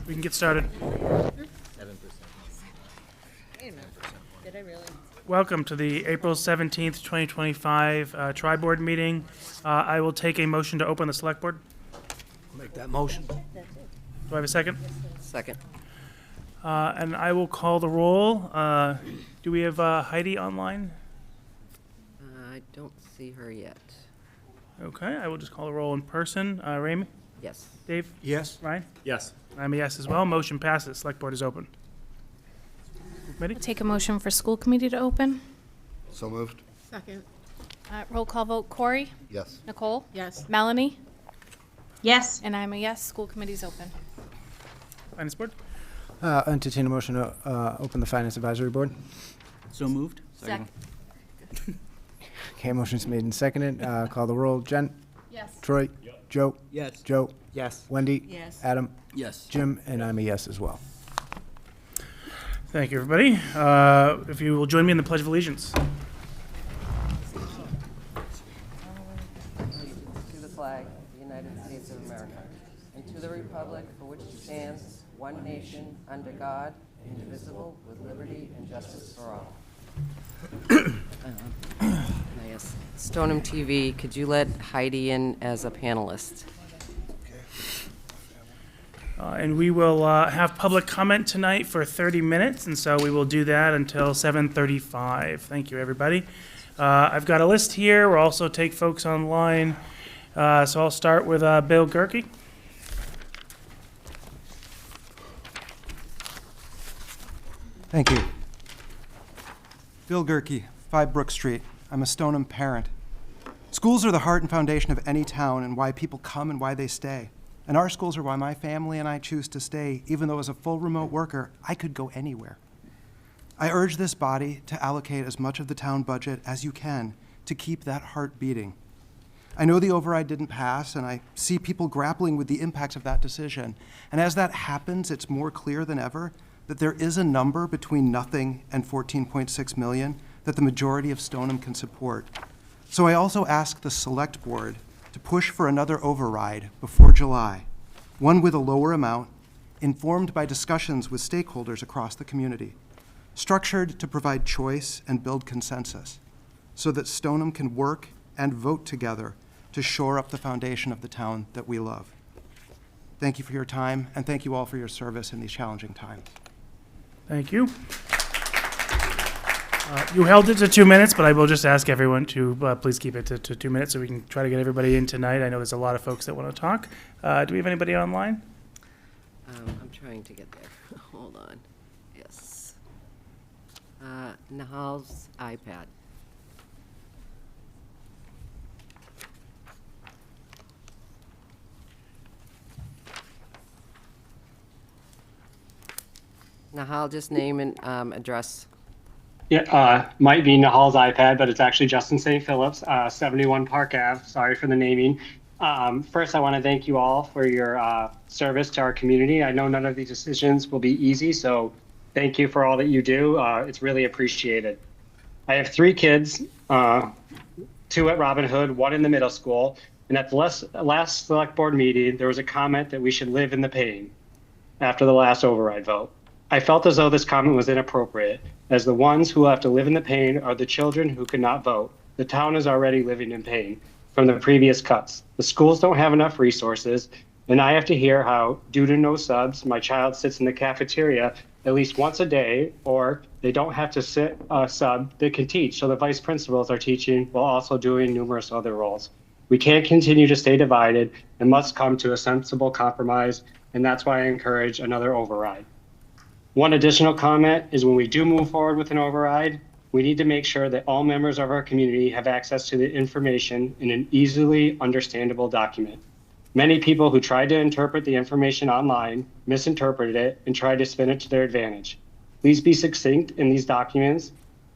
We can get started. 7%. Wait a minute. Did I really? Welcome to the April 17th, 2025 Tri-Board meeting. I will take a motion to open the Select Board. Make that motion. Do I have a second? Second. And I will call the roll. Do we have Heidi online? I don't see her yet. Okay, I will just call the roll in person. Ramey? Yes. Dave? Yes. Ryan? Yes. I'm a yes as well. Motion passes. Select Board is open. Committee? Take a motion for school committee to open. So moved? Second. Roll call vote, Corey? Yes. Nicole? Yes. Melanie? Yes. And I'm a yes. School committee's open. Finance Board? Entertain a motion to open the Finance Advisory Board. So moved? Second. Okay, motion's made and seconded. Call the roll. Jen? Yes. Troy? Joe? Yes. Joe? Yes. Wendy? Yes. Adam? Yes. Jim? And I'm a yes as well. Thank you, everybody. If you will join me in the Pledge of Allegiance. To the flag of the United States of America, and to the republic for which it stands, one nation, under God, indivisible, with liberty and justice for all. Yes. Stoneham TV, could you let Heidi in as a panelist? And we will have public comment tonight for 30 minutes, and so we will do that until 7:35. Thank you, everybody. I've got a list here. We'll also take folks online. So I'll start with Bill Gerke. Thank you. Bill Gerke, 5 Brook Street. I'm a Stoneham parent. Schools are the heart and foundation of any town and why people come and why they stay. And our schools are why my family and I choose to stay, even though as a full remote worker, I could go anywhere. I urge this body to allocate as much of the town budget as you can to keep that heart beating. I know the override didn't pass, and I see people grappling with the impacts of that decision. And as that happens, it's more clear than ever that there is a number between nothing and 14.6 million that the majority of Stoneham can support. So I also ask the Select Board to push for another override before July, one with a lower amount, informed by discussions with stakeholders across the community, structured to provide choice and build consensus, so that Stoneham can work and vote together to shore up the foundation of the town that we love. Thank you for your time, and thank you all for your service in these challenging times. Thank you. You held it to 2 minutes, but I will just ask everyone to please keep it to 2 minutes so we can try to get everybody in tonight. I know there's a lot of folks that want to talk. Do we have anybody online? I'm trying to get there. Hold on. Yes. Nahal's iPad. Nahal, just name and address. Yeah, might be Nahal's iPad, but it's actually Justin St. Phillips, 71 Park Ave. Sorry for the naming. First, I want to thank you all for your service to our community. I know none of these decisions will be easy, so thank you for all that you do. It's really appreciated. I have 3 kids, 2 at Robin Hood, 1 in the middle school. And at the last Select Board meeting, there was a comment that we should live in the pain after the last override vote. I felt as though this comment was inappropriate, as the ones who have to live in the pain are the children who could not vote. The town is already living in pain from the previous cuts. The schools don't have enough resources, and I have to hear how, due to no subs, my child sits in the cafeteria at least once a day, or they don't have to sit a sub that can teach, so the vice principals are teaching while also doing numerous other roles. We can't continue to stay divided and must come to a sensible compromise, and that's why I encourage another override. One additional comment is when we do move forward with an override, we need to make sure that all members of our community have access to the information in an easily understandable document. Many people who tried to interpret the information online misinterpreted it and tried to spin it to their advantage. Please be succinct in these documents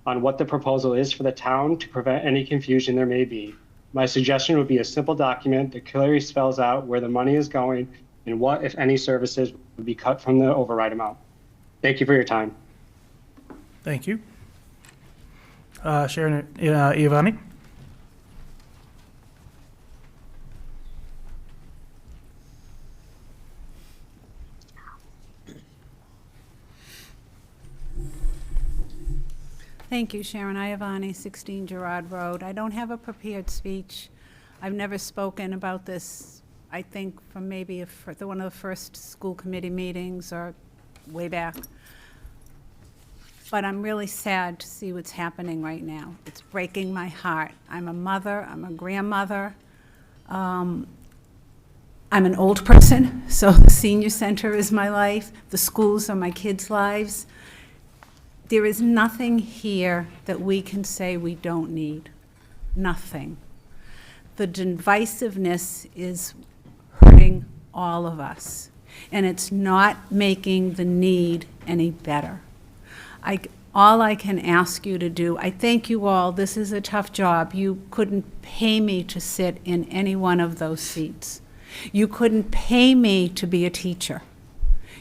on what the proposal is for the town to prevent any confusion there may be. My suggestion would be a simple document that clearly spells out where the money is going and what, if any, services would be cut from the override amount. Thank you for your time. Thank you. Sharon Iovani. Thank you, Sharon Iavani, 16 Gerard Road. I don't have a prepared speech. I've never spoken about this, I think, from maybe one of the first school committee meetings or way back. But I'm really sad to see what's happening right now. It's breaking my heart. I'm a mother, I'm a grandmother. I'm an old person, so the senior center is my life. The schools are my kids' lives. There is nothing here that we can say we don't need. Nothing. The divisiveness is hurting all of us, and it's not making the need any better. All I can ask you to do, I thank you all, this is a tough job. You couldn't pay me to sit in any one of those seats. You couldn't pay me to be a teacher.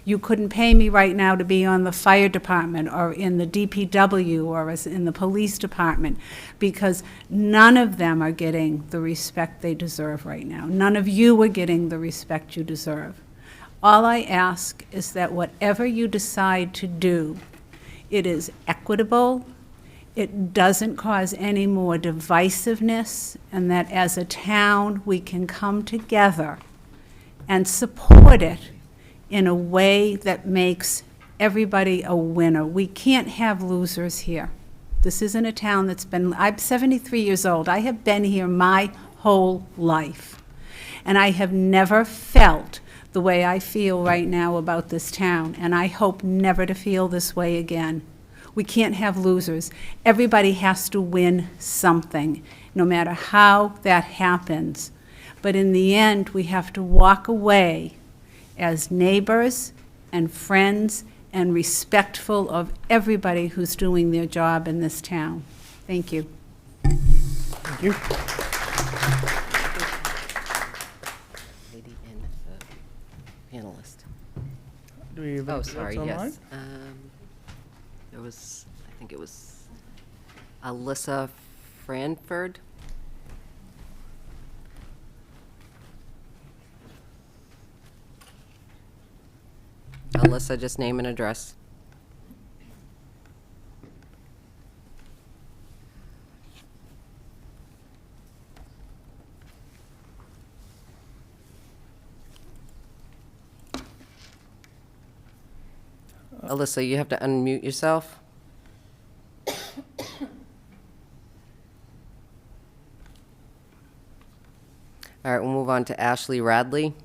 You couldn't pay me right now to be on the fire department or in the DPW or in the police department, because none of them are getting the respect they deserve right now. None of you are getting the respect you deserve. All I ask is that whatever you decide to do, it is equitable, it doesn't cause any more divisiveness, and that as a town we can come together and support it in a way that makes everybody a winner. We can't have losers here. This isn't a town I'm 73 years old. I have been here my whole life, and I have never felt the way I feel right now about this town, and I hope never to feel this way again. We can't have losers. Everybody has to win something, no matter how that happens. But in the end, we have to walk away as neighbors and friends and respectful of everybody who's doing their job in this town. Thank you. Thank you. Lady and the panelist. Do we have Oh, any sorry, votes online? yes. There was, I think it was Alyssa Franford. Alyssa, just name and address. Alyssa, you have to unmute yourself. All right, we'll move on to Ashley Radley.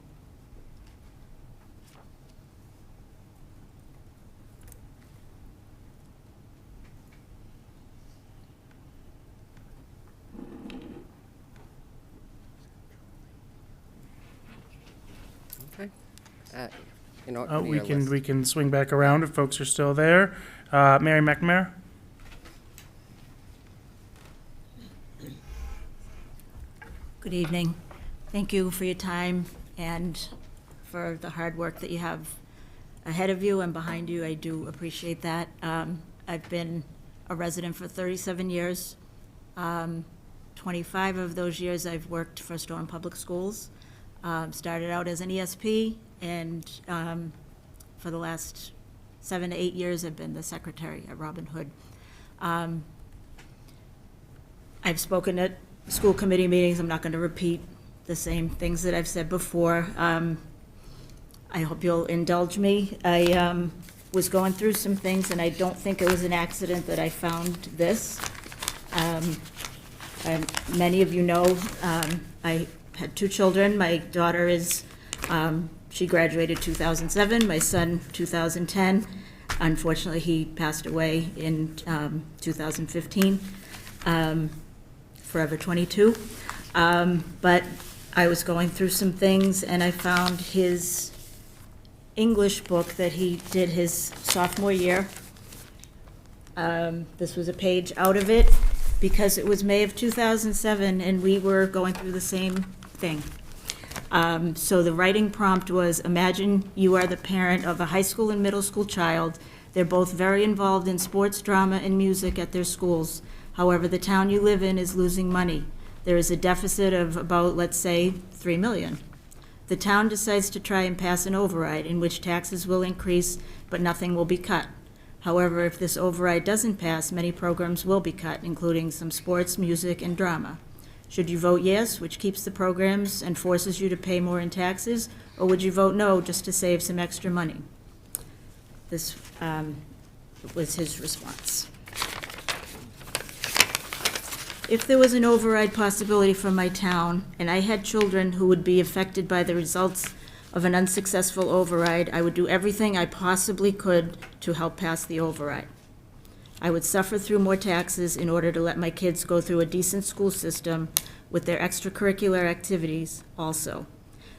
Okay. We can swing back around if folks are still there. Mary McNamara? Good evening. Thank you for your time and for the hard work that you have ahead of you and behind you. I do appreciate that. I've been a resident for 37 years. 25 of those years I've worked for Storm Public Schools. Started out as an ESP, and for the last 7 to 8 years I've been the secretary at Robin Hood. I've spoken at school committee meetings. I'm not going to repeat the same things that I've said before. I hope you'll indulge me. I was going through some things, and I don't think it was an accident that I found this. Many of you know I had 2 children. My daughter is, she graduated 2007, my son 2010. Unfortunately, he passed away in 2015, forever 22. But I was going through some things, and I found his English book that he did his sophomore year. This was a page out of it because it was May of 2007, and we were going through the same thing. So the writing prompt was, imagine you are the parent of a high school and middle school child. They're both very involved in sports, drama, and music at their schools. However, the town you live in is losing money. There is a deficit of about, let's say, $3 million. The town decides to try and pass an override in which taxes will increase, but nothing will be cut. However, if this override doesn't pass, many programs will be cut, including some sports, music, and drama. Should you vote yes, which keeps the programs and forces you to pay more in taxes, or would you vote no just to save some extra money? This was his response. If there was an override possibility for my town, and I had children who would be affected by the results of an unsuccessful override, I would do everything I possibly could to help pass the override. I would suffer through more taxes in order to let my kids go through a decent school system with their extracurricular activities also.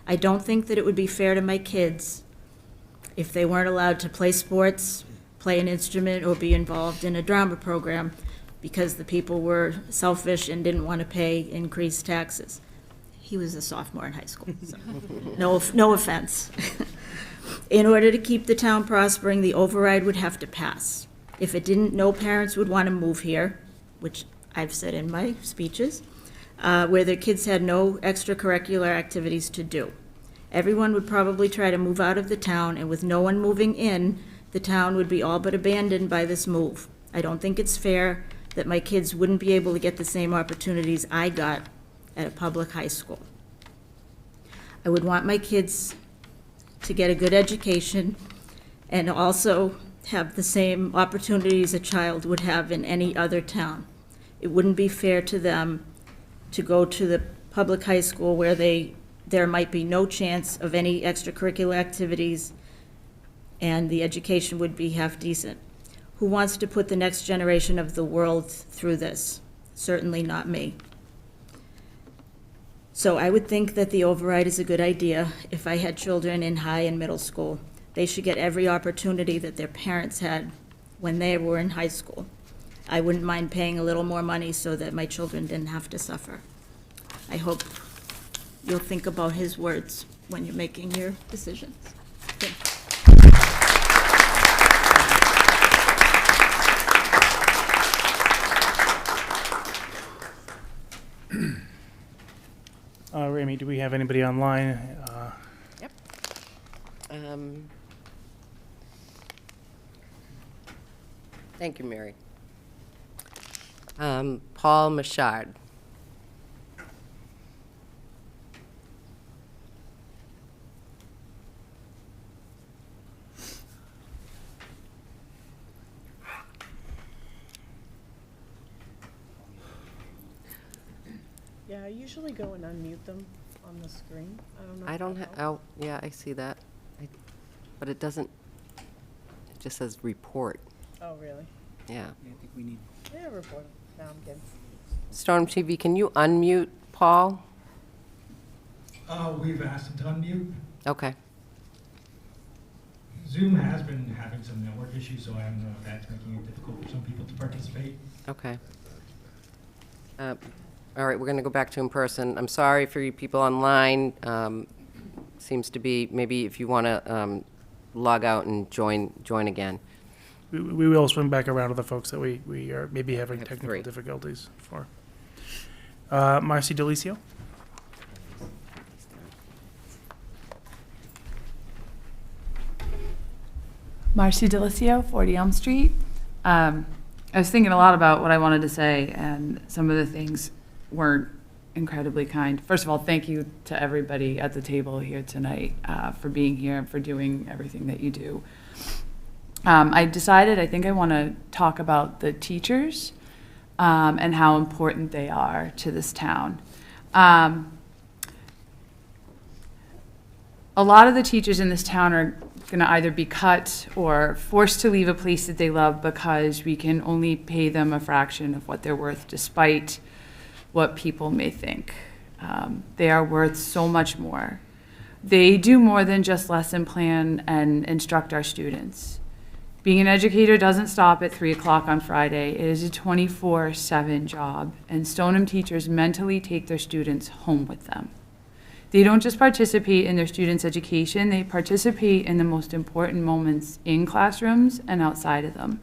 I don't think that it would be fair to my kids if they weren't allowed to play sports, play an instrument, or be involved in a drama program because the people were selfish and didn't want to pay increased taxes. He was a sophomore in high school, so no offense. In order to keep the town prospering, the override would have to pass. If it didn't, no parents would want to move here, which I've said in my speeches, where their kids had no extracurricular activities to do. Everyone would probably try to move out of the town, and with no one moving in, the town would be all but abandoned by this move. I don't think it's fair that my kids wouldn't be able to get the same opportunities I got at a public high school. I would want my kids to get a good education and also have the same opportunities a child would have in any other town. It wouldn't be fair to them to go to the public high school where there might be no chance of any extracurricular activities and the education would be half decent. Who wants to put the next generation of the world through this? Certainly not me. So I would think that the override is a good idea if I had children in high and middle school. They should get every opportunity that their parents had when they were in high school. I wouldn't mind paying a little more money so that my children didn't have to suffer. I hope you'll think about his words when you're making your decisions. Thank you. Rami, do we have anybody online? Yep. Thank you, Mary. Paul Machard. Yeah, I usually go and unmute them on the screen. I don't know. I if don't that have, helps. oh, yeah, I see that. But it doesn't, it just says report. Oh, really? Yeah. Yeah, report. Now I'm good. Storm TV, can you unmute Paul? We've asked him to unmute. Okay. Zoom has been having some network issues, so I don't know if that's making it difficult for some people to participate. Okay. All right, we're going to go back to in person. I'm sorry for you people online. Seems to be, maybe if you want to log out and join again. We will swing back around to the folks that we are maybe having have technical three. difficulties for. Marcy Delicio? Marcy Delicio, 40 Elm Street. I was thinking a lot about what I wanted to say, and some of the things weren't incredibly kind. First of all, thank you to everybody at the table here tonight for being here and for doing everything that you do. I decided I think I want to talk about the teachers and how important they are to this town. A lot of the teachers in this town are going to either be cut or forced to leave a place that they love because we can only pay them a fraction of what they're worth, despite what people may think. They are worth so much more. They do more than just lesson plan and instruct our students. Being an educator doesn't stop at 3 o'clock on Friday. It is a 24/7 job, and Stoneham teachers mentally take their students home with them. They don't just participate in their students' education, they participate in the most important moments in classrooms and outside of them.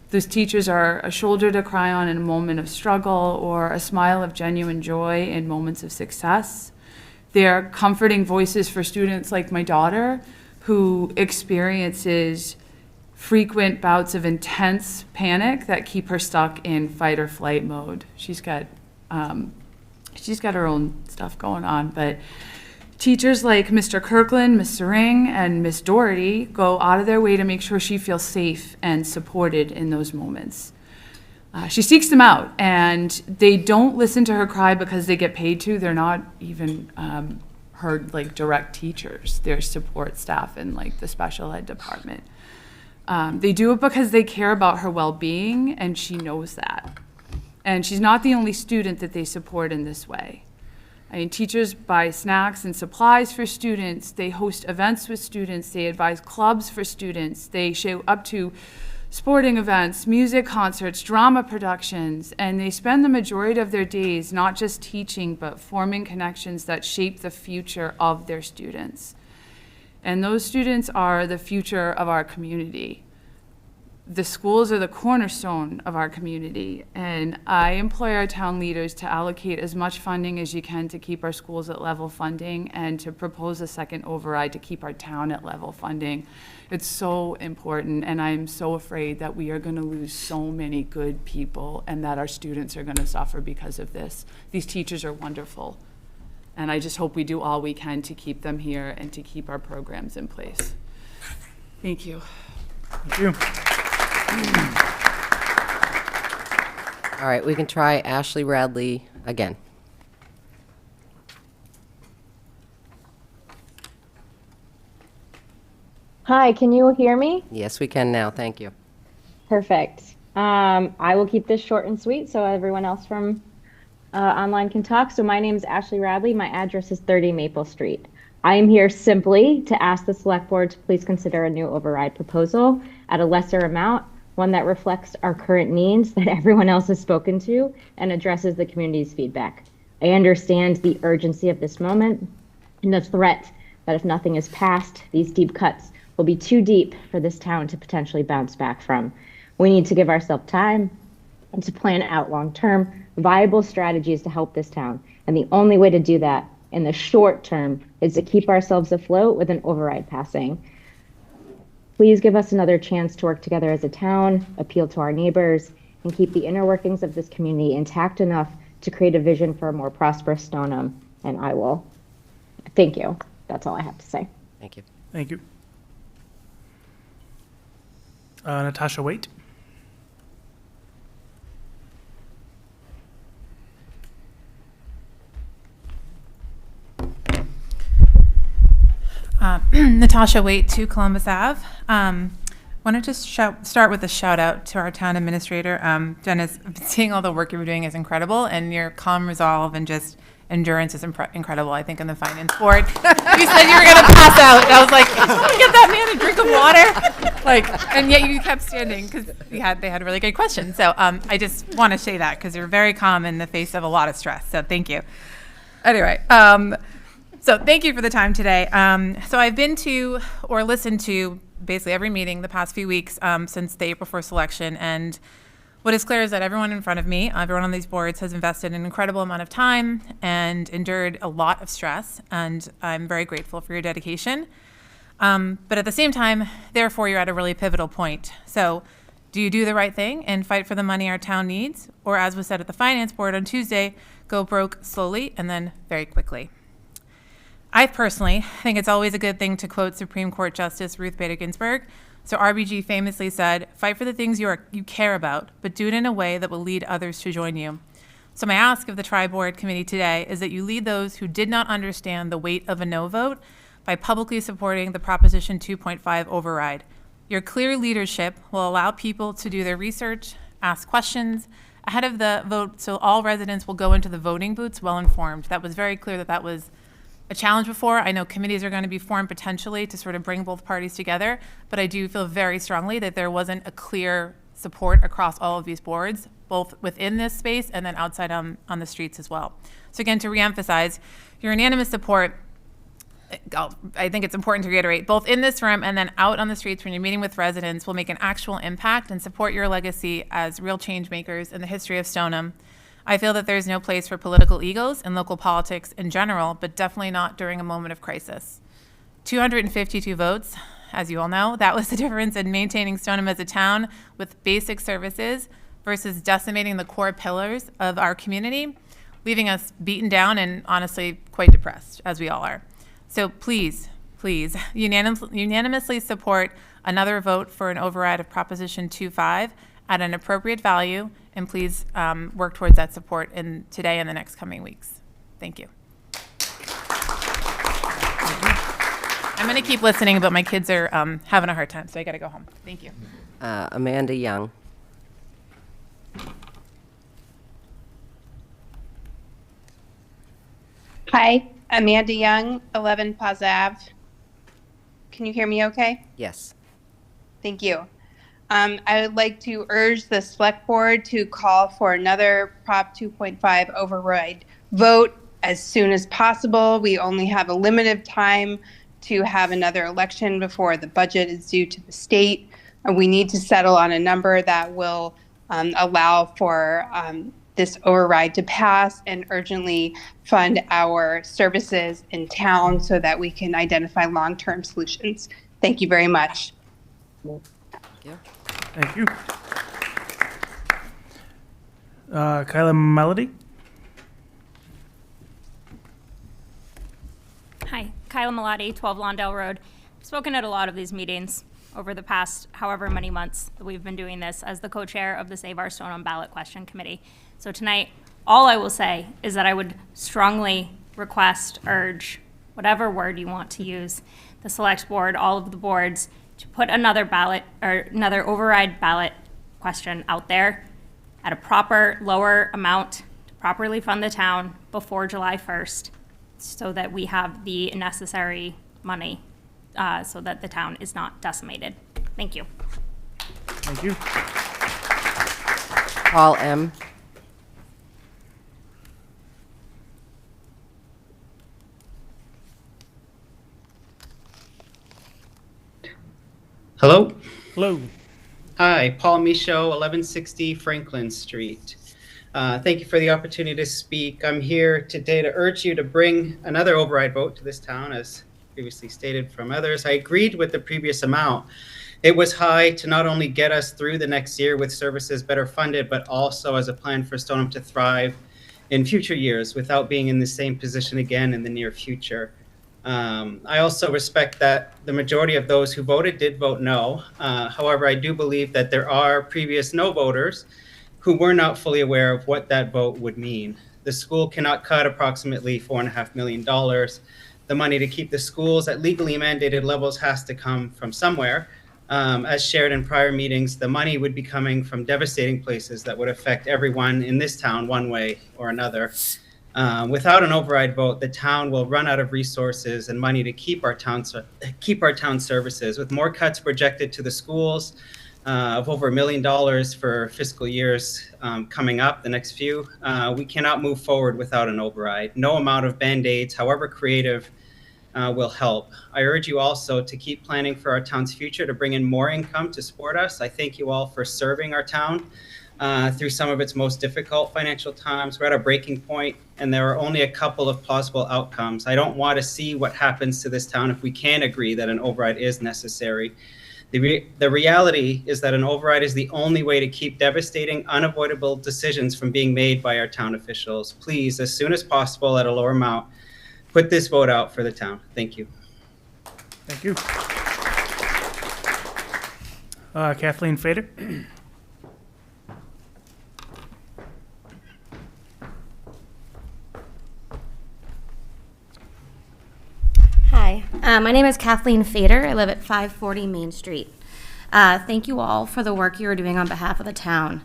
Those teachers are a shoulder to cry on in a moment of struggle or a smile of genuine joy in moments of success. They're comforting voices for students like my daughter, who experiences frequent bouts of intense panic that keep her stuck in fight or flight mode. She's got her own stuff going on, but teachers like Mr. Kirkland, Ms. Sering, and Ms. Doherty go out of their way to make sure she feels safe and supported in those moments. She seeks them out, and they don't listen to her cry because they get paid to. They're not even her like direct teachers. They're support staff in like the special ed department. They do it because they care about her well-being, and she knows that. And she's not the only student that they support in this way. I mean, teachers buy snacks and supplies for students. They host events with students. They advise clubs for students. They show up to sporting events, music concerts, drama productions, and they spend the majority of their days not just teaching, but forming connections that shape the future of their students. And those students are the future of our community. The schools are the cornerstone of our community, and I implore our town leaders to allocate as much funding as you can to keep our schools at level funding and to propose a second override to keep our town at level funding. It's so important, and I'm so afraid that we are going to lose so many good people and that our students are going to suffer because of this. These teachers are wonderful, and I just hope we do all we can to keep them here and to keep our programs in place. Thank you. Thank you. All right, we can try Ashley Radley again. Hi, can you hear me? Yes, we can now. Thank you. Perfect. I will keep this short and sweet so everyone else from online can talk. So my name is Ashley Radley. My address is 30 Maple Street. I am here simply to ask the select board to please consider a new override proposal at a lesser amount, one that reflects our current needs that everyone else has spoken to and addresses the community's feedback. I understand the urgency of this moment and the threat that if nothing is passed, these deep cuts will be too deep for this town to potentially bounce back from. We need to give ourselves time and to plan out long-term viable strategies to help this town. And the only way to do that in the short term is to keep ourselves afloat with an override passing. Please give us another chance to work together as a town, appeal to our neighbors, and keep the inner workings of this community intact enough to create a vision for a more prosperous Stoneham. And I will. Thank you. That's all I have to say. Thank you. Thank you. Natasha Waite. Natasha Waite, 2 Columbus Ave. Want to just start with a shout out to our town administrator. Dennis, seeing all the work you're doing is incredible, and your calm resolve and just endurance is incredible, I think, in the finance board. You said you were going to pass out. I was like, get that man a drink of water. And yet you kept standing because they had really good questions. So I just want to say that because you're very calm in the face of a lot of stress. So thank you. Anyway, so thank you for the time today. So I've been to or listened to basically every meeting the past few weeks since the April 1st election. And what is clear is that everyone in front of me, everyone on these boards has invested an incredible amount of time and endured a lot of stress. And I'm very grateful for your dedication. But at the same time, therefore, you're at a really pivotal point. So do you do the right thing and fight for the money our town needs? Or as was said at the finance board on Tuesday, go broke slowly and then very quickly? I personally think it's always a good thing to quote Supreme Court Justice Ruth Bader Ginsburg. So RBG famously said, fight for the things you care about, but do it in a way that will lead others to join you. So my ask of the Tri-Board Committee today is that you lead those who did not understand the weight of a no vote by publicly supporting the Proposition 2.5 override. Your clear leadership will allow people to do their research, ask questions ahead of the vote, so all residents will go into the voting booths well informed. That was very clear that was a challenge before. I know committees are going to be formed potentially to sort of bring both parties together, but I do feel very strongly that there wasn't a clear support across all of these boards, both within this space and then outside on the streets as well. So again, to reemphasize, your unanimous support, I think it's important to reiterate, both in this room and then out on the streets when you're meeting with residents, will make an actual impact and support your legacy as real change makers in the history of Stoneham. I feel that there's no place for political egos in local politics in general, but definitely not during a moment of crisis. 252 votes as you all know. That was the difference in maintaining Stoneham as a town with basic services versus decimating the core pillars of our community, leaving us beaten down and honestly quite depressed, as we all are. So please, unanimously support another vote for an override of Proposition 2.5 at an appropriate value, and please work towards that support today and the next coming weeks. Thank you. I'm going to keep listening, but my kids are having a hard time, so I got to go home. Thank you. Amanda Young. Hi, Amanda Young, 11 Plaza Ave. Can you hear me okay? Yes. Thank you. I would like to urge the select board to call for another Prop 2.5 override vote as soon as possible. We only have a limited time to have another election before the budget is due to the state. We need to settle on a number that will allow for this override to pass and urgently fund our services in town so that we can identify long-term solutions. Thank you very much. Thank you. Kyla Melody? Hi, Kyla Melody, 12 Lawndale Road. I've spoken at a lot of these meetings over the past however many months that we've been doing this as the co-chair of the Save Our Stoneham Ballot Question Committee. So tonight, all I will say is that I would strongly request, urge, whatever word you want to use, the select board, all of the boards, to put another ballot or another override ballot question out there at a proper lower amount to properly fund the town before July 1st so that we have the necessary money so that the town is not decimated. Thank you. Thank you. Paul M. Hello? Hello. Hi, Paul Michaud, 1160 Franklin Street. Thank you for the opportunity to speak. I'm here today to urge you to bring another override vote to this town, as previously stated from others. I agreed with the previous amount. It was high to not only get us through the next year with services better funded, but also as a plan for Stoneham to thrive in future years without being in the same position again in the near future. I also respect that the majority of those who voted did vote no. However, I do believe that there are previous no voters who were not fully aware of what that vote would mean. The school cannot cut approximately $4.5 million. The money to keep the schools at legally mandated levels has to come from somewhere. As shared in prior meetings, the money would be coming from devastating places that would affect everyone in this town one way or another. Without an override vote, the town will run out of resources and money to keep our town services. With more cuts projected to the schools of over $1 million for fiscal years coming up, the next few, we cannot move forward without an override. No amount of Band-Aids, however creative, will help. I urge you also to keep planning for our town's future to bring in more income to support us. I thank you all for serving our town through some of its most difficult financial times. We're at a breaking point, and there are only a couple of plausible outcomes. I don't want to see what happens to this town if we can agree that an override is necessary. The reality is that an override is the only way to keep devastating, unavoidable decisions from being made by our town officials. Please, as soon as possible at a lower amount, put this vote out for the town. Thank you. Thank you. Kathleen Fader. Hi, my name is Kathleen Fader. I live at 540 Main Street. Thank you all for the work you are doing on behalf of the town.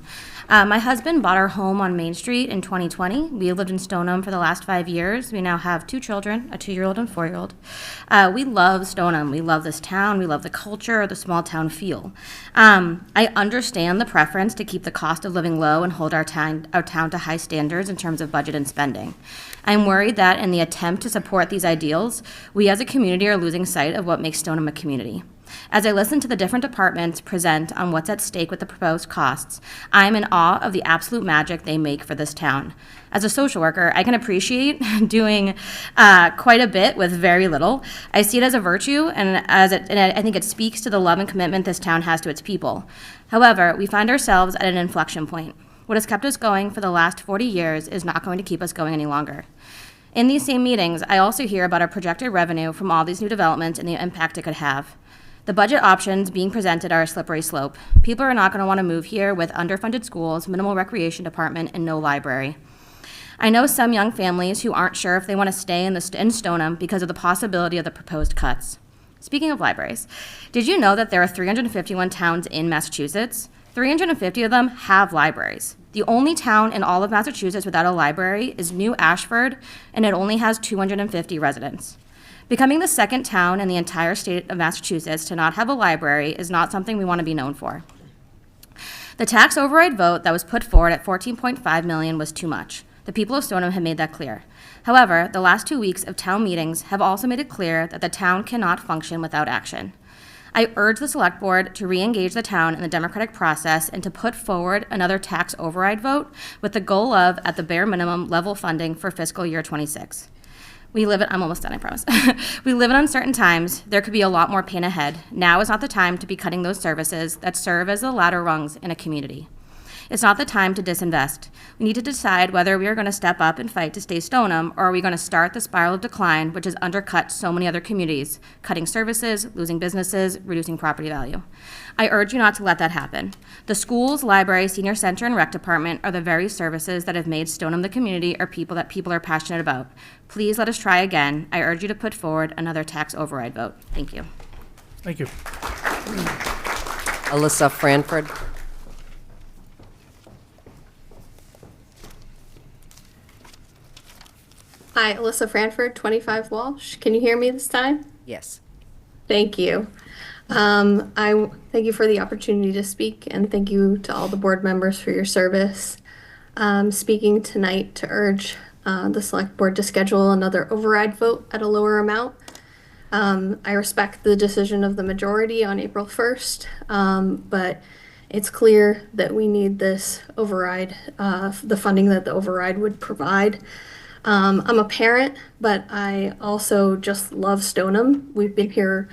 My husband bought our home on Main Street in 2020. We lived in Stoneham for the last 5 years. We now have 2 children, a 2-year-old and 4-year-old. We love Stoneham. We love this town. We love the culture, the small town feel. I understand the preference to keep the cost of living low and hold our town to high standards in terms of budget and spending. I'm worried that in the attempt to support these ideals, we as a community are losing sight of what makes Stoneham a community. As I listen to the different departments present on what's at stake with the proposed costs, I'm in awe of the absolute magic they make for this town. As a social worker, I can appreciate doing quite a bit with very little. I see it as a virtue, and I think it speaks to the love and commitment this town has to its people. However, we find ourselves at an inflection point. What has kept us going for the last 40 years is not going to keep us going any longer. In these same meetings, I also hear about our projected revenue from all these new developments and the impact it could have. The budget options being presented are a slippery slope. People are not going to want to move here with underfunded schools, minimal recreation department, and no library. I know some young families who aren't sure if they want to stay in Stoneham because of the possibility of the proposed cuts. Speaking of libraries, did you know that there are 351 towns in Massachusetts? 350 of them have libraries. The only town in all of Massachusetts without a library is New Ashford, and it only has 250 residents. Becoming the second town in the entire state of Massachusetts to not have a library is not something we want to be known for. The tax override vote that was put forward at $14.5 million was too much. The people of Stoneham have made that clear. However, the last 2 weeks of town meetings have also made it clear that the town cannot function without action. I urge the select board to re-engage the town in the democratic process and to put forward another tax override vote with the goal of, at the bare minimum, level funding for fiscal year 26. I'm almost done, I promise. We live in uncertain times. There could be a lot more pain ahead. Now is not the time to be cutting those services that serve as the ladder rungs in a community. It's not the time to disinvest. We need to decide whether we are going to step up and fight to stay Stoneham, or are we going to start the spiral of decline, which has undercut so many other communities, cutting services, losing businesses, reducing property value. I urge you not to let that happen. The schools, library, senior center, and rec department are the very services that have made Stoneham the community or people that people are passionate about. Please let us try again. I urge you to put forward another tax override vote. Thank you. Thank you. Alyssa Franford. Hi, Alyssa Franford, 25 Walsh. Can you hear me this time? Yes. Thank you. I thank you for the opportunity to speak, and thank you to all the board members for your service. Speaking tonight to urge the select board to schedule another override vote at a lower amount. I respect the decision of the majority on April 1st, but it's clear that we need this override, the funding that the override would provide. I'm a parent, but I also just love Stoneham. We've been here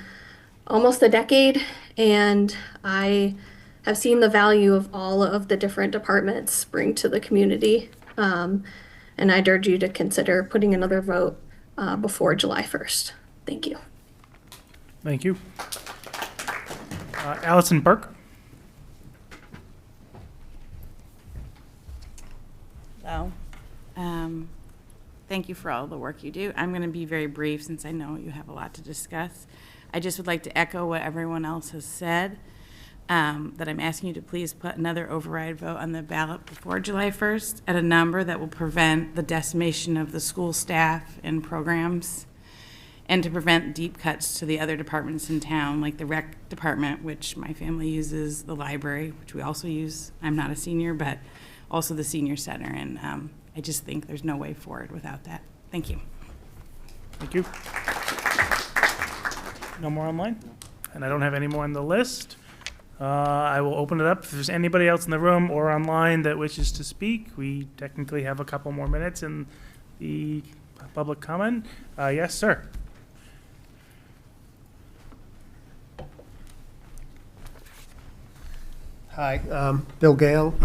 almost a decade, and I have seen the value of all of the different departments bring to the community. And I'd urge you to consider putting another vote before July 1st. Thank you. Thank you. Allison Burke. Hello. Thank you for all the work you do. I'm going to be very brief since I know you have a lot to discuss. I just would like to echo what everyone else has said, that I'm asking you to please put another override vote on the ballot before July 1st at a number that will prevent the decimation of the school staff and programs, and to prevent deep cuts to the other departments in town, like the rec department, which my family uses, the library, which we also use. I'm not a senior, but also the senior center, and I just think there's no way forward without that. Thank you. Thank you. No more online? And I don't have any more on the list. I will open it up. If there's anybody else in the room or online that wishes to speak, we technically have a couple more minutes in the public comment. Yes, sir. Hi, Bill Gale,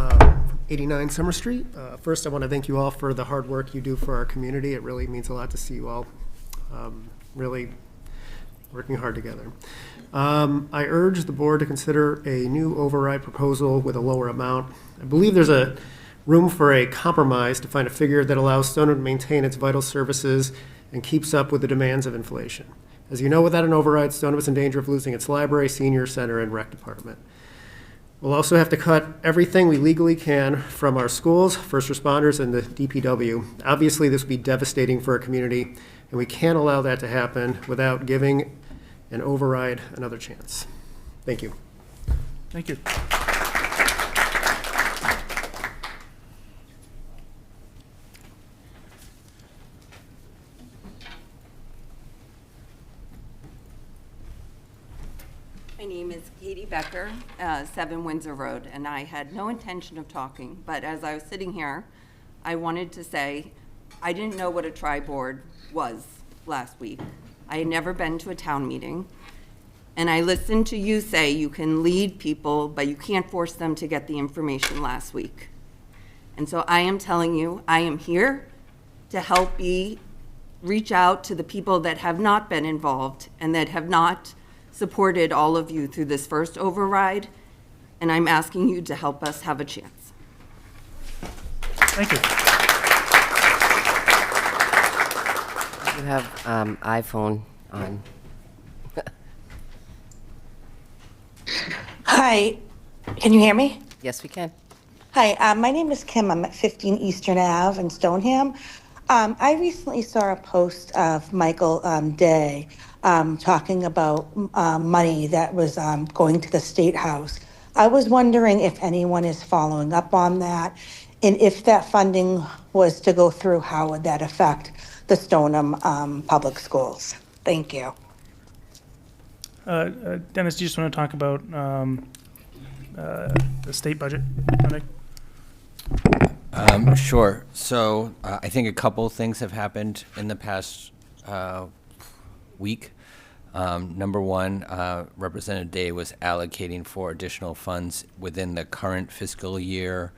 89 Summer Street. First, I want to thank you all for the hard work you do for our community. It really means a lot to see you all really working hard together. I urge the board to consider a new override proposal with a lower amount. I believe there's a room for a compromise to find a figure that allows Stoneham to maintain its vital services and keeps up with the demands of inflation. As you know, without an override, Stoneham is in danger of losing its library, senior center, and rec department. We'll also have to cut everything we legally can from our schools, first responders, and the DPW. Obviously, this would be devastating for our community, and we can't allow that to happen without giving an override another chance. Thank you. Thank you. name is Katie Becker, 7 Windsor Road, and I had no intention of talking, but as I was sitting here, I wanted to say I didn't know what a tri-board was last week. I had never been to a town meeting, and I listened to you say you can lead people, but you can't force them to get the information last week. And so I am telling you, I am here to help reach out to the people that have not been involved and that have not supported all of you through this first override, and I'm asking you to help us have a chance. Thank you. You have iPhone on. Hi, can you hear me? Yes, we can. Hi, my name is Kim. I'm at 15 Eastern Ave in Stoneham. I recently saw a post of Michael Day talking about money that was going to the State House. I was wondering if anyone is following up on that, and if that funding was to go through, how would that affect the Stoneham public schools? Thank you. Dennis, do you just want to talk about the state budget funding? Sure. So I think a couple things have happened in the past week. Number one, Representative Day was allocating for additional funds within the current fiscal year,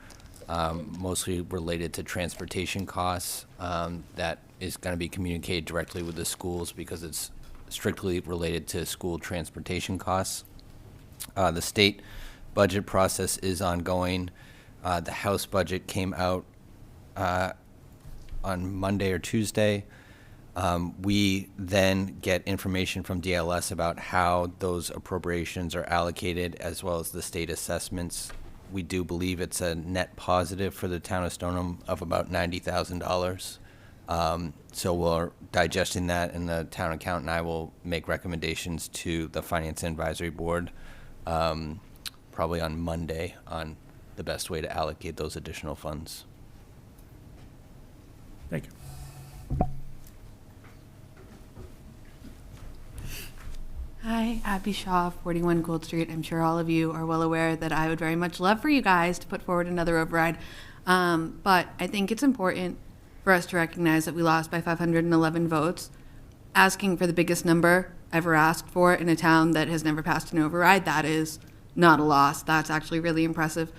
mostly related to transportation costs. That is going to be communicated directly with the schools because it's strictly related to school transportation costs. The state budget process is ongoing. The House budget came out on Monday or Tuesday. We then get information from DLS about how those appropriations are allocated, as well as the state assessments. We do believe it's a net positive for the town of Stoneham of about $90,000. So we're digesting that, and the town accountant and I will make recommendations to the Finance Advisory Board probably on Monday on the best way to allocate those additional funds. Thank you. Hi, Abby Shaw, 41 Gold Street. I'm sure all of you are well aware that I would very much love for you guys to put forward another override. But I think it's important for us to recognize that we lost by 511 votes. Asking for the biggest number ever asked for in a town that has never passed an override, that is not a loss. That's actually really impressive.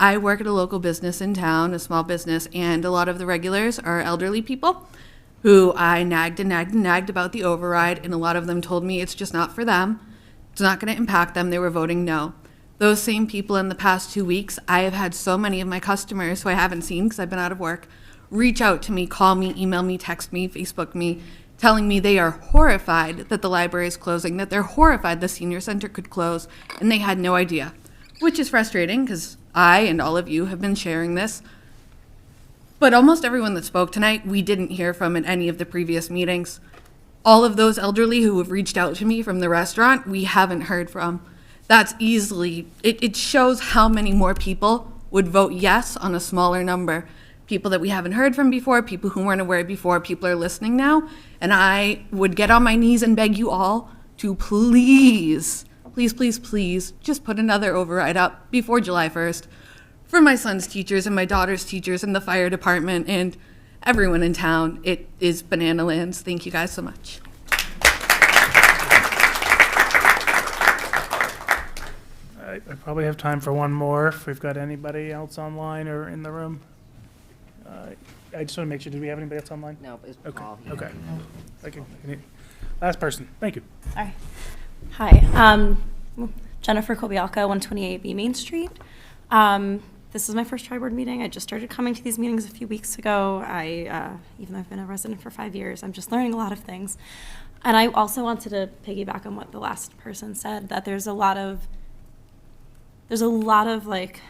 I work at a local business in town, a small business, and a lot of the regulars are elderly people who I nagged and nagged and nagged about the override, and a lot of them told me it's just not for them. It's not going to impact them. They were voting no. Those same people in the past 2 weeks, I have had so many of my customers who I haven't seen because I've been out of work, reach out to me, call me, email me, text me, Facebook me, telling me they are horrified that the library is closing, that they're horrified the senior center could close, and they had no idea, which is frustrating because I and all of you have been sharing this. But almost everyone that spoke tonight, we didn't hear from in any of the previous meetings. All of those elderly who have reached out to me from the restaurant, we haven't heard from. That's easily, it shows how many more people would vote yes on a smaller number. People that we haven't heard from before, people who weren't aware before, people are listening now. And I would get on my knees and beg you all to please, please, please, please, just put another override up before July 1st. For my son's teachers and my daughter's teachers and the fire department and everyone in town. It is banana lands. Thank you guys so much. I probably have time for one more if we've got anybody else online or in the room. I just want to make sure, did we have anybody else online? No, it's okay. Paul. Okay. Last person. Thank you. Sorry. Hi. Jennifer Kobialka, 128B Main Street. This is my first tri-board meeting. I just started coming to these meetings a few weeks ago. Even though I've been a resident for 5 years, I'm just learning a lot of things. And I also wanted to piggyback on what the last person said, that there's a lot of like,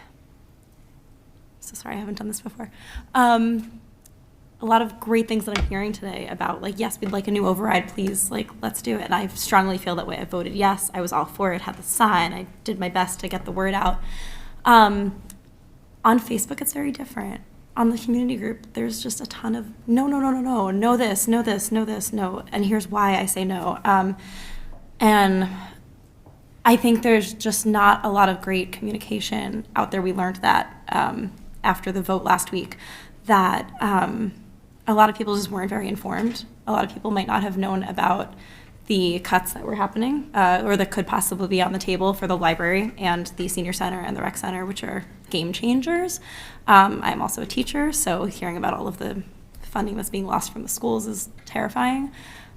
so sorry, I haven't done this before. A lot of great things that I'm hearing today about, like, yes, we'd like a new override, please, like, let's do it. And I strongly feel that way. I voted yes. I was all for it, had the sign. I did my best to get the word out. On Facebook, it's very different. On the community group, there's just a ton of no, this, no this, no this, no. And here's why I say no. And I think there's just not a lot of great communication out there. We learned that after the vote last week, that a lot of people just weren't very informed. A lot of people might not have known about the cuts that were happening or that could possibly be on the table for the library and the senior center and the rec center, which are game changers. I'm also a teacher, so hearing about all of the funding that's being lost from the schools is terrifying,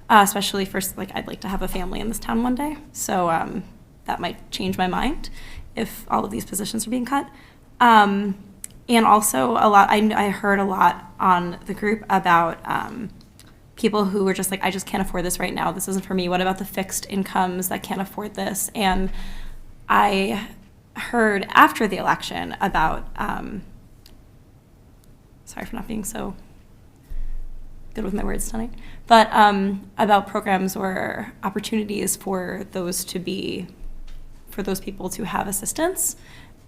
especially for, like, I'd like to have a family in this town one day. So that might change my mind if all of these positions are being cut. And also a lot, I heard a lot on the group about people who were just like, I just can't afford this right now. This isn't for me. What about the fixed incomes that can't afford this? And I heard after the election about, sorry for not being so good with my words tonight, but about programs or opportunities for those people to have assistance.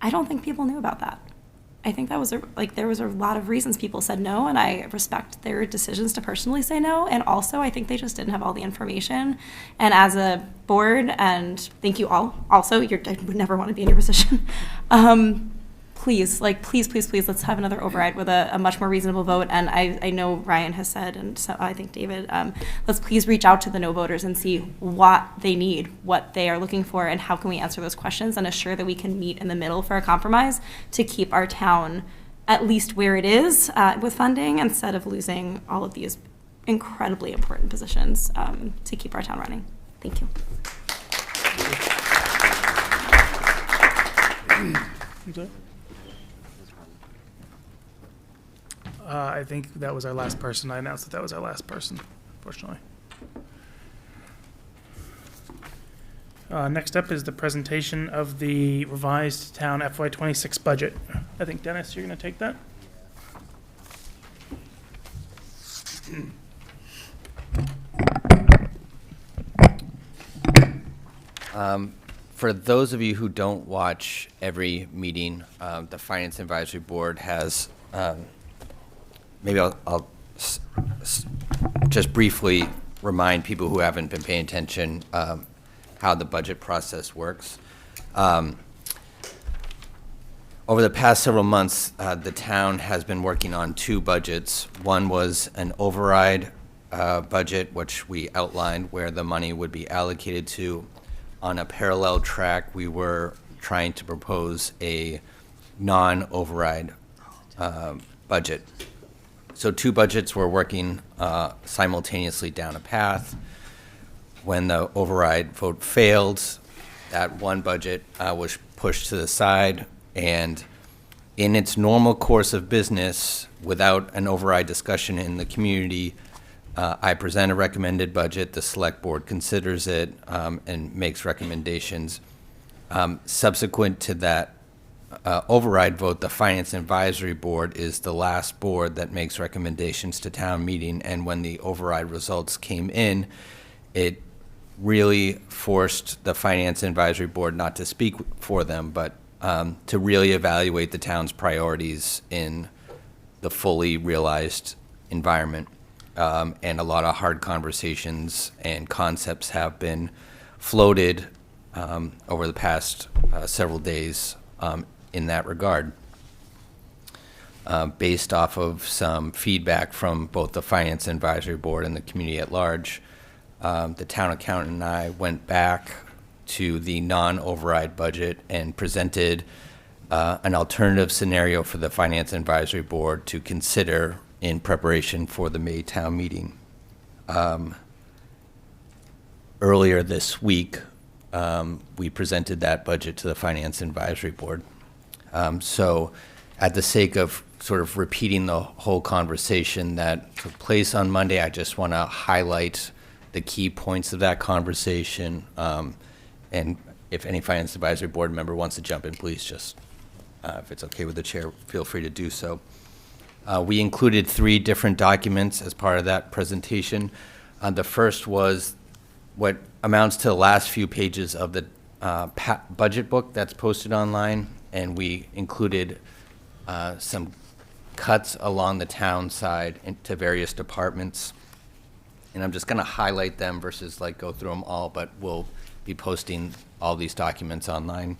I don't think people knew about that. I think that was there was a lot of reasons people said no, and I respect their decisions to personally say no. And also, I think they just didn't have all the information. And as a board, and thank you all. Also, I would never want to be in your position. Please, let's have another override with a much more reasonable vote. And I know Ryan has said, and so I think David, let's please reach out to the no voters and see what they need, what they are looking for, and how can we answer those questions and assure that we can meet in the middle for a compromise to keep our town at least where it is with funding, instead of losing all of these incredibly important positions to keep our town running. Thank you. I think that was our last person. I announced that was our last person, unfortunately. Next up is the presentation of the revised town FY26 budget. I think, Dennis, you're going to take that? For those of you who don't watch every meeting, the Finance Advisory Board has maybe I'll just briefly remind people who haven't been paying attention how the budget process works. Over the past several months, the town has been working on two budgets. One was an override budget, which we outlined where the money would be allocated to. On a parallel track, we were trying to propose a non-override budget. So two budgets were working simultaneously down a path. When the override vote failed, that one budget was pushed to the side, and in its normal course of business, without an override discussion in the community, I present a recommended budget, the select board considers it and makes recommendations. Subsequent to that override vote, the Finance Advisory Board is the last board that makes recommendations to town meeting, and when the override results came in, it really forced the Finance Advisory Board not to speak for them, but to really evaluate the town's priorities in the fully realized environment. And a lot of hard conversations and concepts have been floated over the past several days in that regard, based off of some feedback from both the Finance Advisory Board and the community at large. The town accountant and I went back to the non-override budget and presented an alternative scenario for the Finance Advisory Board to consider in preparation for the May town meeting. Earlier this week, we presented that budget to the Finance Advisory Board. So at the sake of sort of repeating the whole conversation that took place on Monday, I just want to highlight the key points of that conversation. And if any Finance Advisory Board member wants to jump in, please just, if it's okay with the chair, feel free to do so. We included 3 different documents as part of that presentation. The first was what amounts to the last few pages of the budget book that's posted online, and we included some cuts along the town side into various departments. And I'm just going to highlight them versus like go through them all, but we'll be posting all these documents online.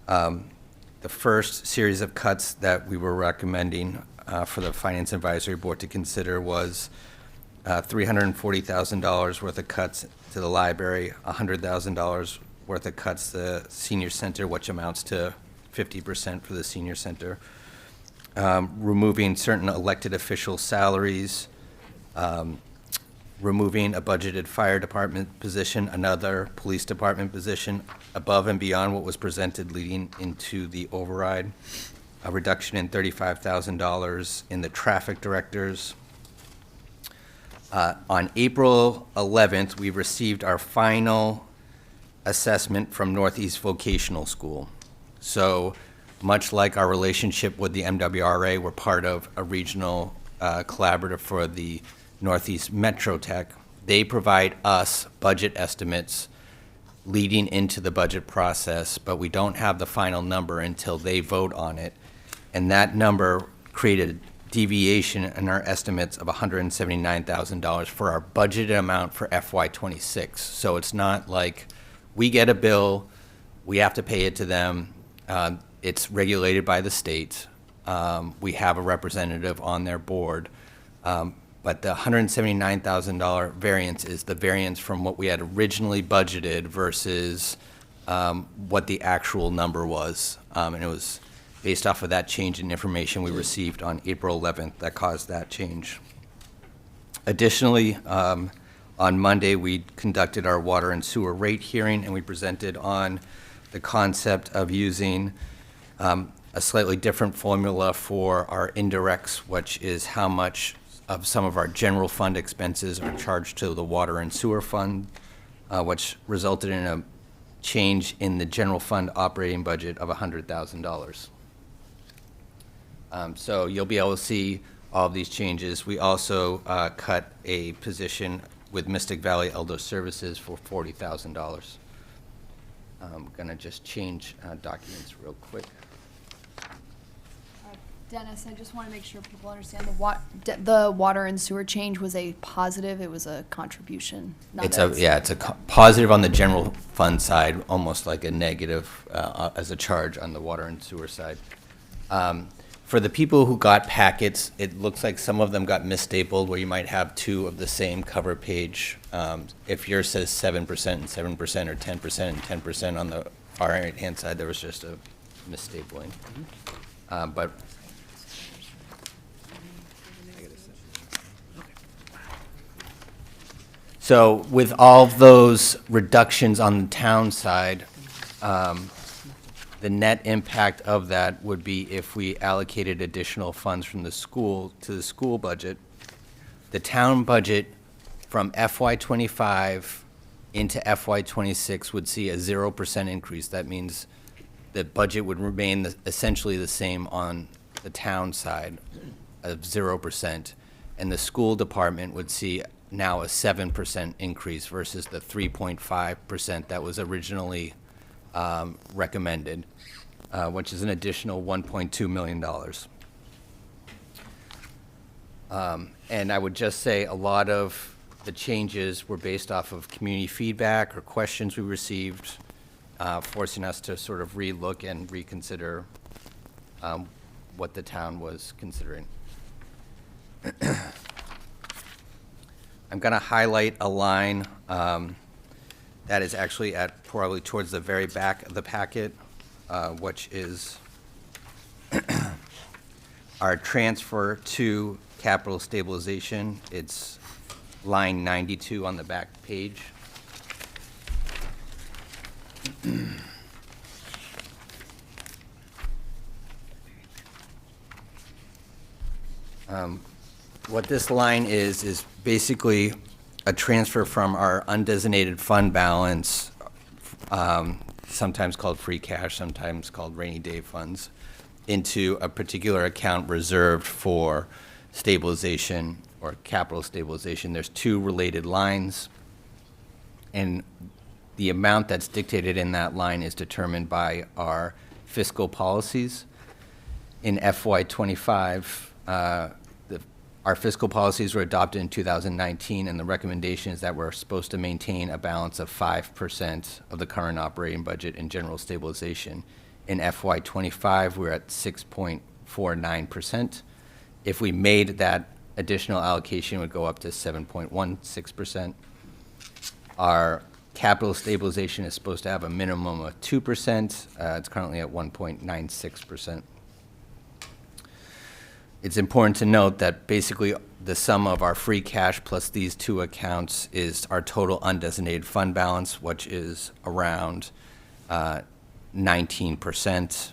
The first series of cuts that we were recommending for the Finance Advisory Board to consider was $340,000 worth of cuts to the library, $100,000 worth of cuts to the senior center, which amounts to 50% for the senior center. Removing certain elected official salaries, removing a budgeted fire department position, another police department position, above and beyond what was presented leading into the override, a reduction in $35,000 in the traffic directors. On April 11th, we received our final assessment from Northeast Vocational School. So much like our relationship with the MWRA, we're part of a regional collaborative for the Northeast Metro Tech. They provide us budget estimates leading into the budget process, but we don't have the final number until they vote on it. And that number created deviation in our estimates of $179,000 for our budgeted amount for FY26. So it's not like we get a bill, we have to pay it to them. It's regulated by the state. We have a representative on their board. But the $179,000 variance is the variance from what we had originally budgeted versus what the actual number was. And it was based off of that change in information we received on April 11th that caused that change. Additionally, on Monday, we conducted our water and sewer rate hearing, and we presented on the concept of using a slightly different formula for our indirects, which is how much of some of our general fund expenses are charged to the water and sewer fund, which resulted in a change in the general fund operating budget of $100,000. So you'll be able to see all of these changes. We also cut a position with Mystic Valley Elder Services for $40,000. I'm going to just change documents real quick. Dennis, I just want to make sure people understand the water and sewer change was a positive. It was a contribution. It's a positive on the general fund side, almost like a negative as a charge on the water and sewer side. For the people who got packets, it looks like some of them got misstapled, where you might have two of the same cover page. If yours says 7% and 7% or 10% and 10% on the far right-hand side, there was just a misstapling. But so with all of those reductions on the town side, the net impact of that would be if we allocated additional funds from the school to the school budget. The town budget from FY25 into FY26 would see a 0% increase. That means the budget would remain essentially the same on the town side of 0%, and the school department would see now a 7% increase versus the 3.5% that was originally recommended, which is an additional $1.2 million. And I would just say a lot of the changes were based off of community feedback or questions we received, forcing us to sort of relook and reconsider what the town was considering. I'm going to highlight a line that is actually at probably towards the very back of the packet, which is our transfer to capital stabilization. It's line 92 on the back page. What this line is basically a transfer from our undesignated fund balance, sometimes called free cash, sometimes called rainy day funds, into a particular account reserved for stabilization or capital stabilization. There's two related lines, and the amount that's dictated in that line is determined by our fiscal policies. In FY25, Our fiscal policies were adopted in 2019, and the recommendation is that we're supposed to maintain a balance of 5% of the current operating budget in general stabilization. In FY25, we're at 6.49%. If we made that additional allocation, it would go up to 7.16%. Our capital stabilization is supposed to have a minimum of 2%. It's currently at 1.96%. It's important to note that basically the sum of our free cash plus these two accounts is our total undesignated fund balance, which is around 19%.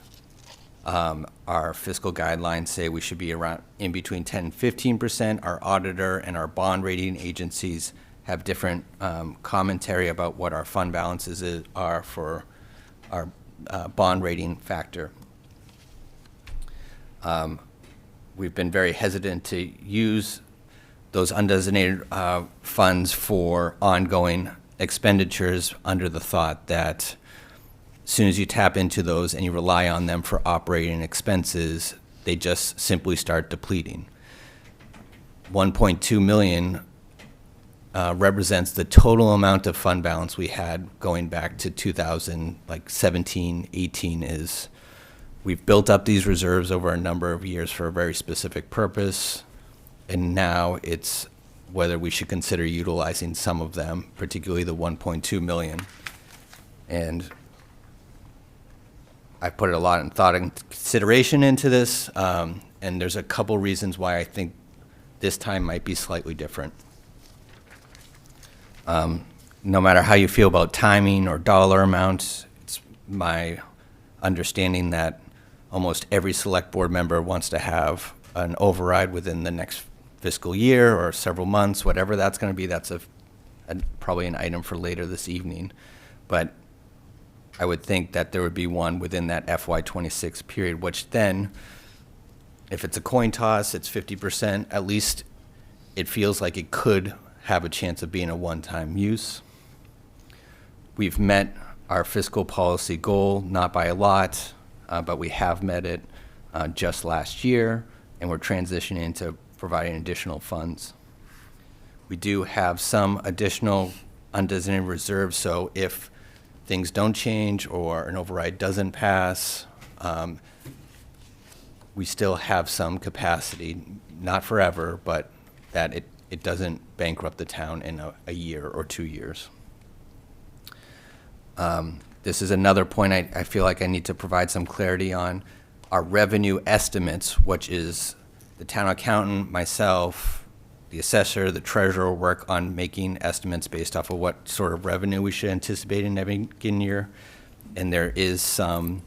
Our fiscal guidelines say we should be around in between 10 and 15%. Our auditor and our bond rating agencies have different commentary about what our fund balances are for our bond rating factor. We've been very hesitant to use those undesignated funds for ongoing expenditures under the thought that as soon as you tap into those and you rely on them for operating expenses, they just simply start depleting. 1.2 million represents the total amount of fund balance we had going back to 2017, 18 is we've built up these reserves over a number of years for a very specific purpose, and now it's whether we should consider utilizing some of them, particularly the 1.2 million. And I put a lot of thought and consideration into this, and there's a couple reasons why I think this time might be slightly different. No matter how you feel about timing or dollar amounts, it's my understanding that almost every select board member wants to have an override within the next fiscal year or several months, whatever that's going to be. That's probably an item for later this evening. But I would think that there would be one within that FY26 period, which then, if it's a coin toss, it's 50%, at least it feels like it could have a chance of being a one-time use. We've met our fiscal policy goal, not by a lot, but we have met it just last year, and we're transitioning into providing additional funds. We do have some additional undesignated reserves, so if things don't change or an override doesn't pass, we still have some capacity, not forever, but that it doesn't bankrupt the town in a year or 2 years. This is another point I feel like I need to provide some clarity on. Our revenue estimates, which is the town accountant, myself, the assessor, the treasurer work on making estimates based off of what sort of revenue we should anticipate in every given year. And there is some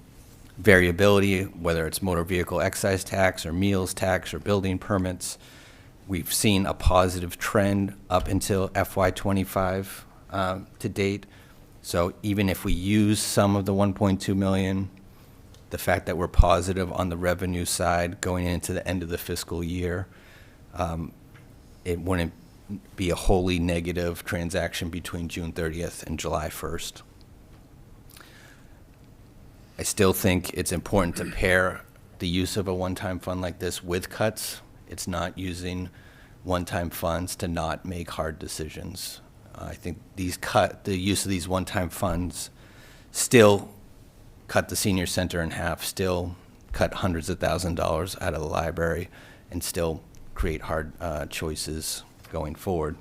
variability, whether it's motor vehicle excise tax or meals tax or building permits. We've seen a positive trend up until FY25 to date. So even if we use some of the 1.2 million, the fact that we're positive on the revenue side going into the end of the fiscal year, it wouldn't be a wholly negative transaction between June 30th and July 1st. I still think it's important to pair the use of a one-time fund like this with cuts. It's not using one-time funds to not make hard decisions. I think the use of these one-time funds still cut the senior center in half, still cut hundreds of thousands of dollars out of the library, and still create hard choices going forward.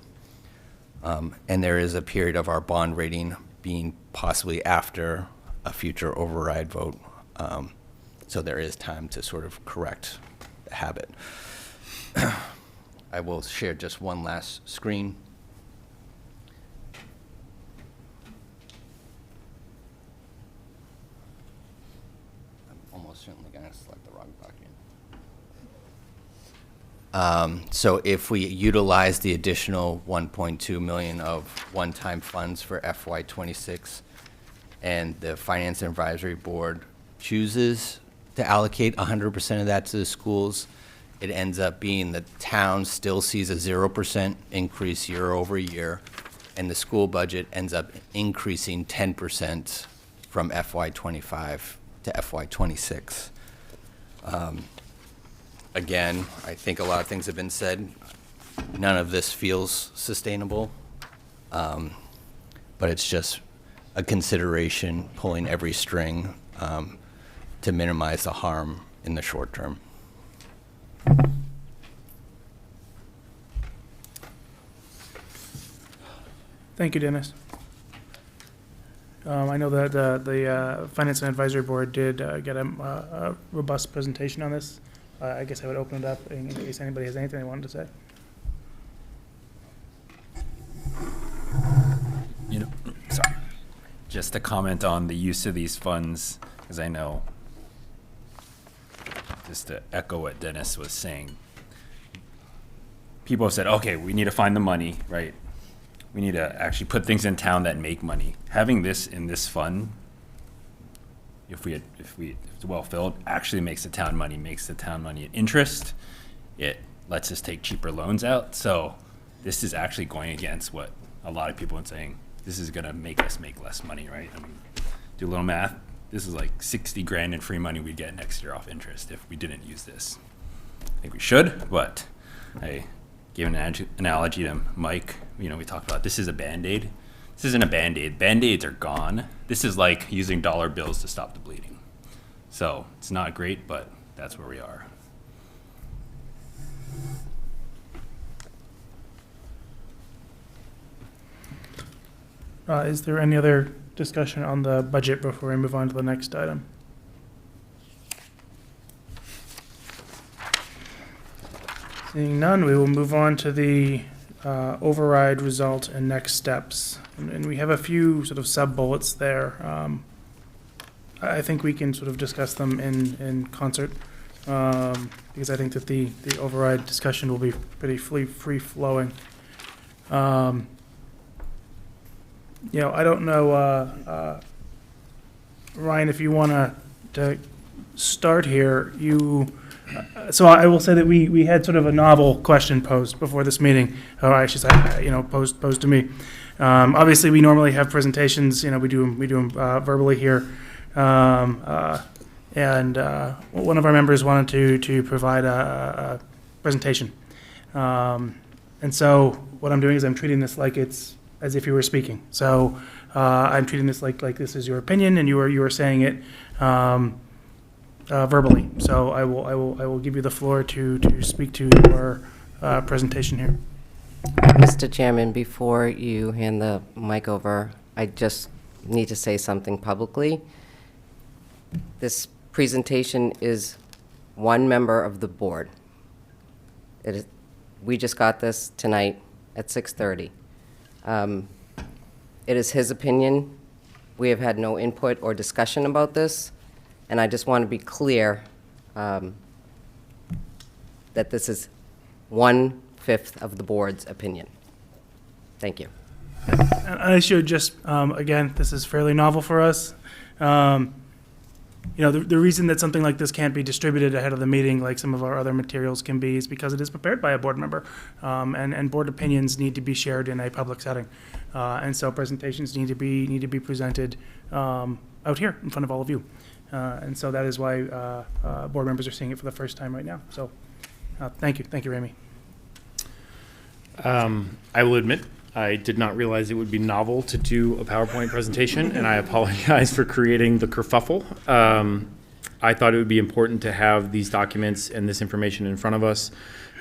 And there is a period of our bond rating being possibly after a future override vote. So there is time to sort of correct the habit. I will share just one last screen. Certainly going to select the wrong document. So if we utilize the additional 1.2 million of one-time funds for FY26, and the Finance and Advisory Board chooses to allocate 100% of that to the schools, it ends up being the town still sees a 0% increase year over year, and the school budget ends up increasing 10% from FY25 to FY26. again, I think a lot of things have been said. None of this feels sustainable, but it's just a consideration, pulling every string to minimize the harm in the short term. Thank you, Dennis. I know that the Finance and Advisory Board did get a robust presentation on this. I guess I would open it up in case anybody has anything they wanted to say. Sorry. Just a comment on the use of these funds, because I know, just to echo what Dennis was saying, people have said, okay, we need to find the money, right? We need to actually put things in town that make money. Having this in this fund, if it's well filled, actually makes the town money, at interest. It lets us take cheaper loans out. So this is actually going against what a lot of people are saying. This is gonna make us make less money, right? I mean, do a little math. This is like 60 grand in free money we'd get next year off interest if we didn't use this. I think we should, but I gave an analogy to Mike. We talked about this is a Band-Aid. This isn't a Band-Aid. Band-Aids are gone. This is like using dollar bills to stop the bleeding. So it's not great, but that's where we are. Is there any other discussion on the budget before we move on to the next item? Seeing none, we will move on to the override result and next steps. And we have a few sort of sub-bullets there. I think we can sort of discuss them in concert, because I think that the override discussion will be pretty free-flowing. I don't know, Ryan, if you want to start here, so I will say that we had sort of a novel question posed before this meeting, or I should say, posed to me. Obviously, we normally have presentations, we do them verbally here. And one of our members wanted to provide a presentation. And so what I'm doing is I'm treating this like it's as if you were speaking. So I'm treating this like this is your opinion, and you are saying it verbally. So I will give you the floor to speak to your presentation here. Mr. Chairman, before you hand the mic over, I just need to say something publicly. This presentation is one member of the board. We just got this tonight at 6:30. It is his opinion. We have had no input or discussion about this, and I just want to be clear that this is 1/5 of the board's opinion. Thank you. And I should just, again, this is fairly novel for us. The reason that something like this can't be distributed ahead of the meeting like some of our other materials can be is because it is prepared by a board member, and board opinions need to be shared in a public setting. And so presentations need to be presented out here in front of all of you. And so that is why board members are seeing it for the first time right now. So thank you, Ramy. I will admit, I did not realize it would be novel to do a PowerPoint presentation, and I apologize for creating the kerfuffle. I thought it would be important to have these documents and this information in front of us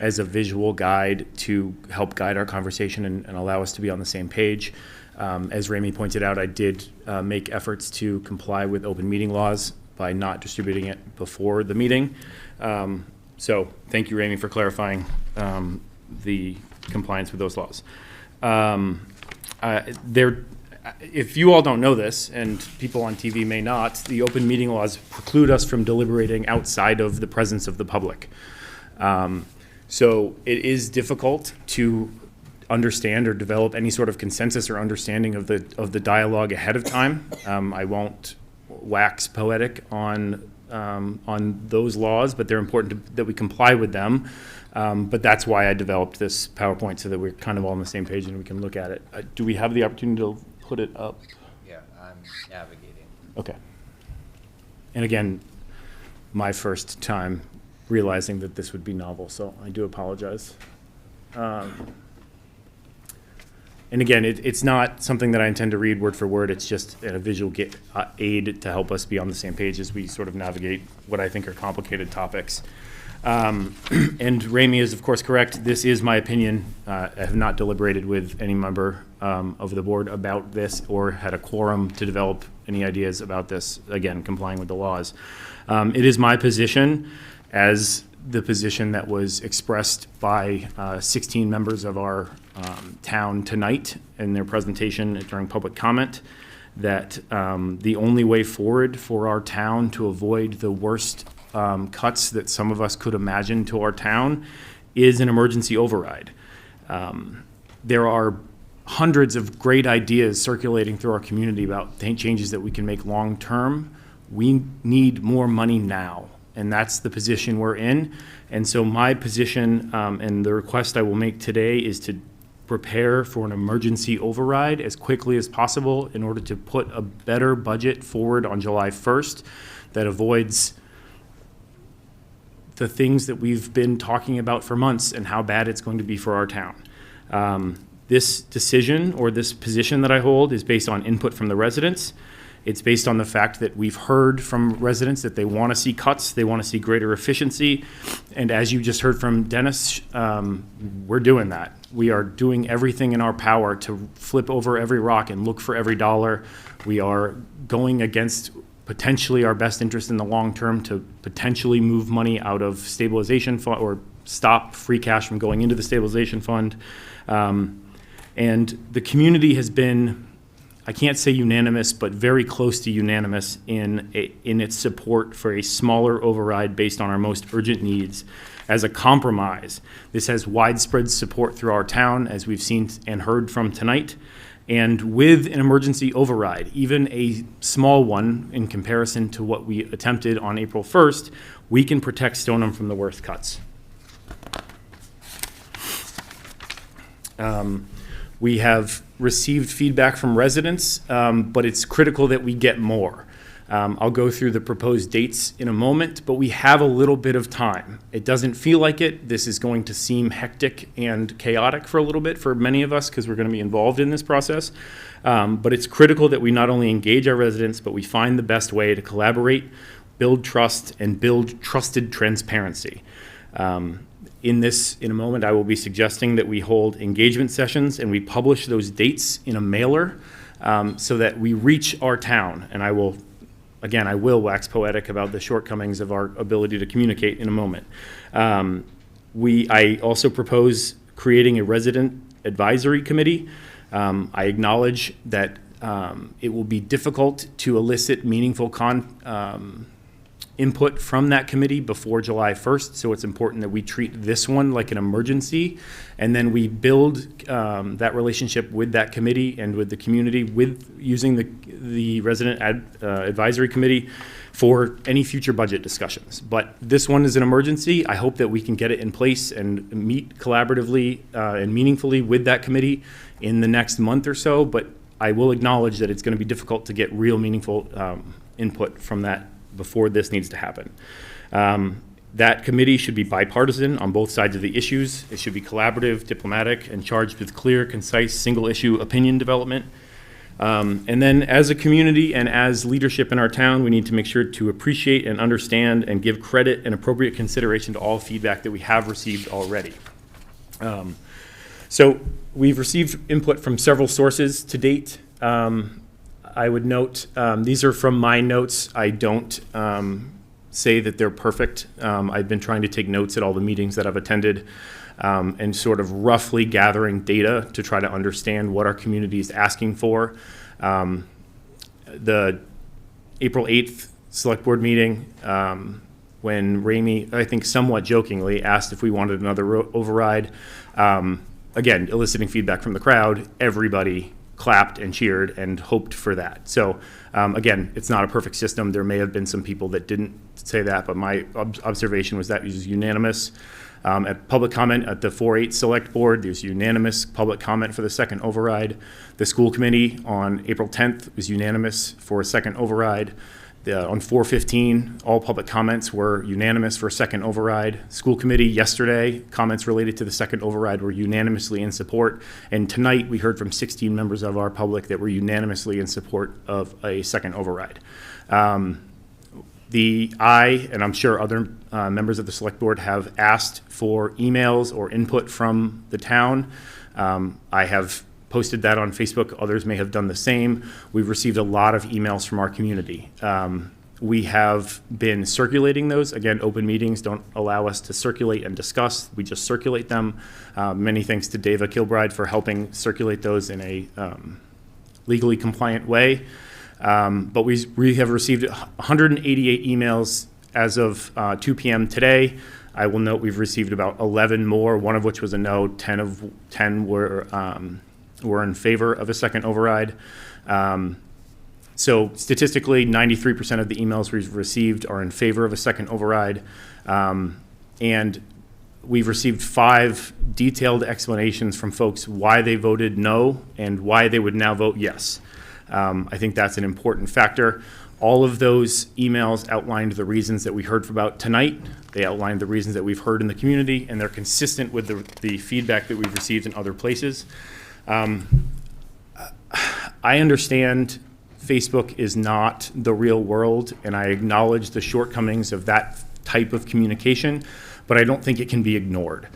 as a visual guide to help guide our conversation and allow us to be on the same page. As Ramy pointed out, I did make efforts to comply with open meeting laws by not distributing it before the meeting. So thank you, Ramy, for clarifying the compliance with those laws. If you all don't know this, and people on TV may not, the open meeting laws preclude us from deliberating outside of the presence of the public. So it is difficult to understand or develop any sort of consensus or understanding of the dialogue ahead of time. I won't wax poetic on those laws, but they're important that we comply with them. But that's why I developed this PowerPoint, so that we're kind of all on the same page and we can look at it. Do we have the opportunity to put it up? Yeah, I'm navigating. Okay. And again, my first time realizing that this would be novel, so I do apologize. And again, it's not something that I intend to read word for word. It's just a visual aid to help us be on the same page as we sort of navigate what I think are complicated topics. And Ramey is, of course, correct. This is my opinion. I have not deliberated with any member of the board about this or had a quorum to develop any ideas about this, again, complying with the laws. It is my position, as the position that was expressed by 16 members of our town tonight in their presentation during public comment, that the only way forward for our town to avoid the worst cuts that some of us could imagine to our town is an emergency override. There are hundreds of great ideas circulating through our community about changes that we can make long term. We need more money now, and that's the position we're in. And so my position and the request I will make today is to prepare for an emergency override as quickly as possible in order to put a better budget forward on July 1st that avoids the things that we've been talking about for months and how bad it's going to be for our town. This decision or this position that I hold is based on input from the residents. It's based on the fact that we've heard from residents that they want to see cuts, they want to see greater efficiency. And as you just heard from Dennis, we're doing that. We are doing everything in our power to flip over every rock and look for every dollar. We are going against potentially our best interest in the long term to potentially move money out of stabilization fund or stop free cash from going into the stabilization fund. And the community has been, I can't say unanimous, but very close to unanimous in its support for a smaller override based on our most urgent needs as a compromise. This has widespread support through our town, as we've seen and heard from tonight. And with an emergency override, even a small one in comparison to what we attempted on April 1st, we can protect Stoneham from the worst cuts. We have received feedback from residents, but it's critical that we get more. I'll go through the proposed dates in a moment, but we have a little bit of time. It doesn't feel like it. This is going to seem hectic and chaotic for a little bit for many of us because we're going to be involved in this process. But it's critical that we not only engage our residents, but we find the best way to collaborate, build trust, and build trusted transparency. In a moment, I will be suggesting that we hold engagement sessions and we publish those dates in a mailer so that we reach our town. And I will wax poetic about the shortcomings of our ability to communicate in a moment. I also propose creating a resident advisory committee. I acknowledge that it will be difficult to elicit meaningful input from that committee before July 1st, so it's important that we treat this one like an emergency, and then we build that relationship with that committee and with the community with using the resident advisory committee for any future budget discussions. But this one is an emergency. I hope that we can get it in place and meet collaboratively and meaningfully with that committee in the next month or so, but I will acknowledge that it's going to be difficult to get real meaningful input from that before this needs to happen. That committee should be bipartisan on both sides of the issues. It should be collaborative, diplomatic, and charged with clear, concise, single-issue opinion development. And then as a community and as leadership in our town, we need to make sure to appreciate and understand and give credit and appropriate consideration to all feedback that we have received already. So we've received input from several sources to date. I would note, these are from my notes. I don't say that they're perfect. I've been trying to take notes at all the meetings that I've attended and sort of roughly gathering data to try to understand what our community is asking for. The April 8th select board meeting, when Ramey, I think somewhat jokingly, asked if we wanted another override, again, eliciting feedback from the crowd, everybody clapped and cheered and hoped for that. So again, it's not a perfect system. There may have been some people that didn't say that, but my observation was that it was unanimous. At public comment at the 4-8 select board, there's unanimous public comment for the second override. The school committee on April 10th was unanimous for a second override. On 415, all public comments were unanimous for a second override. School committee yesterday, comments related to the second override were unanimously in support. And tonight, we heard from 16 members of our public that were unanimously in support of a second override. And I'm sure other members of the select board have asked for emails or input from the town. I have posted that on Facebook. Others may have done the same. We've received a lot of emails from our community. We have been circulating those. Again, open meetings don't allow us to circulate and discuss. We just circulate them. Many thanks to Dava Kilbride for helping circulate those in a legally compliant way. But we have received 188 emails as of 2 p.m. today. I will note we've received about 11 more, one of which was a no. 10 were in favor of a second override. So statistically, 93% of the emails we've received are in favor of a second override. And we've received 5 detailed explanations from folks why they voted no and why they would now vote yes. I think that's an important factor. All of those emails outlined the reasons that we heard about tonight. They outlined the reasons that we've heard in the community, and they're consistent with the feedback that we've received in other places. I understand Facebook is not the real world, and I acknowledge the shortcomings of that type of communication, but I don't think it can be ignored.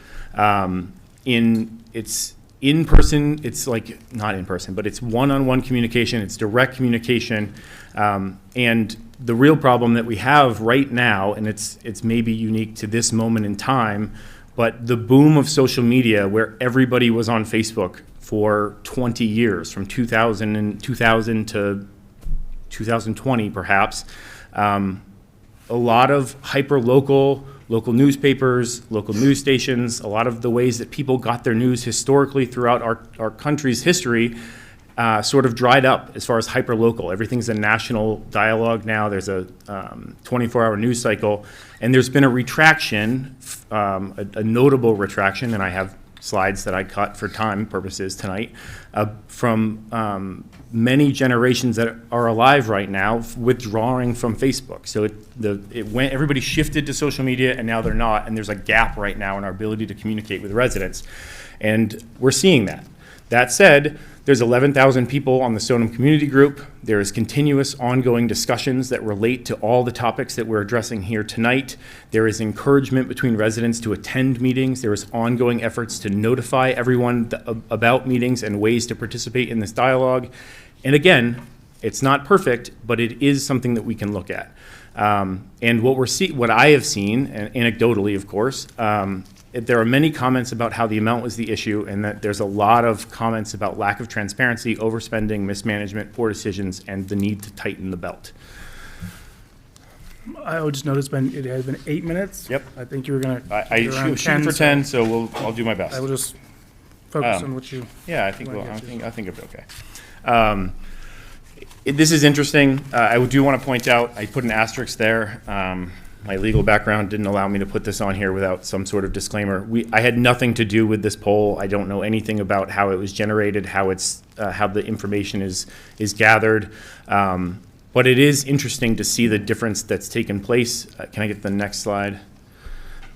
It's in person, it's like, not in person, but it's one-on-one communication, it's direct communication, and the real problem that we have right now, and it's maybe unique to this moment in time, but the boom of social media where everybody was on Facebook for 20 years, from 2000 to 2020 perhaps, a lot of hyper-local, local newspapers, local news stations, a lot of the ways that people got their news historically throughout our country's history sort of dried up as far as hyper-local. Everything's a national dialogue now. There's a 24-hour news cycle, and there's been a retraction, a notable retraction, and I have slides that I cut for time purposes tonight, from many generations that are alive right now withdrawing from Facebook. So everybody shifted to social media, and now they're not, and there's a gap right now in our ability to communicate with residents. And we're seeing that. That said, there's 11,000 people on the Stoneham Community Group. There is continuous ongoing discussions that relate to all the topics that we're addressing here tonight. There is encouragement between residents to attend meetings. There is ongoing efforts to notify everyone about meetings and ways to participate in this dialogue. And again, it's not perfect, but it is something that we can look at. And what I have seen, and anecdotally, of course, there are many comments about how the amount was the issue, and that there's a lot of comments about lack of transparency, overspending, mismanagement, poor decisions, and the need to tighten the belt. I would just note it has been 8 minutes. Yep. I think you were going to. I was shooting for 10, so I'll do my best. I will just focus on what you. Yeah, I think it'll be okay. This is interesting. I do want to point out, I put an asterisk there. My legal background didn't allow me to put this on here without some sort of disclaimer. I had nothing to do with this poll. I don't know anything about how it was generated, how the information is gathered. But it is interesting to see the difference that's taken place. Can I get the next slide?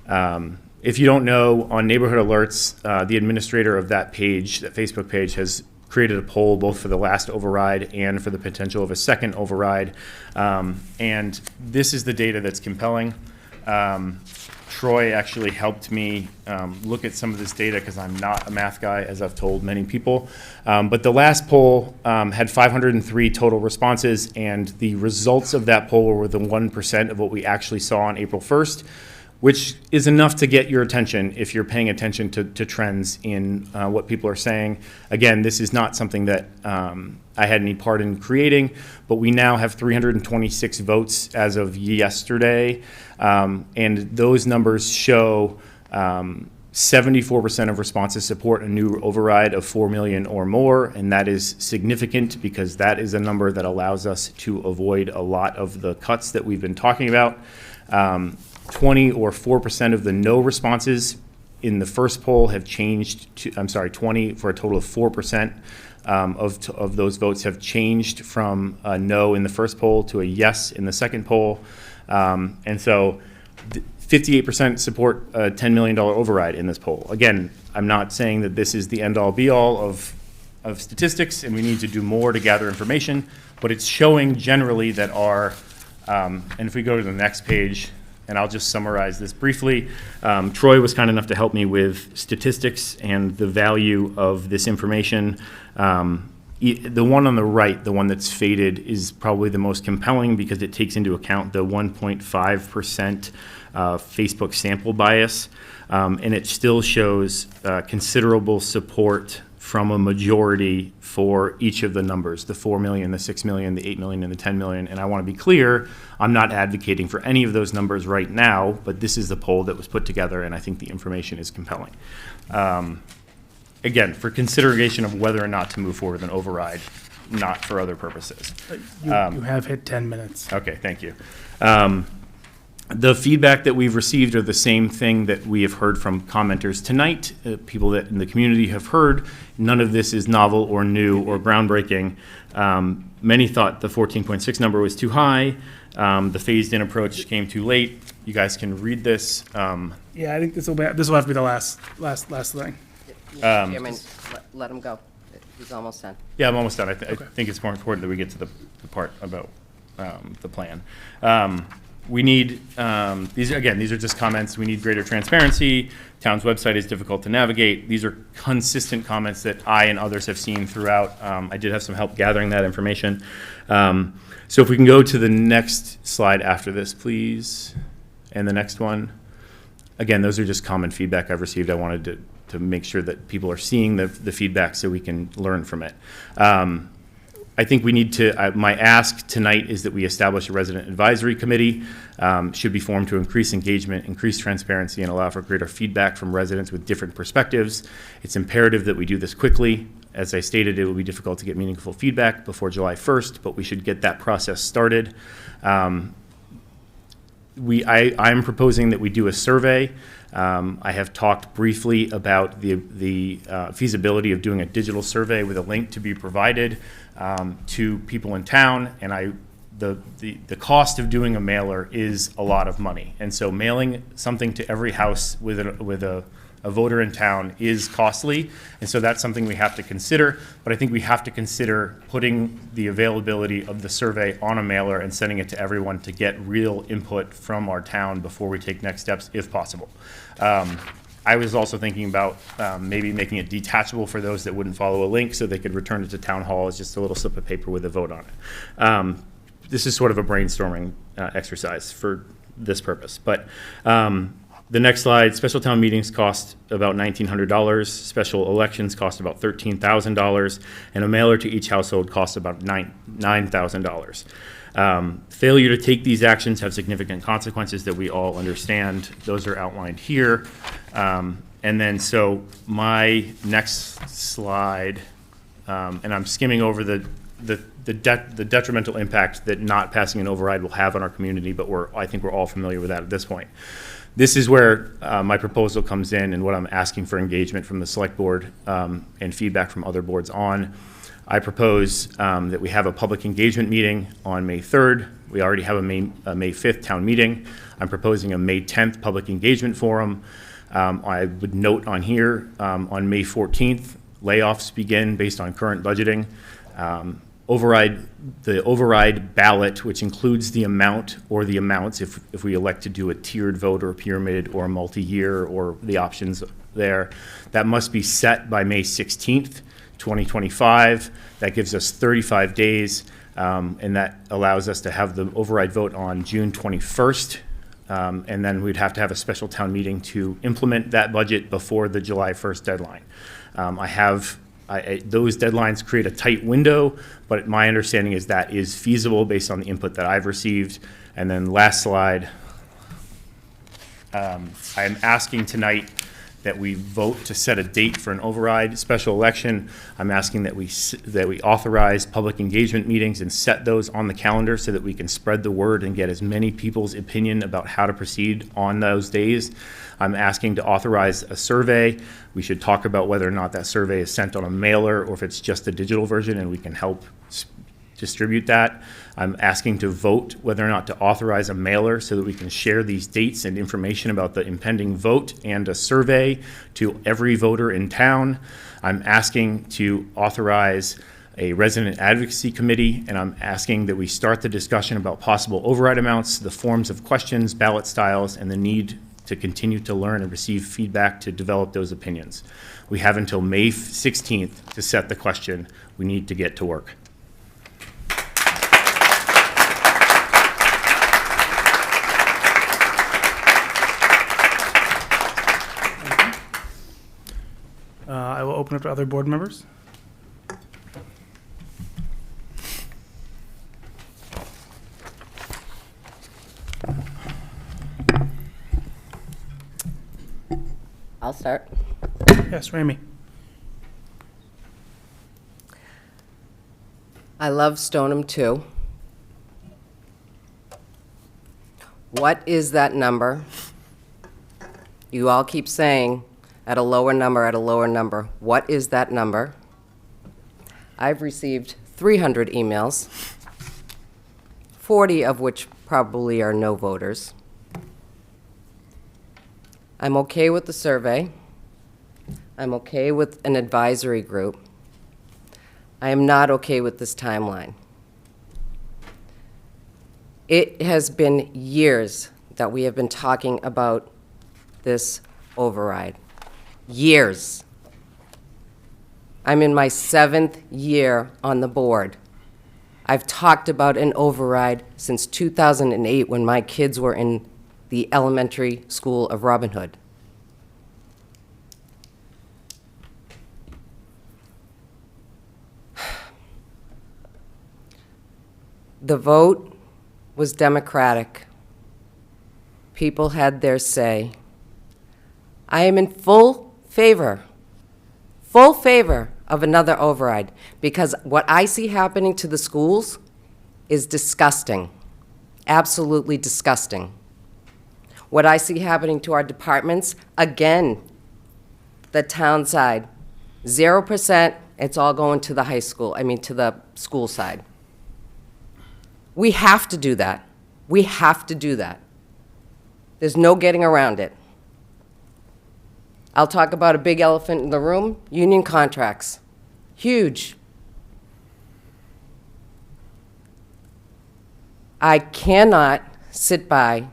If you don't know, on Neighborhood Alerts, the administrator of that page, that Facebook page, has created a poll both for the last override and for the potential of a second override. And this is the data that's compelling. Troy actually helped me look at some of this data because I'm not a math guy, as I've told many people. But the last poll had 503 total responses, and the results of that poll were within 1% of what we actually saw on April 1st. Which is enough to get your attention if you're paying attention to trends in what people are saying. Again, this is not something that I had any part in creating, but we now have 326 votes as of yesterday, and those numbers show 74% of responses support a new override of 4 million or more, and that is significant because that is a number that allows us to avoid a lot of the cuts that we've been talking about. 20 or 4% of the no responses in the first poll have changed to, 20 for a total of 4%. Of those votes have changed from a no in the first poll to a yes in the second poll. And so 58% support a $10 million override in this poll. Again, I'm not saying that this is the end-all be-all of statistics and we need to do more to gather information, but it's showing generally that our, and if we go to the next page, and I'll just summarize this briefly. Troy was kind enough to help me with statistics and the value of this information. The one on the right, the one that's faded, is probably the most compelling because it takes into account the 1.5% Facebook sample bias, and it still shows considerable support from a majority for each of the numbers, the 4 million, the 6 million, the 8 million, and the 10 million. And I want to be clear, I'm not advocating for any of those numbers right now, but this is the poll that was put together, and I think the information is compelling. Again, for consideration of whether or not to move forward with an override, not for other purposes. You have hit 10 minutes. Okay, thank you. The feedback that we've received are the same thing that we have heard from commenters tonight, people that in the community have heard. None of this is novel or new or groundbreaking. Many thought the 14.6 number was too high. The phased-in approach came too late. You guys can read this. Yeah, I think this will have to be the last thing. Chairman, let him go. He's almost done. Yeah, I'm almost done. I think it's more important that we get to the part about the plan. We need, these are just comments. We need greater transparency. Town's website is difficult to navigate. These are consistent comments that I and others have seen throughout. I did have some help gathering that information. So if we can go to the next slide after this, please. And the next one. Again, those are just common feedback I've received. I wanted to make sure that people are seeing the feedback so we can learn from it. I think we need to, my ask tonight is that we establish a resident advisory committee, should be formed to increase engagement, increase transparency, and allow for greater feedback from residents with different perspectives. It's imperative that we do this quickly. As I stated, it will be difficult to get meaningful feedback before July 1st, but we should get that process started. I'm proposing that we do a survey. I have talked briefly about the feasibility of doing a digital survey with a link to be provided to people in town, and the cost of doing a mailer is a lot of money, and so mailing something to every house with a voter in town is costly, and so that's something we have to consider. But I think we have to consider putting the availability of the survey on a mailer and sending it to everyone to get real input from our town before we take next steps, if possible. I was also thinking about maybe making it detachable for those that wouldn't follow a link so they could return it to town hall as just a little slip of paper with a vote on it. This is sort of a brainstorming exercise for this purpose. But the next slide, special town meetings cost about $1,900, special elections cost about $13,000, and a mailer to each household costs about $9,000. Failure to take these actions have significant consequences that we all understand. Those are outlined here. And then so my next slide, and I'm skimming over the detrimental impact that not passing an override will have on our community, but I think we're all familiar with that at this point. This is where my proposal comes in and what I'm asking for engagement from the select board and feedback from other boards on. I propose that we have a public engagement meeting on May 3rd. We already have a May 5th town meeting. I'm proposing a May 10th public engagement forum. I would note on here, on May 14th, layoffs begin based on current budgeting. The override ballot, which includes the amount or the amounts, if we elect to do a tiered vote or a pyramid or a multi-year or the options there, that must be set by May 16th. 2025. That gives us 35 days, and that allows us to have the override vote on June 21st, and then we'd have to have a special town meeting to implement that budget before the July 1st deadline. Those deadlines create a tight window, but my understanding is that is feasible based on the input that I've received. And then last slide, I'm asking tonight that we vote to set a date for an override special election. I'm asking that we authorize public engagement meetings and set those on the calendar so that we can spread the word and get as many people's opinion about how to proceed on those days. I'm asking to authorize a survey. We should talk about whether or not that survey is sent on a mailer or if it's just a digital version, and we can help distribute that. I'm asking to vote whether or not to authorize a mailer so that we can share these dates and information about the impending vote and a survey to every voter in town. I'm asking to authorize a resident advocacy committee, and I'm asking that we start the discussion about possible override amounts, the forms of questions, ballot styles, and the need to continue to learn and receive feedback to develop those opinions. We have until May 16th to set the question. We need to get to work. I will open up to other board members. I'll start. Yes, Ramey. I love Stoneham too. What is that number? You all keep saying at a lower number, at a lower number. What is that number? I've received 300 emails, 40 of which probably are no voters. I'm okay with the survey. I'm okay with an advisory group. I am not okay with this timeline. It has been years that we have been talking about this override. Years. I'm in my 7th year on the board. I've talked about an override since 2008 when my kids were in the elementary school of Robin Hood. The vote was democratic. People had their say. I am in full favor of another override, because what I see happening to the schools is disgusting, absolutely disgusting. What I see happening to our departments, again, the town side, 0%, it's all going to the high school, to the school side. We have to do that. We have to do that. There's no getting around it. I'll talk about a big elephant in the room, union contracts. Huge. I cannot sit by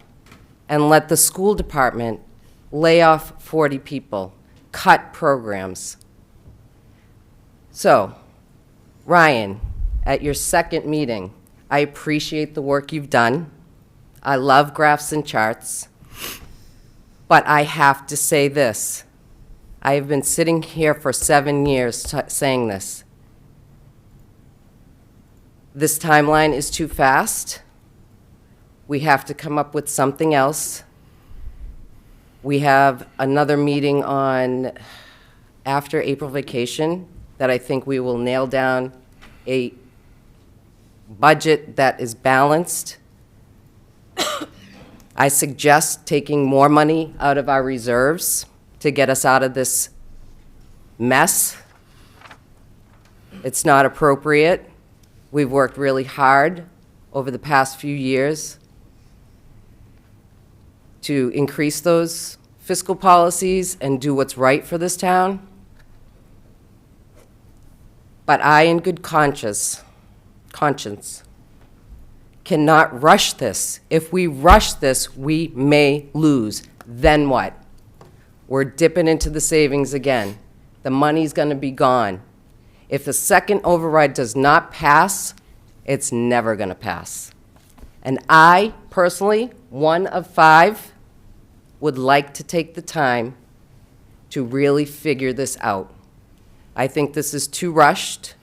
and let the school department lay off 40 people, cut programs. So, Ryan, at your second meeting, I appreciate the work you've done. I love graphs and charts. But I have to say this. I have been sitting here for 7 years saying this. This timeline is too fast. We have to come up with something else. We have another meeting on after April vacation that I think we will nail down a budget that is balanced. I suggest taking more money out of our reserves to get us out of this mess. It's not appropriate. We've worked really hard over the past few years to increase those fiscal policies and do what's right for this town. But I, in good conscience, cannot rush this. If we rush this, we may lose. Then what? We're dipping into the savings again. The money's going to be gone. If the second override does not pass, it's never going to pass. And I, personally, one of 5, would like to take the time to really figure this out. I think this is too rushed.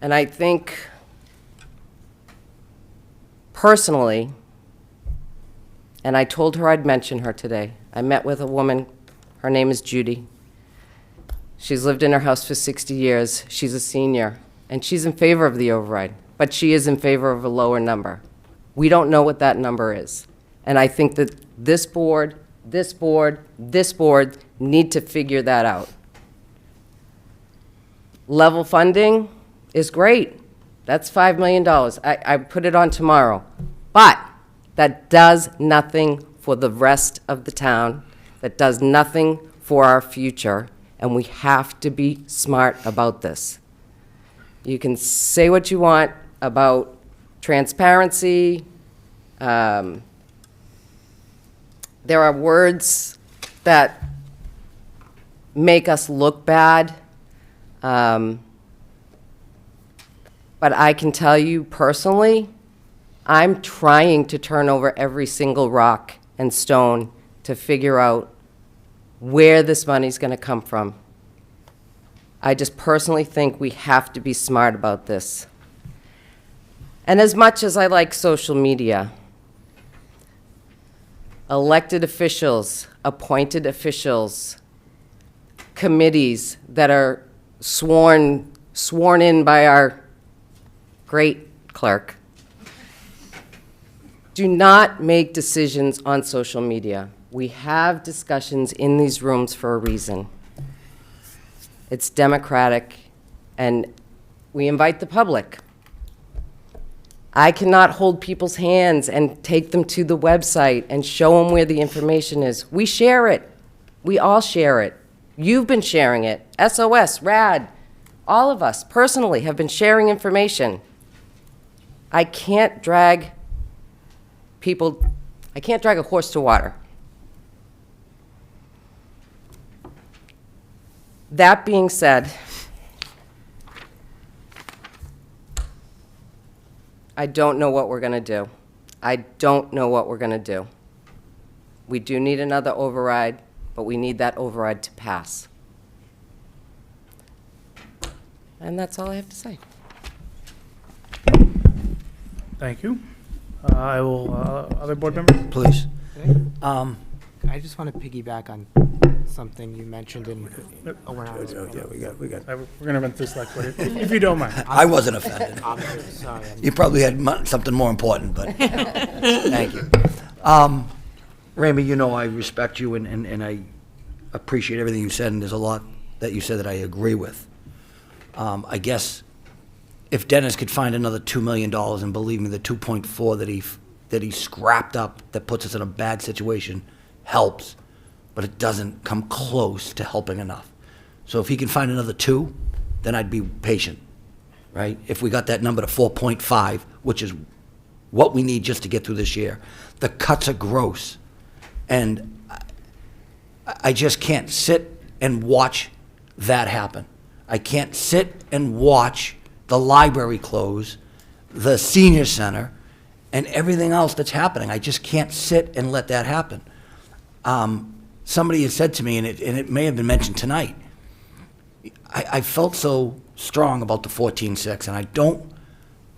And I think, personally, and I told her I'd mention her today. I met with a woman, her name is Judy. She's lived in her house for 60 years. She's a senior, and she's in favor of the override, but she is in favor of a lower number. We don't know what that number is. And I think that this board need to figure that out. Level funding is great. That's $5 million. I put it on tomorrow. But that does nothing for the rest of the town. That does nothing for our future. And we have to be smart about this. You can say what you want about transparency. There are words that make us look bad. But I can tell you personally, I'm trying to turn over every single rock and stone to figure out where this money's going to come from. I just personally think we have to be smart about this. And as much as I like social media, elected officials, appointed officials, committees that are sworn in by our great clerk, do not make decisions on social media. We have discussions in these rooms for a reason. It's democratic, and we invite the public. I cannot hold people's hands and take them to the website and show them where the information is. We share it. We all share it. You've been sharing it. SOS, RAD, all of us personally have been sharing information. I can't drag a horse to water. That being said, I don't know what we're going to do. I don't know what we're going to do. We do need another override, but we need that override to pass. And that's all I have to say. Thank you. I will, other board members? Please. I just want to piggyback on something you mentioned in. Oh, we're not. Yeah, we got. We're going to run through select board if you don't mind. I wasn't offended. Sorry. You probably had something more important, but thank you. Ramey, you know I respect you and I appreciate everything you said, and there's a lot that you said that I agree with. I guess if Dennis could find another $2 million, and believe me, the 2.4 that he scrapped up that puts us in a bad situation helps, but it doesn't come close to helping enough. So if he can find another 2, then I'd be patient, right? If we got that number to 4.5, which is what we need just to get through this year, the cuts are gross. And I just can't sit and watch that happen. I can't sit and watch the library close, the senior center, and everything else that's happening. I just can't sit and let that happen. Somebody has said to me, and it may have been mentioned tonight, I felt so strong about the 14.6, and I don't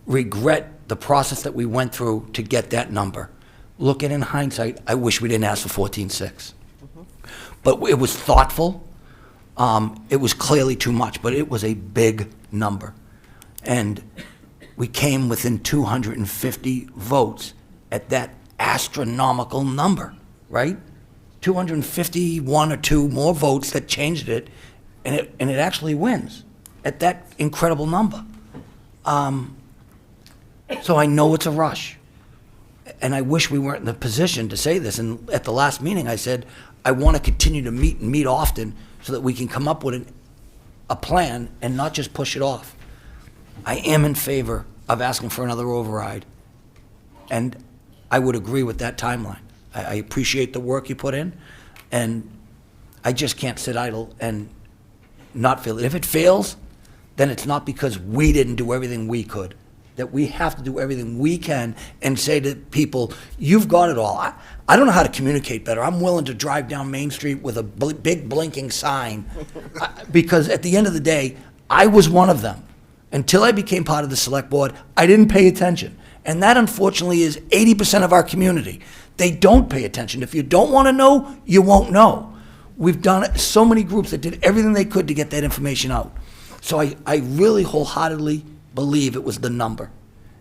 regret the process that we went through to get that number. Looking in hindsight, I wish we didn't ask for 14.6. But it was thoughtful. It was clearly too much, but it was a big number. And we came within 250 votes at that astronomical number, right? 251 or 2 more votes that changed it, and it actually wins at that incredible number. So I know it's a rush. And I wish we weren't in the position to say this. And at the last meeting, I said, I want to continue to meet often so that we can come up with a plan and not just push it off. I am in favor of asking for another override. And I would agree with that timeline. I appreciate the work you put in, and I just can't sit idle and not feel it. If it fails, then it's not because we didn't do everything we could. That we have to do everything we can and say to people, you've got it all. I don't know how to communicate better. I'm willing to drive down Main Street with a big blinking sign because at the end of the day, I was one of them. Until I became part of the select board, I didn't pay attention. And that, unfortunately, is 80% of our community. They don't pay attention. If you don't want to know, you won't know. We've done so many groups that did everything they could to get that information out. So I really wholeheartedly believe it was the number.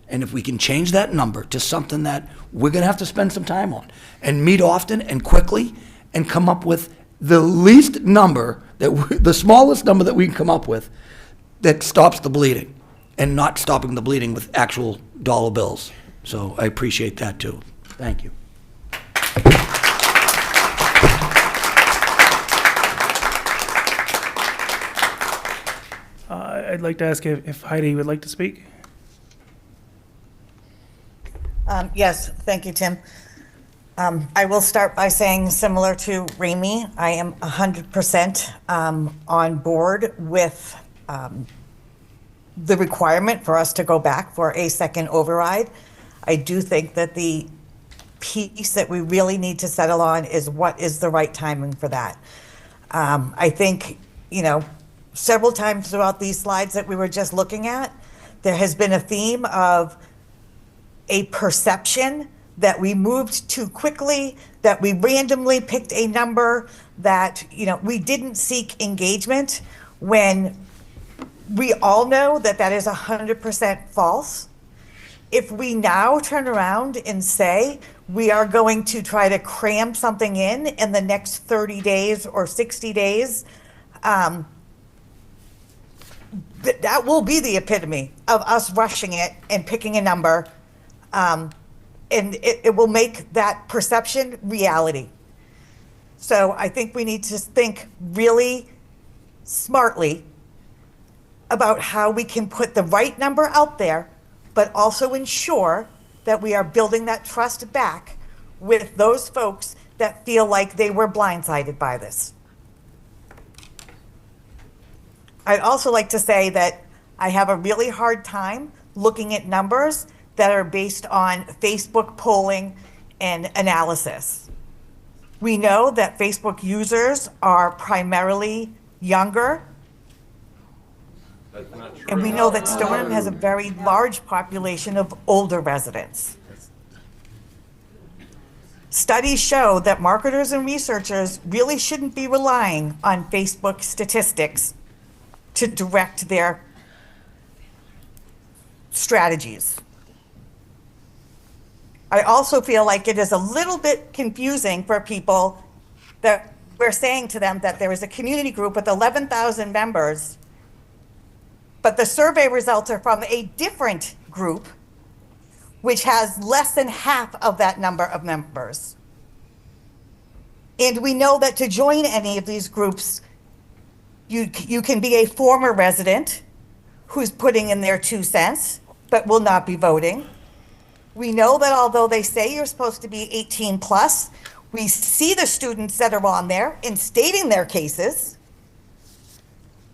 And if we can change that number to something that we're going to have to spend some time on and meet often and quickly and come up with the least number, the smallest number that we can come up with that stops the bleeding and not stopping the bleeding with actual dollar bills. So I appreciate that too. Thank you. I'd like to ask if Heidi would like to speak. Yes, thank you, Tim. I will start by saying, similar to Ramey, I am 100% on board with the requirement for us to go back for a second override. I do think that the piece that we really need to settle on is what is the right timing for that. I think, several times throughout these slides that we were just looking at, there has been a theme of a perception that we moved too quickly, that we randomly picked a number, that we didn't seek engagement, when we all know that that is 100% false. If we now turn around and say we are going to try to cram something in the next 30 days or 60 days, that will be the epitome of us rushing it and picking a number. And it will make that perception reality. So I think we need to think really smartly about how we can put the right number out there, but also ensure that we are building that trust back with those folks that feel like they were blindsided by this. I'd also like to say that I have a really hard time looking at numbers that are based on Facebook polling and analysis. We know that Facebook users are primarily younger, and we know that Stoneham has a very large population of older residents. Studies show that marketers and researchers really shouldn't be relying on Facebook statistics to direct their strategies. I also feel like it is a little bit confusing for people that we're saying to them that there is a community group with 11,000 members, but the survey results are from a different group, which has less than half of that number of members. And we know that to join any of these groups, you can be a former resident who's putting in their 2 cents, but will not be voting. We know that although they say you're supposed to be 18 plus, we see the students that are on there and stating their cases.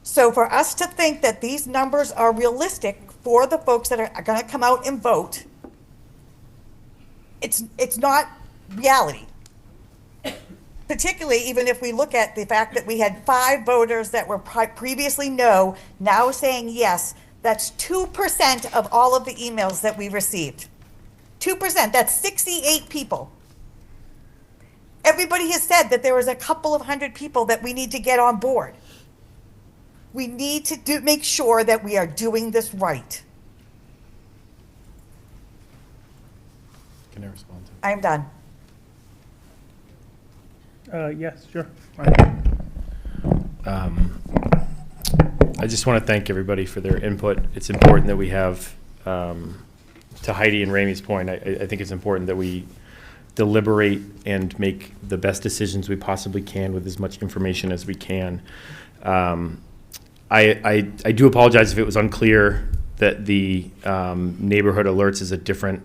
So for us to think that these numbers are realistic for the folks that are going to come out and vote, it's not reality. Particularly even if we look at the fact that we had 5 voters that were previously no, now saying yes, that's 2% of all of the emails that we received. 2%, that's 68 people. Everybody has said that there was a couple of hundred people that we need to get on board. We need to make sure that we are doing this right. Can I respond to I am done. Yes, sure. I just want to thank everybody for their input. It's important that we have, to Heidi and Ramey's point, I think it's important that we deliberate and make the best decisions we possibly can with as much information as we can. I do apologize if it was unclear that the neighborhood alerts is a different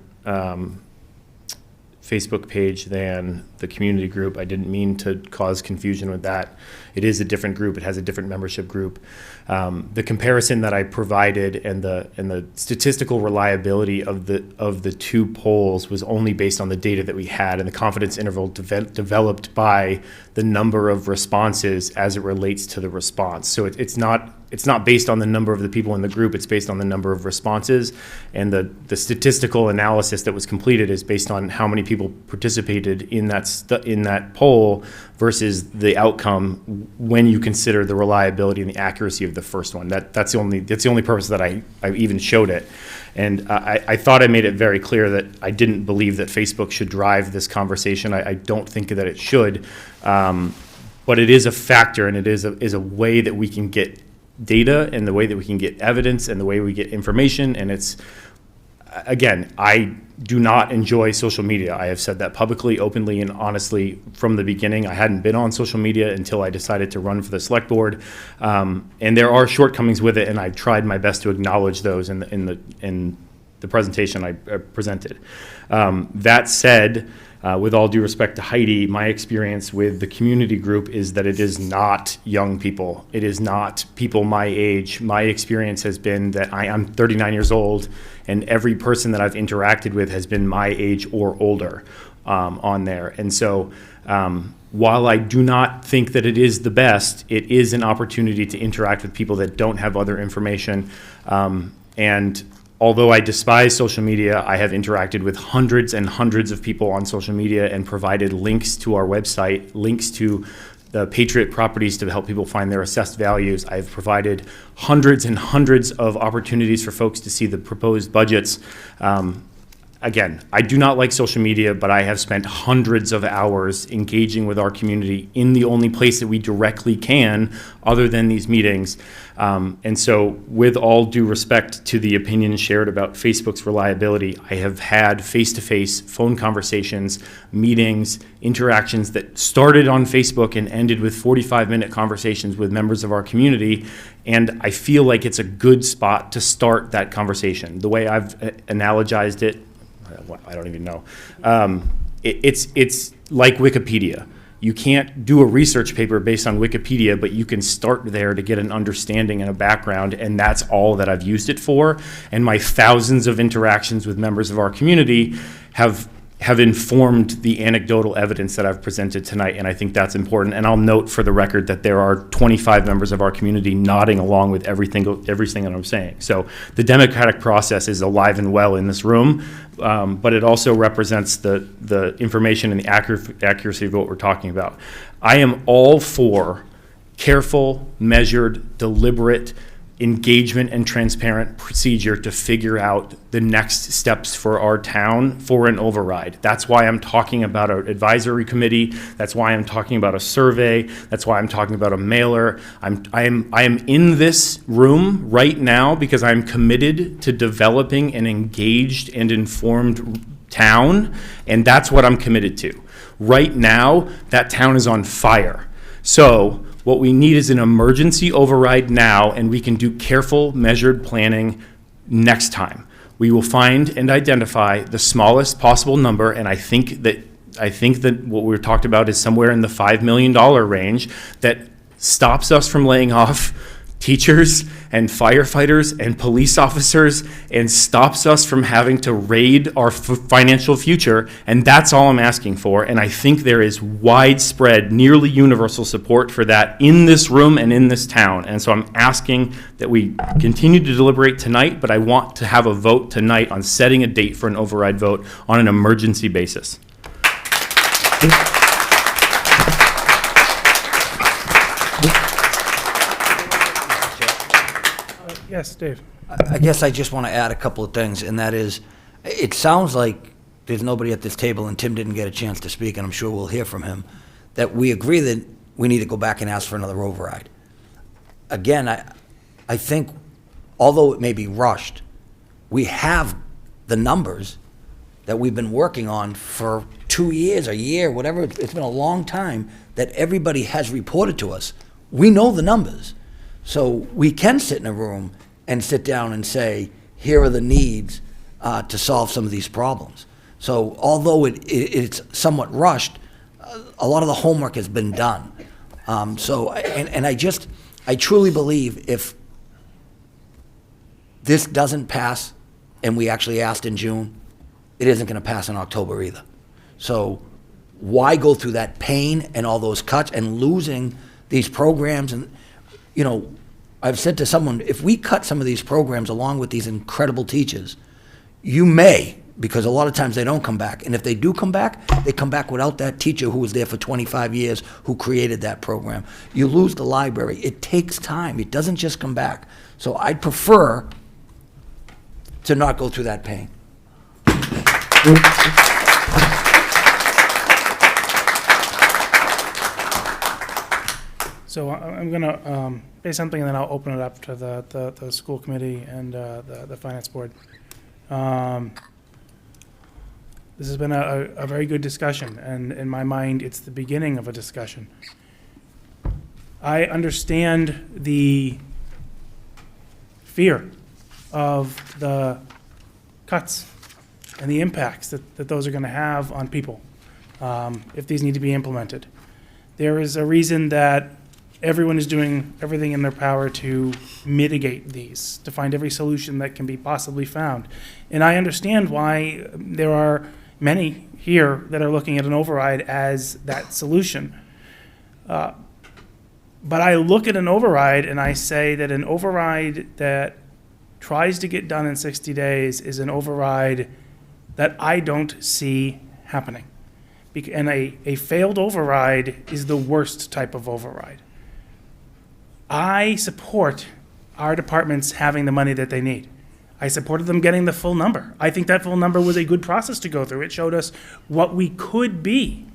Facebook page than the community group. I didn't mean to cause confusion with that. It is a different group. It has a different membership group. The comparison that I provided and the statistical reliability of the 2 polls was only based on the data that we had and the confidence interval developed by the number of responses as it relates to the response. So it's not based on the number of the people in the group, it's based on the number of responses. And the statistical analysis that was completed is based on how many people participated in that poll versus the outcome when you consider the reliability and the accuracy of the first one. That's the only purpose that I even showed it. And I thought I made it very clear that I didn't believe that Facebook should drive this conversation. I don't think that it should, but it is a factor, and it is a way that we can get data, and the way that we can get evidence, and the way we get information. And it's, again, I do not enjoy social media. I have said that publicly, openly, and honestly from the beginning. I hadn't been on social media until I decided to run for the select board. And there are shortcomings with it, and I tried my best to acknowledge those in the presentation I presented. That said, with all due respect to Heidi, my experience with the community group is that it is not young people. It is not people my age. My experience has been that I'm 39 years old, and every person that I've interacted with has been my age or older on there. And so while I do not think that it is the best, it is an opportunity to interact with people that don't have other information. And although I despise social media, I have interacted with hundreds and hundreds of people on social media and provided links to our website, links to the Patriot properties to help people find their assessed values. I've provided hundreds and hundreds of opportunities for folks to see the proposed budgets. Again, I do not like social media, but I have spent hundreds of hours engaging with our community in the only place that we directly can other than these meetings. And so with all due respect to the opinions shared about Facebook's reliability, I have had face-to-face phone conversations, meetings, interactions that started on Facebook and ended with 45-minute conversations with members of our community. And I feel like it's a good spot to start that conversation. The way I've analogized it, I don't even know. It's like Wikipedia. You can't do a research paper based on Wikipedia, but you can start there to get an understanding and a background, and that's all that I've used it for. And my thousands of interactions with members of our community have informed the anecdotal evidence that I've presented tonight, and I think that's important. And I'll note for the record that there are 25 members of our community nodding along with everything that I'm saying. So the democratic process is alive and well in this room, but it also represents the information and the accuracy of what we're talking about. I am all for careful, measured, deliberate engagement and transparent procedure to figure out the next steps for our town for an override. That's why I'm talking about an advisory committee. That's why I'm talking about a survey. That's why I'm talking about a mailer. I am in this room right now because I'm committed to developing an engaged and informed town, and that's what I'm committed to. Right now, that town is on fire. So what we need is an emergency override now, and we can do careful, measured planning next time. We will find and identify the smallest possible number, and I think that what we've talked about is somewhere in the $5 million range that stops us from laying off teachers and firefighters and police officers and stops us from having to raid our financial future. And that's all I'm asking for. And I think there is widespread, nearly universal support for that in this room and in this town. And so I'm asking that we continue to deliberate tonight, but I want to have a vote tonight on setting a date for an override vote on an emergency basis. Yes, Dave. I guess I just want to add a couple of things, and that is, it sounds like there's nobody at this table, and Tim didn't get a chance to speak, and I'm sure we'll hear from him, that we agree that we need to go back and ask for another override. Again, I think, although it may be rushed, we have the numbers that we've been working on for 2 years, a year, whatever. It's been a long time that everybody has reported to us. We know the numbers. So we can sit in a room and sit down and say, here are the needs to solve some of these problems. So although it's somewhat rushed, a lot of the homework has been done. I truly believe if this doesn't pass, and we actually asked in June, it isn't going to pass in October either. So why go through that pain and all those cuts and losing these programs? And, you know, I've said to someone, if we cut some of these programs along with these incredible teachers, you may, because a lot of times they don't come back. And if they do come back, they come back without that teacher who was there for 25 years, who created that program. You lose the library. It takes time. It doesn't just come back. So I'd prefer to not go through that pain. So I'm going to say something, and then I'll open it up to the school committee and the finance board. This has been a very good discussion, and in my mind, it's the beginning of a discussion. I understand the fear of the cuts and the impacts that those are going to have on people if these need to be implemented. There is a reason that everyone is doing everything in their power to mitigate these, to find every solution that can be possibly found. And I understand why there are many here that are looking at an override as that solution. But I look at an override and I say that an override that tries to get done in 60 days is an override that I don't see happening. And a failed override is the worst type of override. I support our departments having the money that they need. I supported them getting the full number. I think that full number was a good process to go through. It showed us what we could be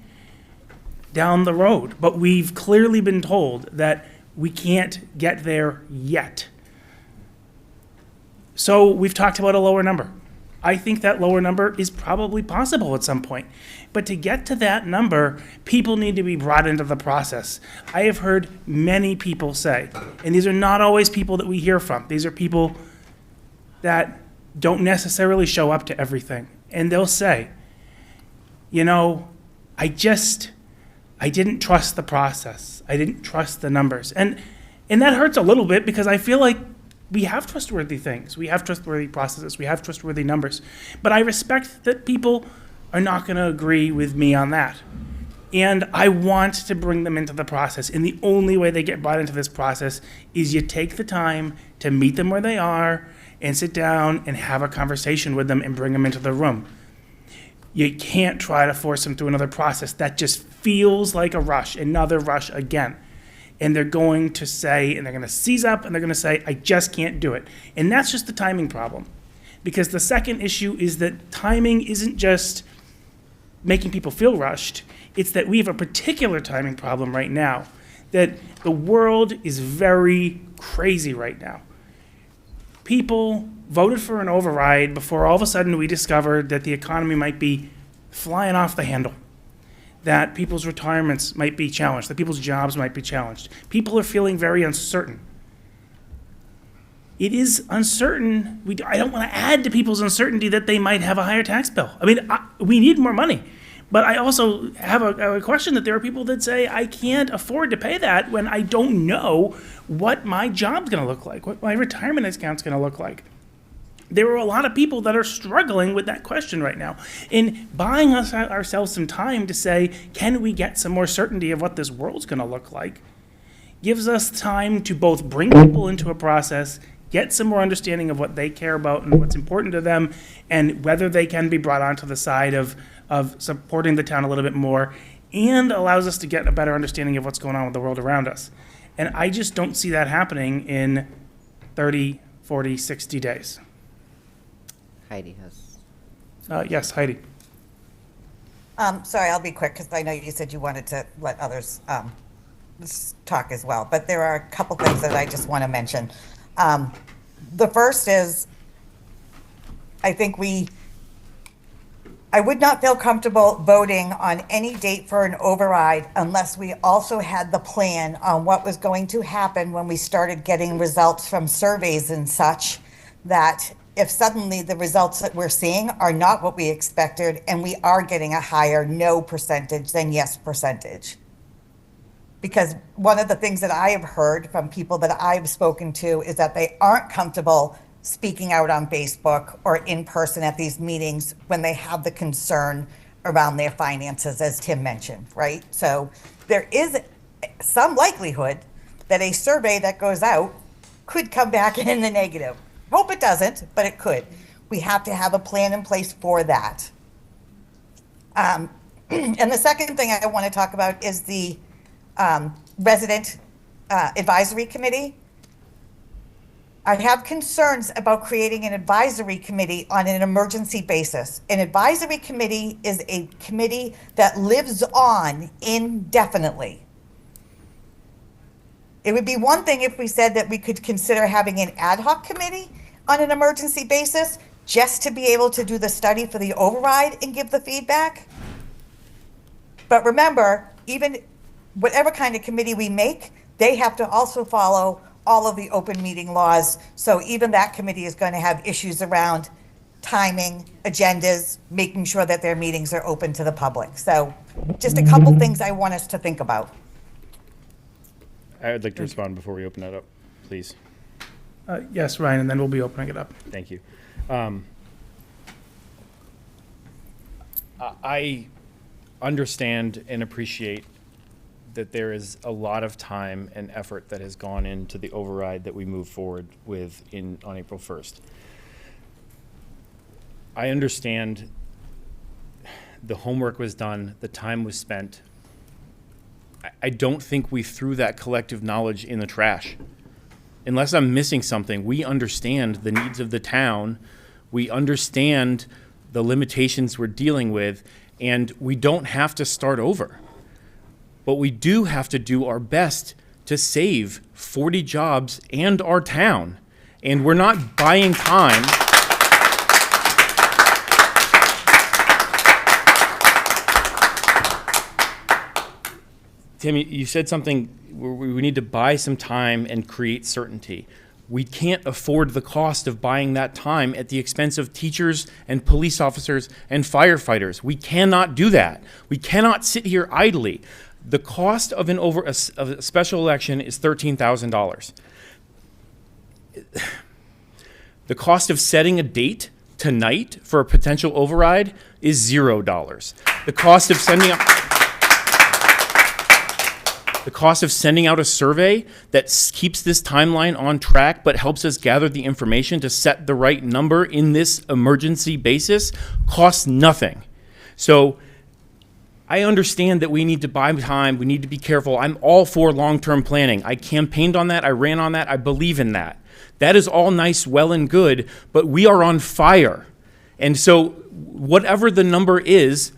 down the road. But we've clearly been told that we can't get there yet. So we've talked about a lower number. I think that lower number is probably possible at some point. But to get to that number, people need to be brought into the process. I have heard many people say, and these are not always people that we hear from. These are people that don't necessarily show up to everything. And they'll say, you know, I didn't trust the process. I didn't trust the numbers. And that hurts a little bit because I feel like we have trustworthy things. We have trustworthy processes. We have trustworthy numbers. But I respect that people are not going to agree with me on that. And I want to bring them into the process. And the only way they get brought into this process is you take the time to meet them where they are and sit down and have a conversation with them and bring them into the room. You can't try to force them through another process. That just feels like a rush, another rush again. And they're going to say, and they're going to seize up, and they're going to say, I just can't do it. And that's just the timing problem. Because the second issue is that timing isn't just making people feel rushed. It's that we have a particular timing problem right now. That the world is very crazy right now. People voted for an override before all of a sudden we discovered that the economy might be flying off the handle. That people's retirements might be challenged, that people's jobs might be challenged. People are feeling very uncertain. It is uncertain. I don't want to add to people's uncertainty that they might have a higher tax bill. I mean, we need more money. But I also have a question that there are people that say, I can't afford to pay that when I don't know what my job's going to look like, what my retirement account's going to look like. There are a lot of people that are struggling with that question right now. In buying ourselves some time to say, can we get some more certainty of what this world's going to look like, gives us time to both bring people into a process, get some more understanding of what they care about and what's important to them, and whether they can be brought onto the side of supporting the town a little bit more, and allows us to get a better understanding of what's going on with the world around us. And I just don't see that happening in 30, 40, 60 days. Heidi has. Yes, Heidi. Sorry, I'll be quick because I know you said you wanted to let others talk as well. But there are a couple things that I just want to mention. The first is, I think I would not feel comfortable voting on any date for an override unless we also had the plan on what was going to happen when we started getting results from surveys and such, that if suddenly the results that we're seeing are not what we expected and we are getting a higher no percentage than yes percentage. Because one of the things that I have heard from people that I've spoken to is that they aren't comfortable speaking out on Facebook or in person at these meetings when they have the concern around their finances, as Tim mentioned, right? So there is some likelihood that a survey that goes out could come back in the negative. Hope it doesn't, but it could. We have to have a plan in place for that. And the second thing I want to talk about is the resident advisory committee. I have concerns about creating an advisory committee on an emergency basis. An advisory committee is a committee that lives on indefinitely. It would be one thing if we said that we could consider having an ad hoc committee on an emergency basis just to be able to do the study for the override and give the feedback. But remember, even whatever kind of committee we make, they have to also follow all of the open meeting laws. So even that committee is going to have issues around timing, agendas, making sure that their meetings are open to the public. So just a couple things I want us to think about. I would like to respond before we open that up, please. Yes, Ryan, and then we'll be opening it up. Thank you. I understand and appreciate that there is a lot of time and effort that has gone into the override that we move forward with on April 1st. I understand the homework was done, the time was spent. I don't think we threw that collective knowledge in the trash. Unless I'm missing something, we understand the needs of the town, we understand the limitations we're dealing with, and we don't have to start over. But we do have to do our best to save 40 jobs and our town. And we're not buying time. Tim, you said something, we need to buy some time and create certainty. We can't afford the cost of buying that time at the expense of teachers and police officers and firefighters. We cannot do that. We cannot sit here idly. The cost of a special election is $13,000. The cost of setting a date tonight for a potential override is $0. The cost of sending out a survey that keeps this timeline on track but helps us gather the information to set the right number in this emergency basis costs nothing. So I understand that we need to buy time, we need to be careful. I'm all for long-term planning. I campaigned on that, I ran on that, I believe in that. That is all nice, well and good, but we are on fire. And so whatever the number is,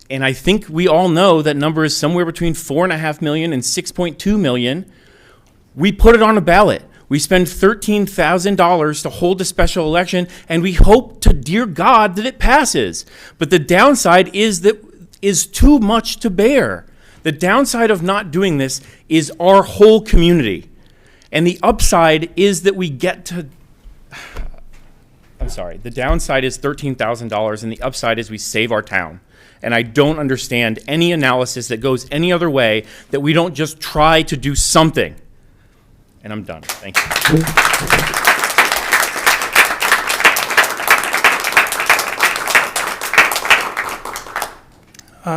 and I think we all know that number is somewhere between 4.5 million and 6.2 million, we put it on a ballot. We spend $13,000 to hold a special election, and we hope to dear God that it passes. But the downside is too much to bear. The downside of not doing this is our whole community. And the upside is that we get to, the downside is $13,000 and the upside is we save our town. And I don't understand any analysis that goes any other way that we don't just try to do something. And I'm done. Thank you.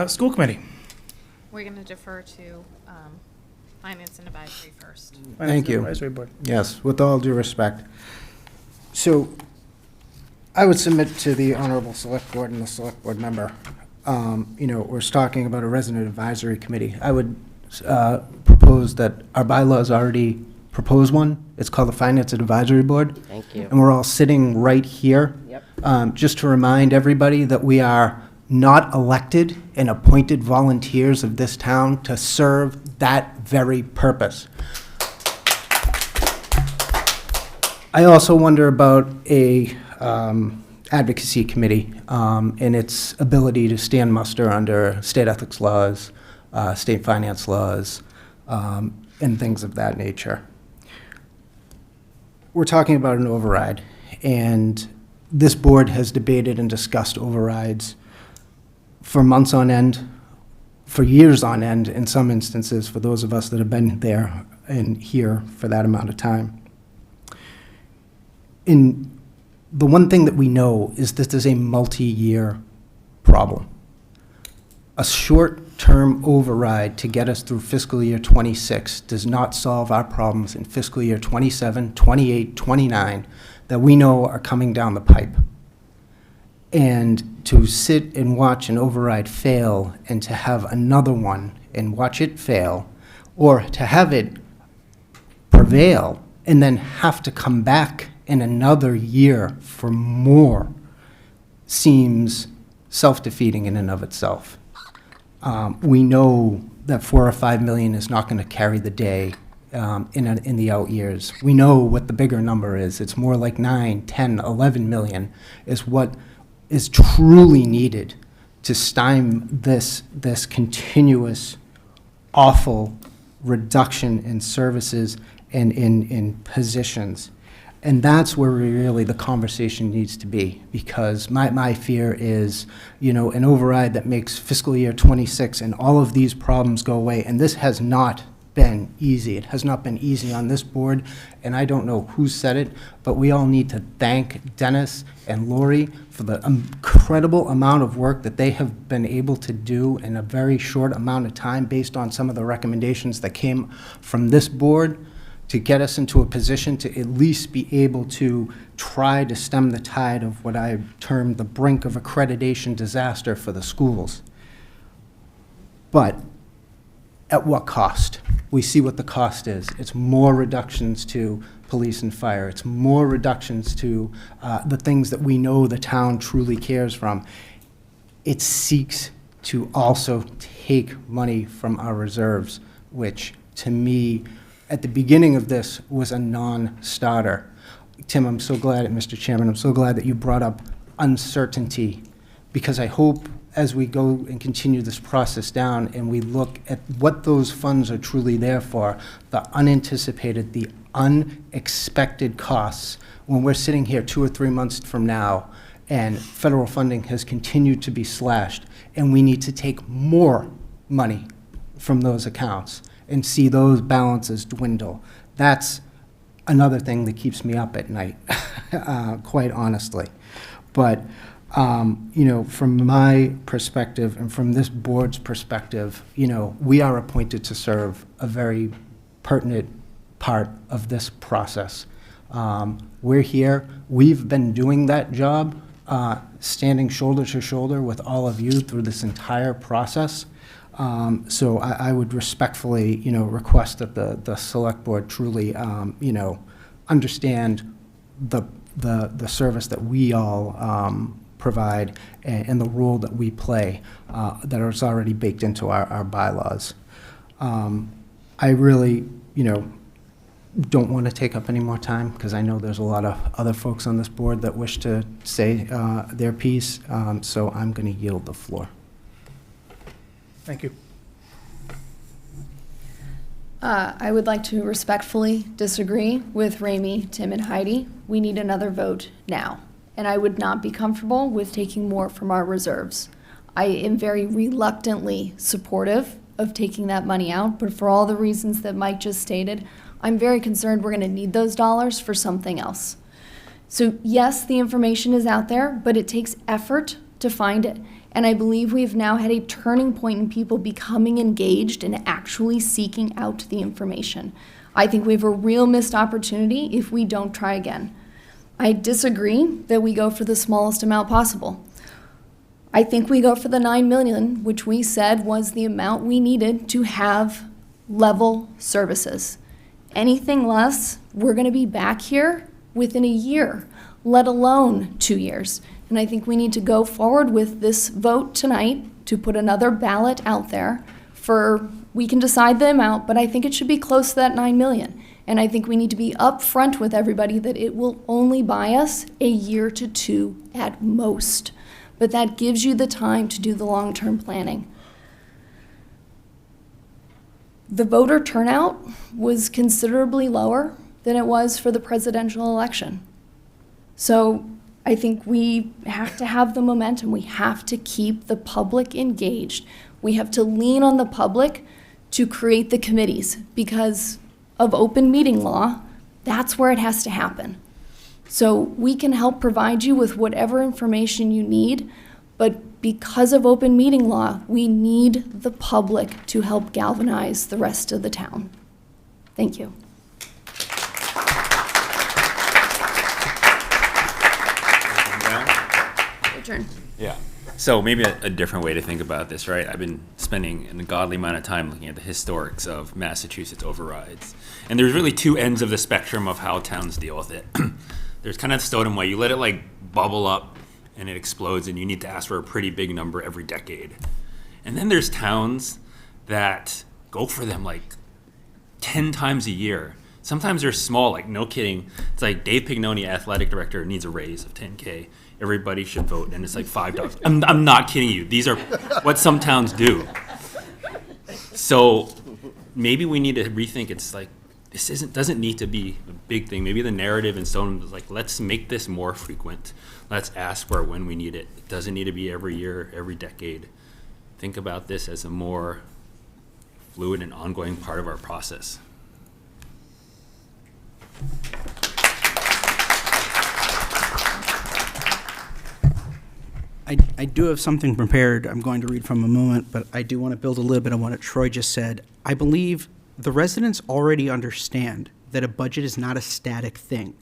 School committee. We're going to defer to Finance and Advisory first. Thank you. Advisory board. Yes, with all due respect. So I would submit to the Honorable Select Board and the Select Board member, we're talking about a resident advisory committee. I would propose that our bylaws already propose one. It's called the Finance and Advisory Board. Thank you. And we're all sitting right here. Yep. Just to remind everybody that we are not elected and appointed volunteers of this town to serve that very purpose. I also wonder about a advocacy committee and its ability to stand muster under state ethics laws, state finance laws, and things of that nature. We're talking about an override, and this board has debated and discussed overrides for months on end, for years on end, in some instances, for those of us that have been there and here for that amount of time. And the one thing that we know is this is a multi-year problem. a short-term override to get us through fiscal year '26 does not solve our problems in fiscal year '27, '28, '29 that we know are coming down the pipe. And to sit and watch an override fail and to have another one and watch it fail, or to have it prevail and then have to come back in another year for more, seems self-defeating in and of itself. We know that 4 or 5 million is not going to carry the day in the out years. We know what the bigger number is. It's more like 9, 10, 11 million is what is truly needed to stymie this continuous awful reduction in services and in positions. And that's where really the conversation needs to be, because my fear is, an override that makes fiscal year '26 and all of these problems go away. And this has not been easy. It has not been easy on this board, and I don't know who said it, but we all need to thank Dennis and Lori for the incredible amount of work that they have been able to do in a very short amount of time based on some of the recommendations that came from this board to get us into a position to at least be able to try to stem the tide of what I termed the brink of accreditation disaster for the schools. But at what cost? We see what the cost is. It's more reductions to police and fire. It's more reductions to the things that we know the town truly cares from. It seeks to also take money from our reserves, which to me, at the beginning of this, was a non-starter. Tim, I'm so glad, Mr. Chairman, I'm so glad that you brought up uncertainty, because I hope as we go and continue this process down and we look at what those funds are truly there for, the unanticipated, the unexpected costs, when we're sitting here 2 or 3 months from now and federal funding has continued to be slashed and we need to take more money from those accounts and see those balances dwindle. That's another thing that keeps me up at night, quite honestly. But from my perspective and from this board's perspective, we are appointed to serve a very pertinent part of this process. We're here. We've been doing that job, standing shoulder to shoulder with all of you through this entire process. So I would respectfully, request that the select board truly, understand the service that we all provide and the role that we play that is already baked into our bylaws. I really, don't want to take up any more time because I know there's a lot of other folks on this board that wish to say their piece, so I'm going to yield the floor. Thank you. I would like to respectfully disagree with Ramey, Tim, and Heidi. We need another vote now, and I would not be comfortable with taking more from our reserves. I am very reluctantly supportive of taking that money out, but for all the reasons that Mike just stated, I'm very concerned we're going to need those dollars for something else. So yes, the information is out there, but it takes effort to find it. And I believe we've now had a turning point in people becoming engaged and actually seeking out the information. I think we have a real missed opportunity if we don't try again. I disagree that we go for the smallest amount possible. I think we go for the 9 million, which we said was the amount we needed to have level services. Anything less, we're going to be back here within a year, let alone 2 years. And I think we need to go forward with this vote tonight to put another ballot out there we can decide the amount, but I think it should be close to that 9 million. And I think we need to be upfront with everybody that it will only buy us a year to 2 at most. But that gives you the time to do the long-term planning. The voter turnout was considerably lower than it was for the presidential election. So I think we have to have the momentum. We have to keep the public engaged. We have to lean on the public to create the committees because of open meeting law. That's where it has to happen. So we can help provide you with whatever information you need, but because of open meeting law, we need the public to help galvanize the rest of the town. Thank you. Adjourned. Yeah. So maybe a different way to think about this, right? I've been spending an ungodly amount of time looking at the historics of Massachusetts overrides. And there's really two ends of the spectrum of how towns deal with it. There's kind of the Stoughton way. You let it like bubble up and it explodes and you need to ask for a pretty big number every decade. And then there's towns that go for them like 10 times a year. Sometimes they're small, like no kidding. It's like Dave Pignoni, athletic director, needs a raise of $10K. Everybody should vote, and it's like $5. I'm not kidding you. These are what some towns do. So maybe we need to rethink. It's like this doesn't need to be a big thing. Maybe the narrative in Stone is like, let's make this more frequent. Let's ask for it when we need it. It doesn't need to be every year, every decade. Think about this as a more fluid and ongoing part of our process. I do have something prepared I'm going to read from a moment, but I do want to build a little bit on what Troy just said. I believe the residents already understand that a budget is not a static thing.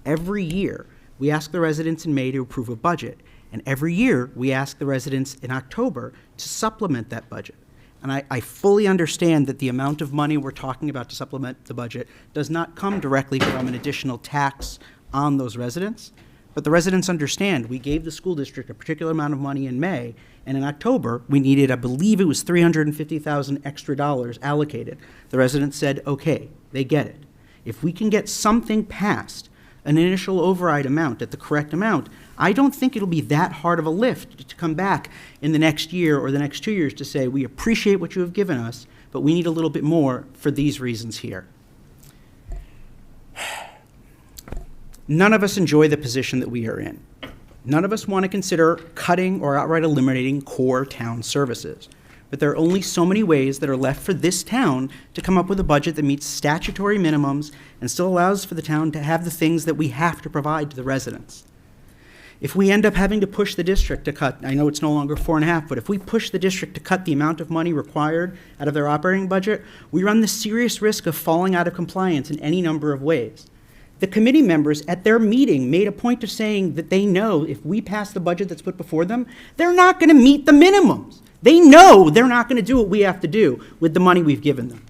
Every year, we ask the residents in May to approve a budget, and every year, we ask the residents in October to supplement that budget. And I fully understand that the amount of money we're talking about to supplement the budget does not come directly from an additional tax on those residents. But the residents understand we gave the school district a particular amount of money in May, and in October, we needed, I believe it was $350,000 extra dollars allocated. The residents said, okay, they get it. If we can get something passed, an initial override amount at the correct amount, I don't think it'll be that hard of a lift to come back in the next year or the next 2 years to say, we appreciate what you have given us, but we need a little bit more for these reasons here. None of us enjoy the position that we are in. None of us want to consider cutting or outright eliminating core town services. But there are only so many ways that are left for this town to come up with a budget that meets statutory minimums and still allows for the town to have the things that we have to provide to the residents. If we end up having to push the district to cut, I know it's no longer 4.5, but if we push the district to cut the amount of money required out of their operating budget, we run the serious risk of falling out of compliance in any number of ways. The committee members at their meeting made a point of saying that they know if we pass the budget that's put before them, they're not going to meet the minimums. They know they're not going to do what we have to do with the money we've given them.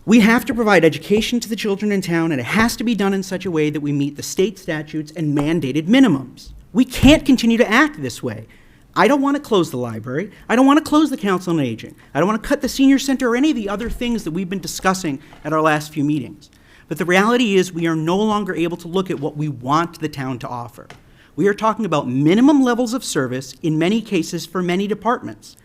We have to provide education to the children in town, and it has to be done in such a way that we meet the state statutes and mandated minimums. We can't continue to act this way. I don't want to close the library. I don't want to close the Council on Aging. I don't want to cut the senior center or any of the other things that we've been discussing at our last few meetings. But the reality is we are no longer able to look at what we want the town to offer. We are talking about minimum levels of service, in many cases for many departments.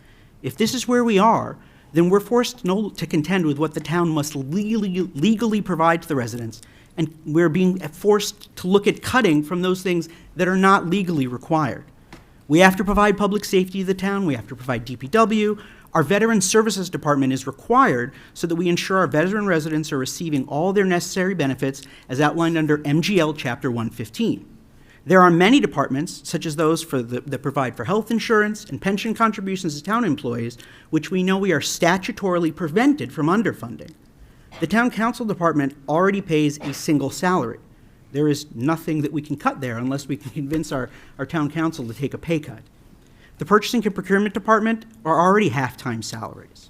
If this is where we are, then we're forced to contend with what the town must legally provide to the residents, and we're being forced to look at cutting from those things that are not legally required. We have to provide public safety to the town, we have to provide DPW. Our Veteran Services Department is required so that we ensure our veteran residents are receiving all their necessary benefits as outlined under MGL Chapter 115. There are many departments, such as those that provide for health insurance and pension contributions to town employees, which we know we are statutorily prevented from underfunding. The Town Council Department already pays a single salary. There is nothing that we can cut there unless we can convince our Town Council to take a pay cut. The Purchasing and Procurement Department are already half-time salaries.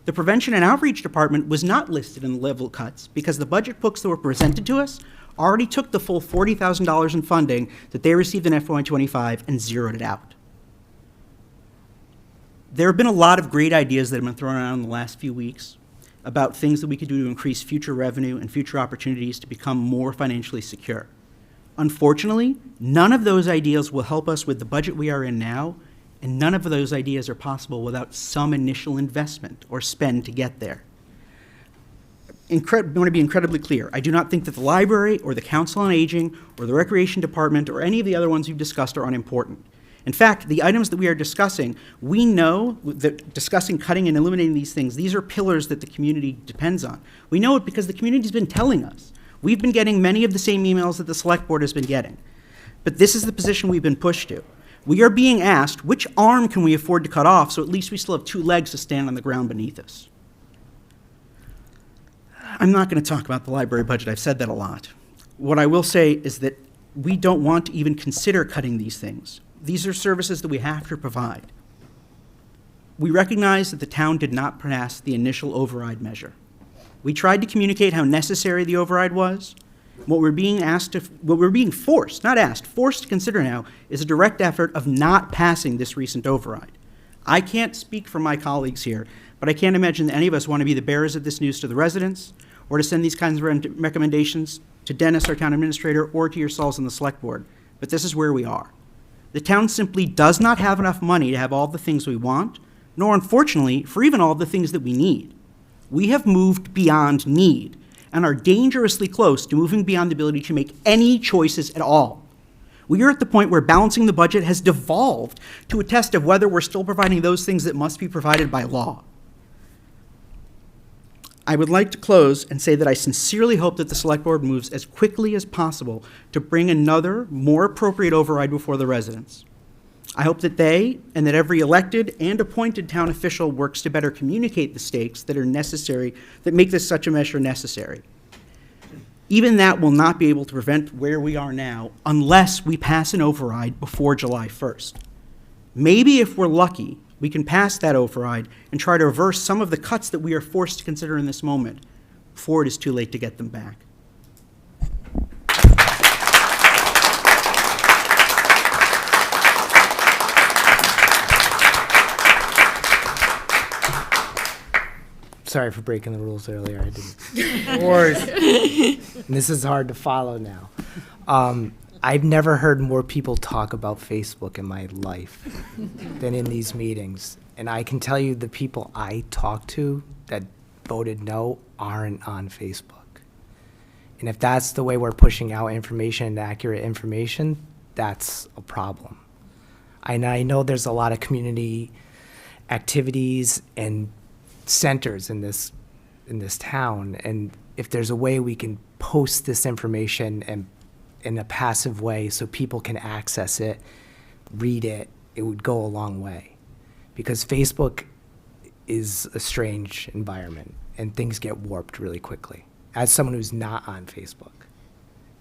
The Prevention and Outreach Department was not listed in the level cuts because the budget books that were presented to us already took the full $40,000 in funding that they received in FY25 and zeroed it out. There have been a lot of great ideas that have been thrown around in the last few weeks about things that we could do to increase future revenue and future opportunities to become more financially secure. Unfortunately, none of those ideas will help us with the budget we are in now, and none of those ideas are possible without some initial investment or spend to get there. I want to be incredibly clear. I do not think that the library or the Council on Aging or the Recreation Department or any of the other ones we've discussed are unimportant. In fact, the items that we are discussing, we know that discussing cutting and eliminating these things, these are pillars that the community depends on. We know it because the community's been telling us. We've been getting many of the same emails that the Select Board has been getting. But this is the position we've been pushed to. We are being asked, which arm can we afford to cut off so at least we still have 2 legs to stand on the ground beneath us? I'm not going to talk about the library budget. I've said that a lot. What I will say is that we don't want to even consider cutting these things. These are services that we have to provide. We recognize that the town did not pass the initial override measure. We tried to communicate how necessary the override was. What we're being forced, not asked, forced to consider now is a direct effort of not passing this recent override. I can't speak for my colleagues here, but I can't imagine that any of us want to be the bearers of this news to the residents or to send these kinds of recommendations to Dennis, our town administrator, or to yourselves on the select board. But this is where we are. The town simply does not have enough money to have all the things we want, nor, unfortunately, for even all the things that we need. We have moved beyond need and are dangerously close to moving beyond the ability to make any choices at all. We are at the point where balancing the budget has devolved to a test of whether we're still providing those things that must be provided by law. I would like to close and say that I sincerely hope that the select board moves as quickly as possible to bring another, more appropriate override before the residents. I hope that they and that every elected and appointed town official works to better communicate the stakes that are necessary, that make this such a measure necessary. Even that will not be able to prevent where we are now unless we pass an override before July 1st. Maybe if we're lucky, we can pass that override and try to reverse some of the cuts that we are forced to consider in this moment before it is too late to get them back. Sorry for breaking the rules earlier. I didn't. No worries. And this is hard to follow now. I've never heard more people talk about Facebook in my life than in these meetings. And I can tell you the people I talked to that voted no aren't on Facebook. And if that's the way we're pushing out information and accurate information, that's a problem. And I know there's a lot of community activities and centers in this town, and if there's a way we can post this information and in a passive way so people can access it, read it, it would go a long way. Because Facebook is a strange environment and things get warped really quickly. As someone who's not on Facebook,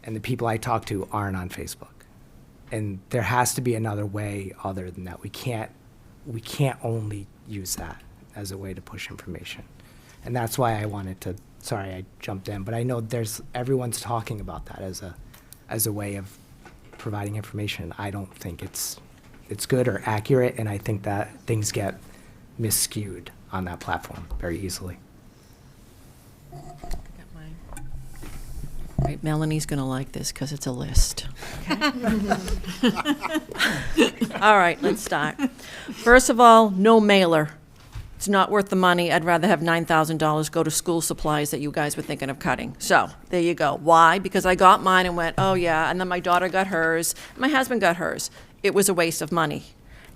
and the people I talk to aren't on Facebook. And there has to be another way other than that. We can't only use that as a way to push information. And that's why I wanted to, sorry I jumped in, but I know everyone's talking about that as a way of providing information. I don't think it's good or accurate, and I think that things get miscued on that platform very easily. Right, Melanie's going to like this because it's a list. Okay? All right, let's start. First of all, no mailer. It's not worth the money. I'd rather have $9,000 go to school supplies that you guys were thinking of cutting. So there you go. Why? Because I got mine and went, oh yeah, and then my daughter got hers, my husband got hers. It was a waste of money.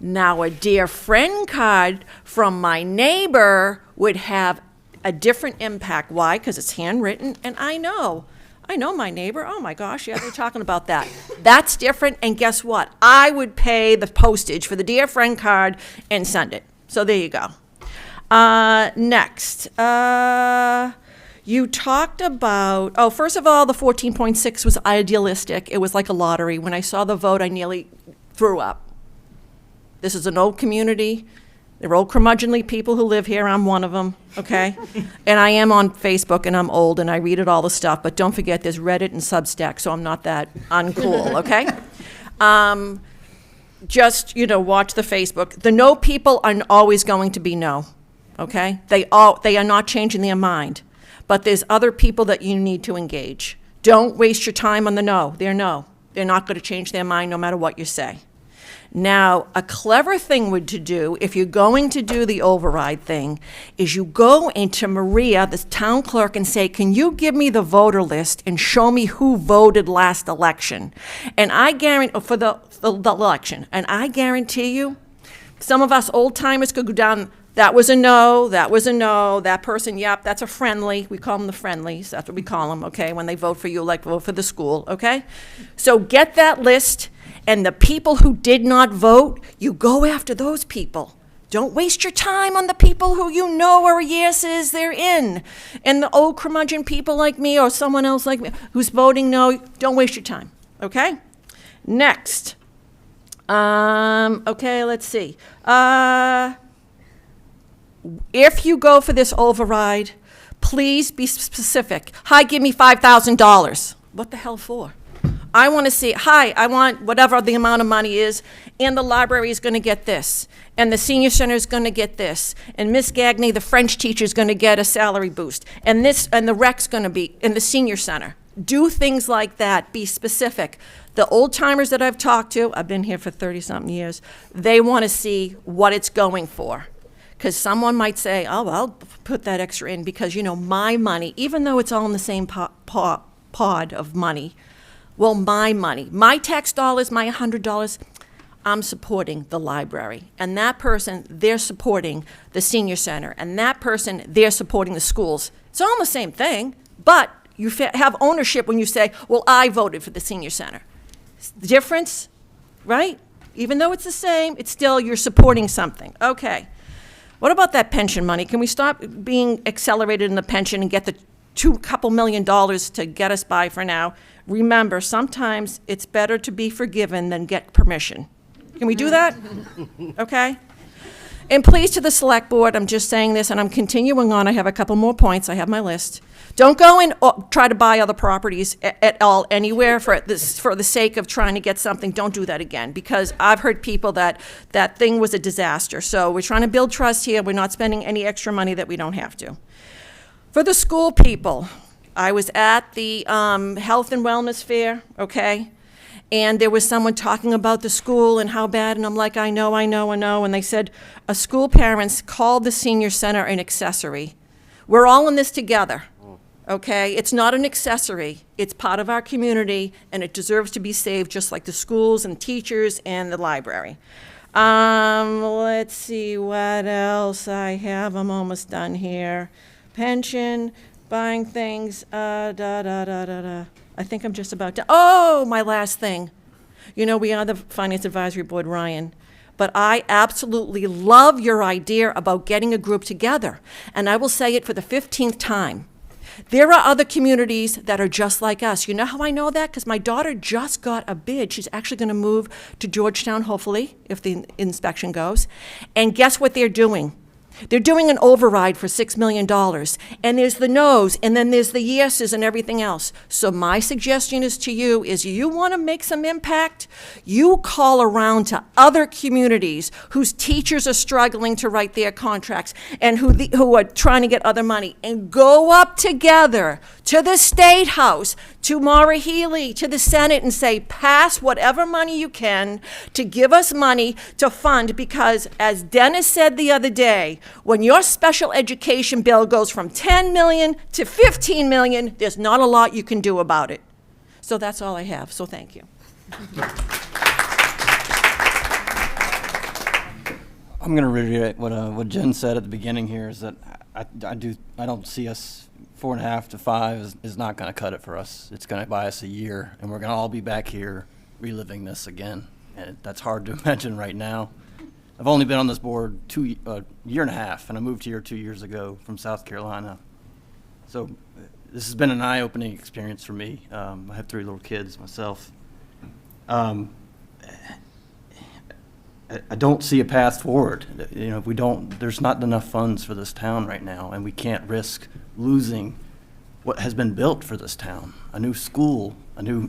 Now a dear friend card from my neighbor would have a different impact. Why? Because it's handwritten, and I know my neighbor. Oh my gosh, yeah, they're talking about that. That's different, and guess what? I would pay the postage for the dear friend card and send it. So there you go. Next, you talked about, first of all, the 14.6 was idealistic. It was like a lottery. When I saw the vote, I nearly threw up. This is an old community. They're old curmudgeonly people who live here. I'm one of them, okay? And I am on Facebook, and I'm old, and I read it all the stuff. But don't forget, there's Reddit and Substack, so I'm not that uncool, okay? Just, watch the Facebook. The no people are always going to be no. Okay? They are not changing their mind. But there's other people that you need to engage. Don't waste your time on the no. They're no. They're not going to change their mind no matter what you say. Now, a clever thing to do, if you're going to do the override thing, is you go into Maria, the town clerk, and say, can you give me the voter list and show me who voted last election? And I guarantee, for the election, and I guarantee you, some of us old timers could go down, that was a no, that person, yep, that's a friendly. We call them the friendlies. That's what we call them, okay? When they vote for you, like vote for the school, okay? So get that list And the people who did not vote, you go after those people. Don't waste your time on the people who you know are yeses, they're in. And the old curmudgeon people like me or someone else like me who's voting no, don't waste your time, okay? Next. Okay, let's see. If you go for this override, please be specific. Hi, give me $5,000. What the hell for? I want to see, hi, I want whatever the amount of money is, and the library is going to get this, and the senior center is going to get this, and Miss Gagney, the French teacher, is going to get a salary boost, and this, and the rec's going to be in the senior center. Do things like that. Be specific. The old timers that I've talked to, I've been here for 30-something years, they want to see what it's going for. Because someone might say, oh, I'll put that extra in because, you know, my money, even though it's all in the same pod of money, well, my money, my tax dollars, my $100, I'm supporting the library. And that person, they're supporting the senior center. And that person, they're supporting the schools. It's all the same thing, but you have ownership when you say, well, I voted for the senior center. The difference, right? Even though it's the same, it's still you're supporting something. Okay. What about that pension money? Can we stop being accelerated in the pension and get the couple $2 million to get us by for now? Remember, sometimes it's better to be forgiven than get permission. Can we do that? Okay? And please, to the select board, I'm just saying this and I'm continuing on. I have a couple more points. I have my list. Don't go and try to buy other properties at all anywhere for the sake of trying to get something. Don't do that again, because I've heard people that thing was a disaster. So we're trying to build trust here. We're not spending any extra money that we don't have to. For the school people, I was at the health and wellness fair, okay? And there was someone talking about the school and how bad, and I'm like, I know. And they said, a school parents called the senior center an accessory. We're all in this together, okay? It's not an accessory. It's part of our community, and it deserves to be saved just like the schools and teachers and the library. Let's see what else I have. I'm almost done here. Pension, buying things, I think I'm just about done. Oh, my last thing. You know, we are the Finance Advisory Board, Ryan. But I absolutely love your idea about getting a group together. And I will say it for the 15th time. There are other communities that are just like us. You know how I know that? Because my daughter just got a bid. She's actually going to move to Georgetown, hopefully, if the inspection goes. And guess what they're doing? They're doing an override for $6 million. And there's the no's, and then there's the yeses and everything else. So my suggestion is to you is you want to make some impact, you call around to other communities whose teachers are struggling to write their contracts and who are trying to get other money, and go up together to the State House, to Maura Healey, to the Senate, and say, pass whatever money you can to give us money to fund, because as Dennis said the other day, when your special education bill goes from 10 million to 15 million, there's not a lot you can do about it. So that's all I have, so thank you. I'm going to reiterate what Jen said at the beginning here, is that I don't see us 4.5 to 5 is not going to cut it for us. It's going to buy us a year, and we're going to all be back here reliving this again. And that's hard to imagine right now. I've only been on this board a year and a half, and I moved here 2 years ago from South Carolina. So this has been an eye-opening experience for me. I have 3 little kids myself. I don't see a path forward. You know, if we don't, there's not enough funds for this town right now, and we can't risk losing what has been built for this town. A new school,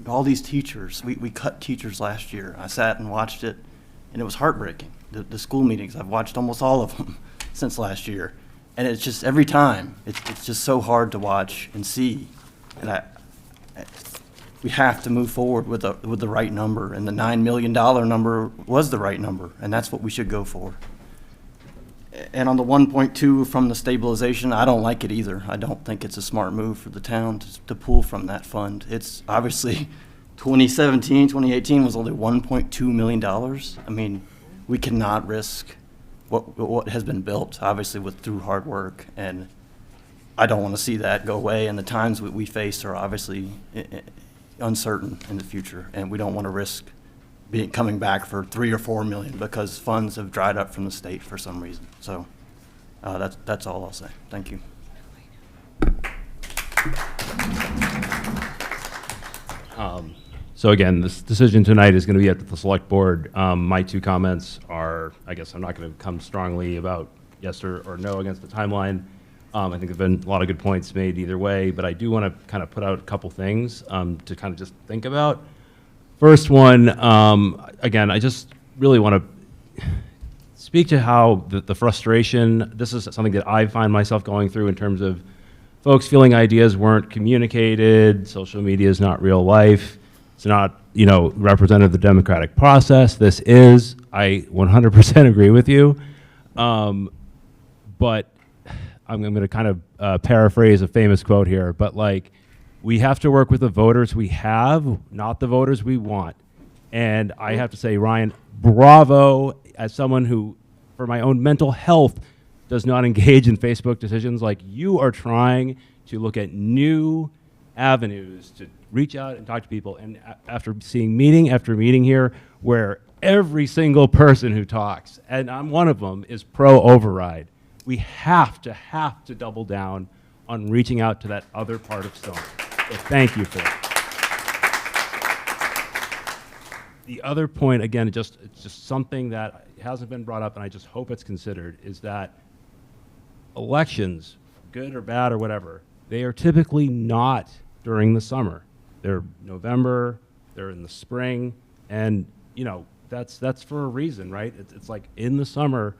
all these teachers. We cut teachers last year. I sat and watched it, and it was heartbreaking. The school meetings, I've watched almost all of them since last year. And it's just every time, it's just so hard to watch and see. And we have to move forward with the right number, and the $9 million number was the right number, and that's what we should go for. And on the 1.2 from the stabilization, I don't like it either. I don't think it's a smart move for the town to pull from that fund. It's obviously 2017, 2018 was only $1.2 million. I mean, we cannot risk what has been built, obviously, through hard work, and I don't want to see that go away. And the times we face are obviously uncertain in the future, and we don't want to risk coming back for 3 or 4 million because funds have dried up from the state for some reason. So that's all I'll say. Thank you. So again, this decision tonight is going to be up to the select board. My two comments are, I guess I'm not going to come strongly about yes or no against the timeline. I think there have been a lot of good points made either way, but I do want to kind of put out a couple things to kind of just think about. First one, again, I just really want to speak to how the frustration, this is something that I find myself going through in terms of folks feeling ideas weren't communicated, social media is not real life, it's not, representative of the democratic process. This is, I 100% agree with you, but I'm going to kind of paraphrase a famous quote here, but we have to work with the voters we have, not the voters we want. And I have to say, Ryan, bravo, as someone who, for my own mental health, does not engage in Facebook decisions. You are trying to look at new avenues to reach out and talk to people. And after seeing meeting after meeting here, where every single person who talks, and I'm one of them, is pro-override, we have to double down on reaching out to that other part of Stone. So thank you for it. The other point, again, it's just something that hasn't been brought up, and I just hope it's considered, is that elections, good or bad or whatever, they are typically not during the summer. They're November, they're in the spring, and that's for a reason, right? It's like in the summer,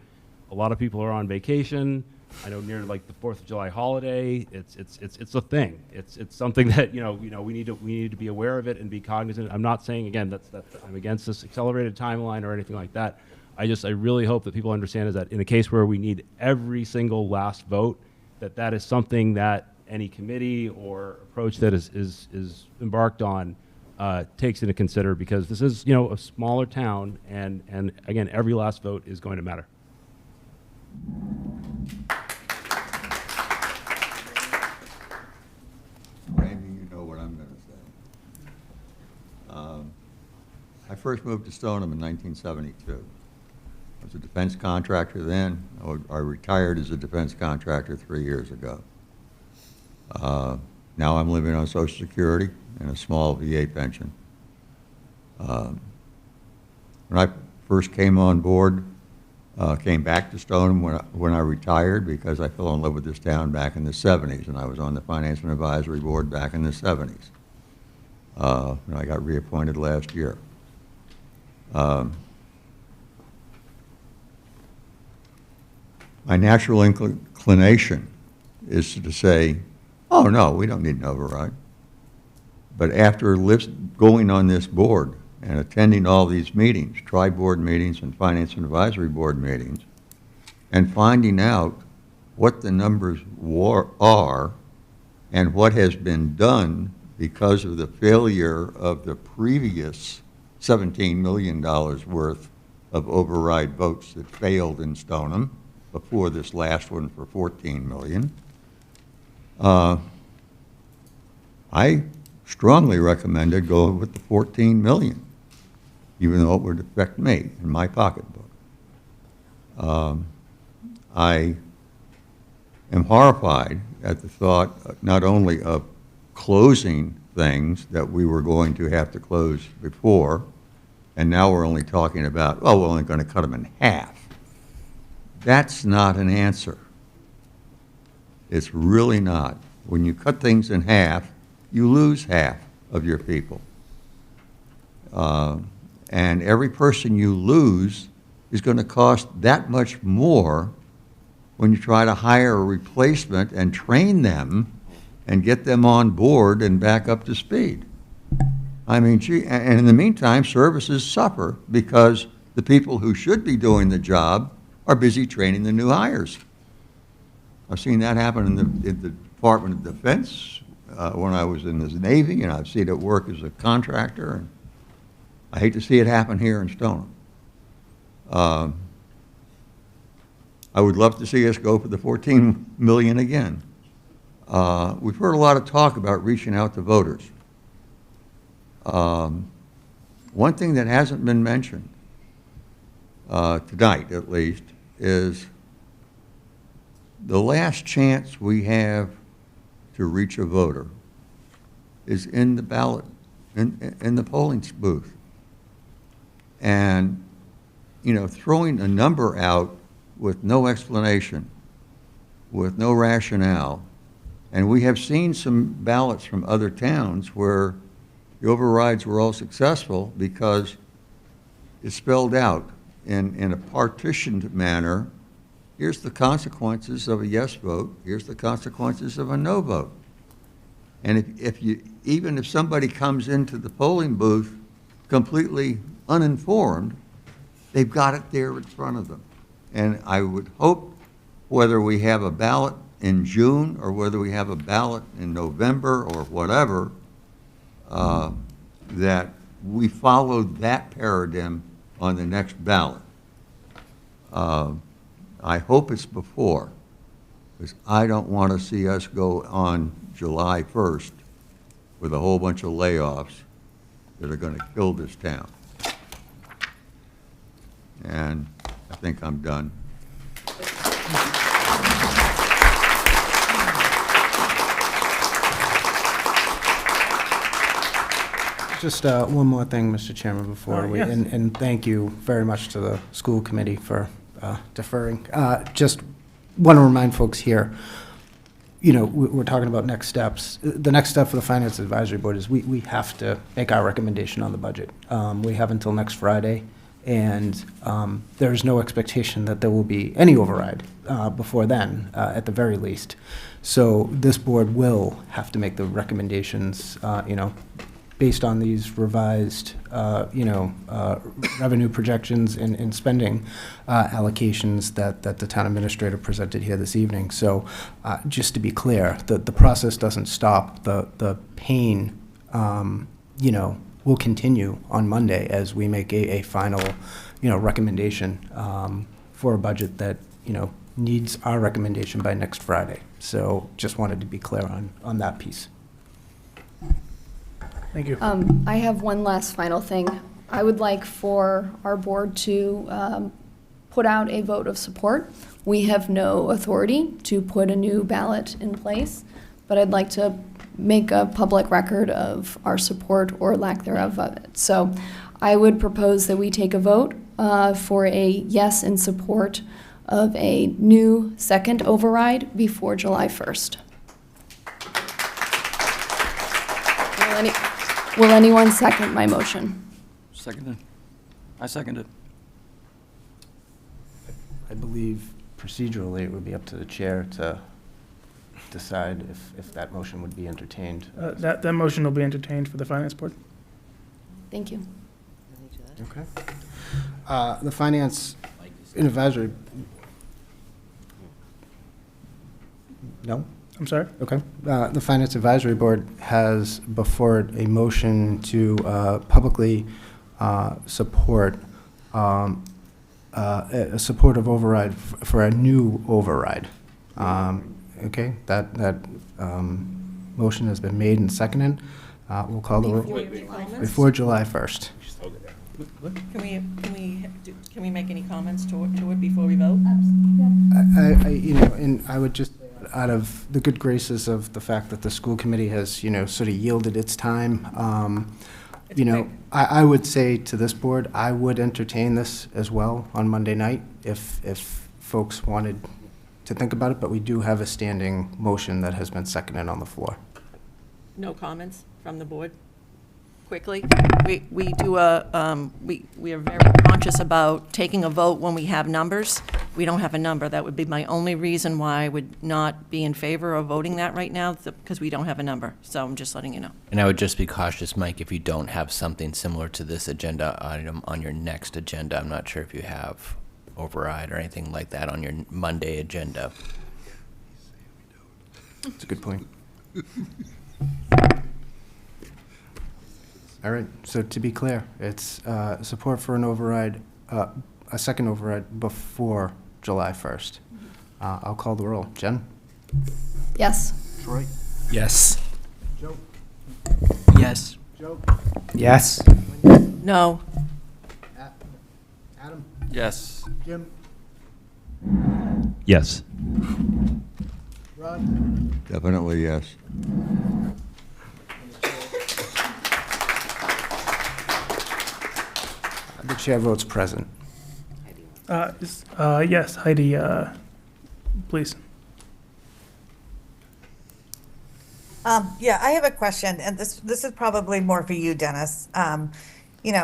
a lot of people are on vacation. I know near the 4th of July holiday, it's a thing. It's something that we need to be aware of it and be cognizant. I'm not saying again that I'm against this accelerated timeline or anything like that. I really hope that people understand is that in a case where we need every single last vote, that is something that any committee or approach that is embarked on takes into consider, because this is a smaller town, and again, every last vote is going to matter. Randy, you know what I'm going to say. I first moved to Stoneham in 1972. I was a defense contractor then. I retired as a defense contractor 3 years ago. Now I'm living on Social Security and a small VA pension. When I first came on board, came back to Stoneham when I retired, because I fell in love with this town back in the 70s, and I was on the Finance and Advisory Board back in the 70s. And I got reappointed last year. My natural inclination is to say, oh no, we don't need an override. But after going on this board and attending all these meetings, tri-board meetings and Finance and Advisory Board meetings, and finding out what the numbers are and what has been done because of the failure of the previous $17 million worth of override votes that failed in Stoneham before this last one for $14 million, I strongly recommended going with the $14 million, even though it would affect me in my pocketbook. I am horrified at the thought not only of closing things that we were going to have to close before, and now we're only talking about, well, we're only going to cut them in half. That's not an answer. It's really not. When you cut things in half, you lose half of your people. And every person you lose is going to cost that much more when you try to hire a replacement and train them and get them on board and back up to speed. I mean, gee, and in the meantime, services suffer because the people who should be doing the job are busy training the new hires. I've seen that happen in the Department of Defense when I was in the Navy, and I've seen it work as a contractor, and I hate to see it happen here in Stoneham. I would love to see us go for the $14 million again. We've heard a lot of talk about reaching out to voters. one thing that hasn't been mentioned, tonight at least, is the last chance we have to reach a voter is in the ballot, in the polling booth. And, throwing a number out with no explanation, with no rationale, and we have seen some ballots from other towns where the overrides were all successful because it's spelled out in a partitioned manner. Here's the consequences of a yes vote. Here's the consequences of a no vote. And even if somebody comes into the polling booth completely uninformed, they've got it there in front of them. And I would hope, whether we have a ballot in June or whether we have a ballot in November or whatever, that we follow that paradigm on the next ballot. I hope it's before, because I don't want to see us go on July 1st with a whole bunch of layoffs that are going to kill this town. And I think I'm done. Just one more thing, Mr. Chairman, before we, yes. and thank you very much to the school committee for deferring. Just want to remind folks here, we're talking about next steps. The next step for the Finance Advisory Board is we have to make our recommendation on the budget. We have until next Friday, and there's no expectation that there will be any override before then, at the very least. So this board will have to make the recommendations, based on these revised, revenue projections and spending allocations that the town administrator presented here this evening. So just to be clear, the process doesn't stop. The pain, will continue on Monday as we make a final, recommendation for a budget that, needs our recommendation by next Friday. So just wanted to be clear on that piece. Thank you. I have one last final thing. I would like for our board to put out a vote of support. We have no authority to put a new ballot in place, but I'd like to make a public record of our support or lack thereof of it. So I would propose that we take a vote for a yes in support of a new second override before July 1st. Will anyone second my motion? Seconded. I second it. I believe procedurally it would be up to the chair to decide if that motion would be entertained. That motion will be entertained for the Finance Board. Thank you. Okay. The Finance Advisory. No? I'm sorry? Okay. The Finance Advisory Board has before it a motion to publicly support a supportive override for a new override. Okay, that motion has been made and seconded. We'll call the roll before July 1st. Can we make any comments to it before we vote? And I would just, out of the good graces of the fact that the school committee has, sort of yielded its time, I would say to this board, I would entertain this as well on Monday night if folks wanted to think about it, but we do have a standing motion that has been seconded on the floor. No comments from the board? Quickly, we are very conscious about taking a vote when we have numbers. We don't have a number. That would be my only reason why I would not be in favor of voting that right now, because we don't have a number. So I'm just letting you know. And I would just be cautious, Mike, if you don't have something similar to this agenda item on your next agenda. I'm not sure if you have override or anything like that on your Monday agenda. That's a good point. All right, so to be clear, it's support for an override, a second override before July 1st. I'll call the roll. Jen? Yes. Troy? Yes. Joe? Yes. Joe? Yes. No. Adam? Yes. Jim? Yes. Rod? Definitely yes. The chair votes present. Yes, Heidi, please. Yeah, I have a question, and this is probably more for you, Dennis.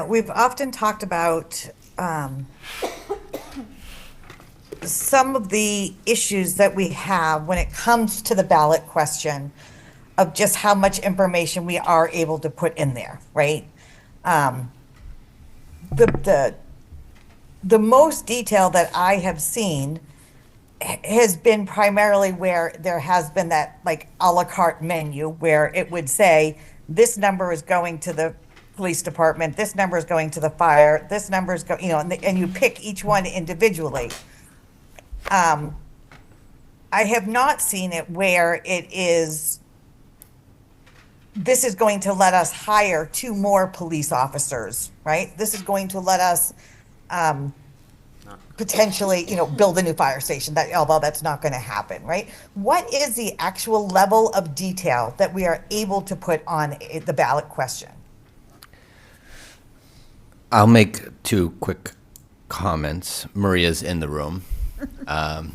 We've often talked about some of the issues that we have when it comes to the ballot question of just how much information we are able to put in there, right? The most detail that I have seen has been primarily where there has been that like a la carte menu where it would say this number is going to the police department, this number is going to the fire, this number is going, and you pick each one individually. I have not seen it where it is, this is going to let us hire 2 more police officers, right? This is going to let us potentially, build a new fire station, although that's not going to happen, right? What is the actual level of detail that we are able to put on the ballot question? I'll make 2 quick comments. Maria's in the room.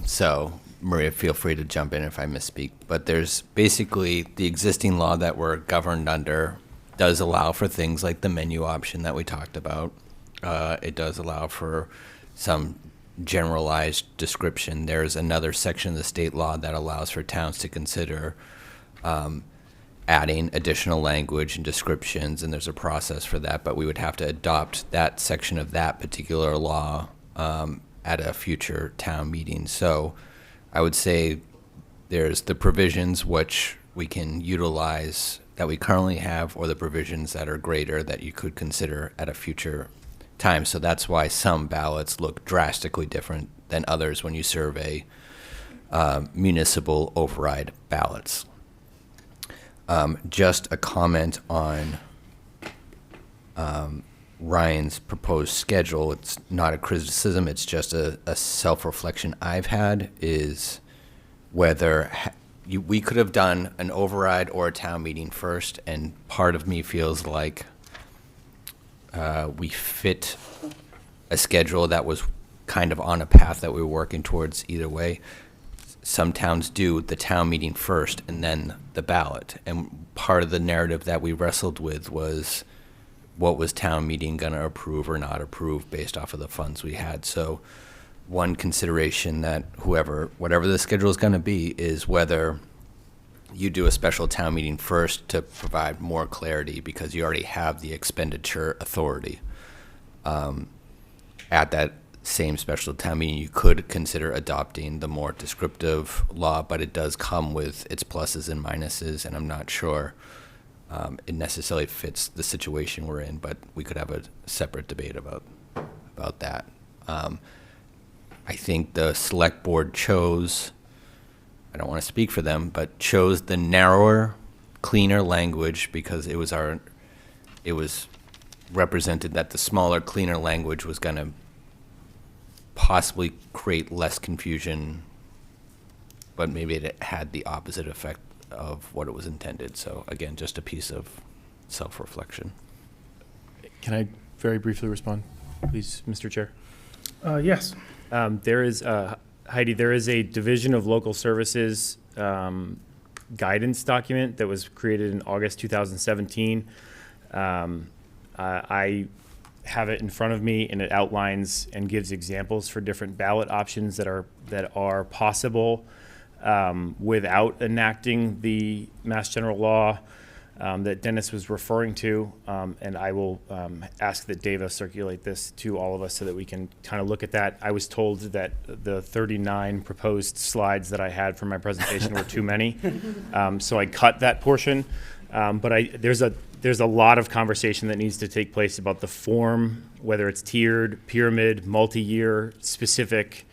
So Maria, feel free to jump in if I misspeak. But there's basically the existing law that we're governed under does allow for things like the menu option that we talked about. It does allow for some generalized description. There's another section of the state law that allows for towns to consider adding additional language and descriptions, and there's a process for that, but we would have to adopt that section of that particular law at a future town meeting. So I would say there's the provisions which we can utilize that we currently have, or the provisions that are greater that you could consider at a future time. So that's why some ballots look drastically different than others when you survey municipal override ballots. Just a comment on Ryan's proposed schedule. It's not a criticism, it's just a self-reflection I've had, is whether we could have done an override or a town meeting first, and part of me feels like we fit a schedule that was kind of on a path that we were working towards either way. Some towns do the town meeting first and then the ballot. And part of the narrative that we wrestled with was what was town meeting going to approve or not approve based off of the funds we had. So one consideration that whatever the schedule is going to be is whether you do a special town meeting first to provide more clarity, because you already have the expenditure authority. At that same special town meeting, you could consider adopting the more descriptive law, but it does come with its pluses and minuses, and I'm not sure it necessarily fits the situation we're in, but we could have a separate debate about that. I think the select board chose, I don't want to speak for them, but chose the narrower, cleaner language because it was represented that the smaller, cleaner language was going to possibly create less confusion, but maybe it had the opposite effect of what it was intended. So again, just a piece of self-reflection. Can I very briefly respond, please, Mr. Chair? Yes. There is, Heidi, there is a Division of Local Services guidance document that was created in August 2017. I have it in front of me, and it outlines and gives examples for different ballot options that are possible without enacting the Mass General Law that Dennis was referring to, and I will ask that Dava circulate this to all of us so that we can kind of look at that. I was told that the 39 proposed slides that I had for my presentation were too many, so I cut that portion. But there's a lot of conversation that needs to take place about the form, whether it's tiered, pyramid, multi-year, specific.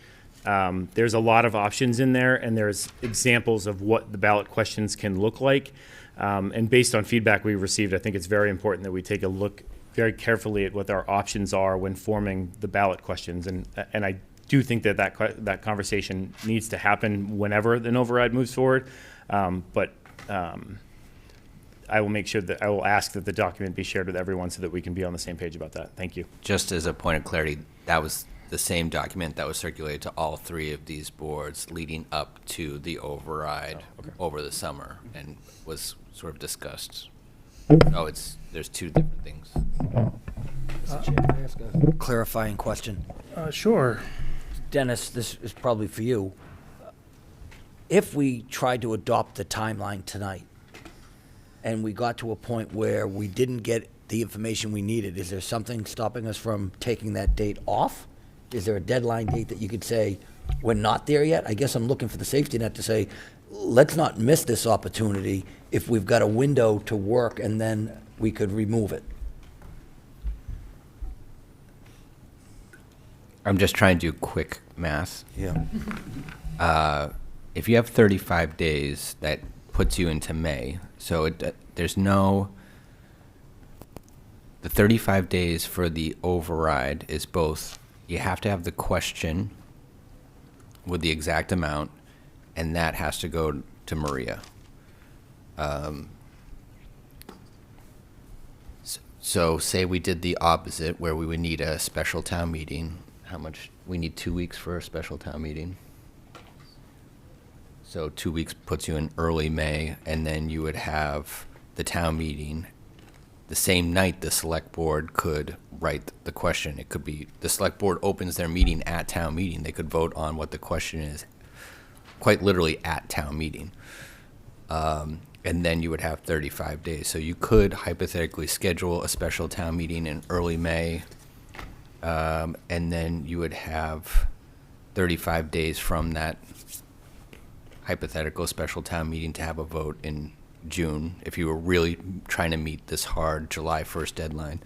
There's a lot of options in there, and there's examples of what the ballot questions can look like. And based on feedback we received, I think it's very important that we take a look very carefully at what our options are when forming the ballot questions, and I do think that conversation needs to happen whenever an override moves forward. But I will make sure that I will ask that the document be shared with everyone so that we can be on the same page about that. Thank you. Just as a point of clarity, that was the same document that was circulated to all three of these boards leading up to the override over the summer and was sort of discussed. So there's two different things. Mr. Chair, can I ask a clarifying question? Sure. Dennis, this is probably for you. If we tried to adopt the timeline tonight and we got to a point where we didn't get the information we needed, is there something stopping us from taking that date off? Is there a deadline date that you could say, we're not there yet? I guess I'm looking for the safety net to say, let's not miss this opportunity if we've got a window to work and then we could remove it. I'm just trying to do quick math. Yeah. If you have 35 days, that puts you into May. So there's no... The 35 days for the override is both, you have to have the question with the exact amount, and that has to go to Maria. So say we did the opposite, where we would need a special town meeting. How much? We need 2 weeks for a special town meeting. So 2 weeks puts you in early May, and then you would have the town meeting. The same night, the select board could write the question. It could be the select board opens their meeting at town meeting. They could vote on what the question is, quite literally at town meeting. And then you would have 35 days. So you could hypothetically schedule a special town meeting in early May, and then you would have 35 days from that hypothetical special town meeting to have a vote in June, if you were really trying to meet this hard July 1st deadline.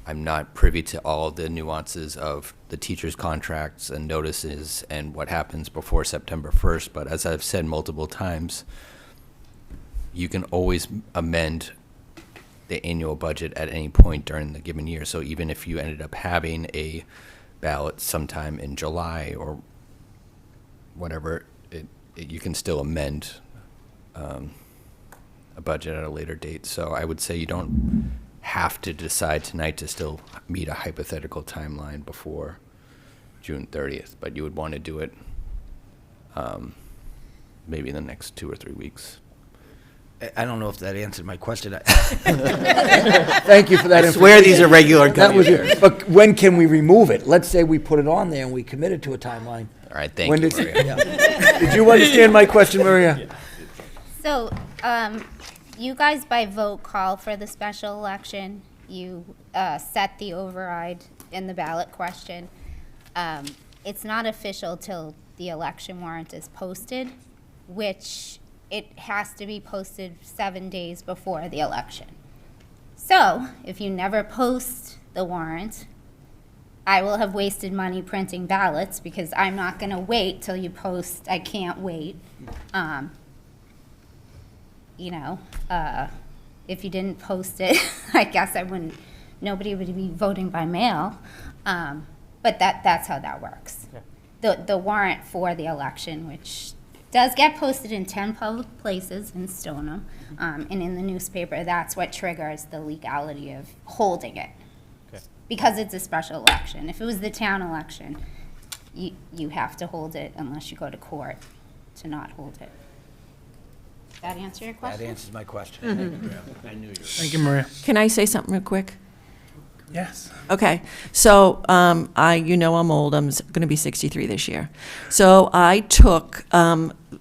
I'm not privy to all the nuances of the teachers' contracts and notices and what happens before September 1st, but as I've said multiple times, you can always amend the annual budget at any point during the given year. So even if you ended up having a ballot sometime in July or whatever, you can still amend a budget at a later date. So I would say you don't have to decide tonight to still meet a hypothetical timeline before June 30th, but you would want to do it maybe in the next 2 or 3 weeks. I don't know if that answered my question. Thank you for that. I swear these are regular That was it. But when can we remove it? Let's say we put it on there and we committed to a timeline. All right, thank you, Maria. Yeah. Did you understand my question, Maria? So, you guys by vote call for the special election. You set the override in the ballot question. It's not official till the election warrant is posted, which it has to be posted 7 days before the election. So, if you never post the warrant, I will have wasted money printing ballots because I'm not going to wait till you post. I can't wait. If you didn't post it, I guess nobody would be voting by mail. But that's how that works. Yeah. The warrant for the election, which does get posted in 10 public places in Stoneham and in the newspaper, that's what triggers the legality of holding it. Okay. Because it's a special election. If it was the town election, you have to hold it unless you go to court to not hold it. Does that answer your question? That answers my question. Mm-hmm. I knew you. Thank you, Maria. Can I say something real quick? Yes. Okay, so I'm old. I'm going to be 63 this year. So I took,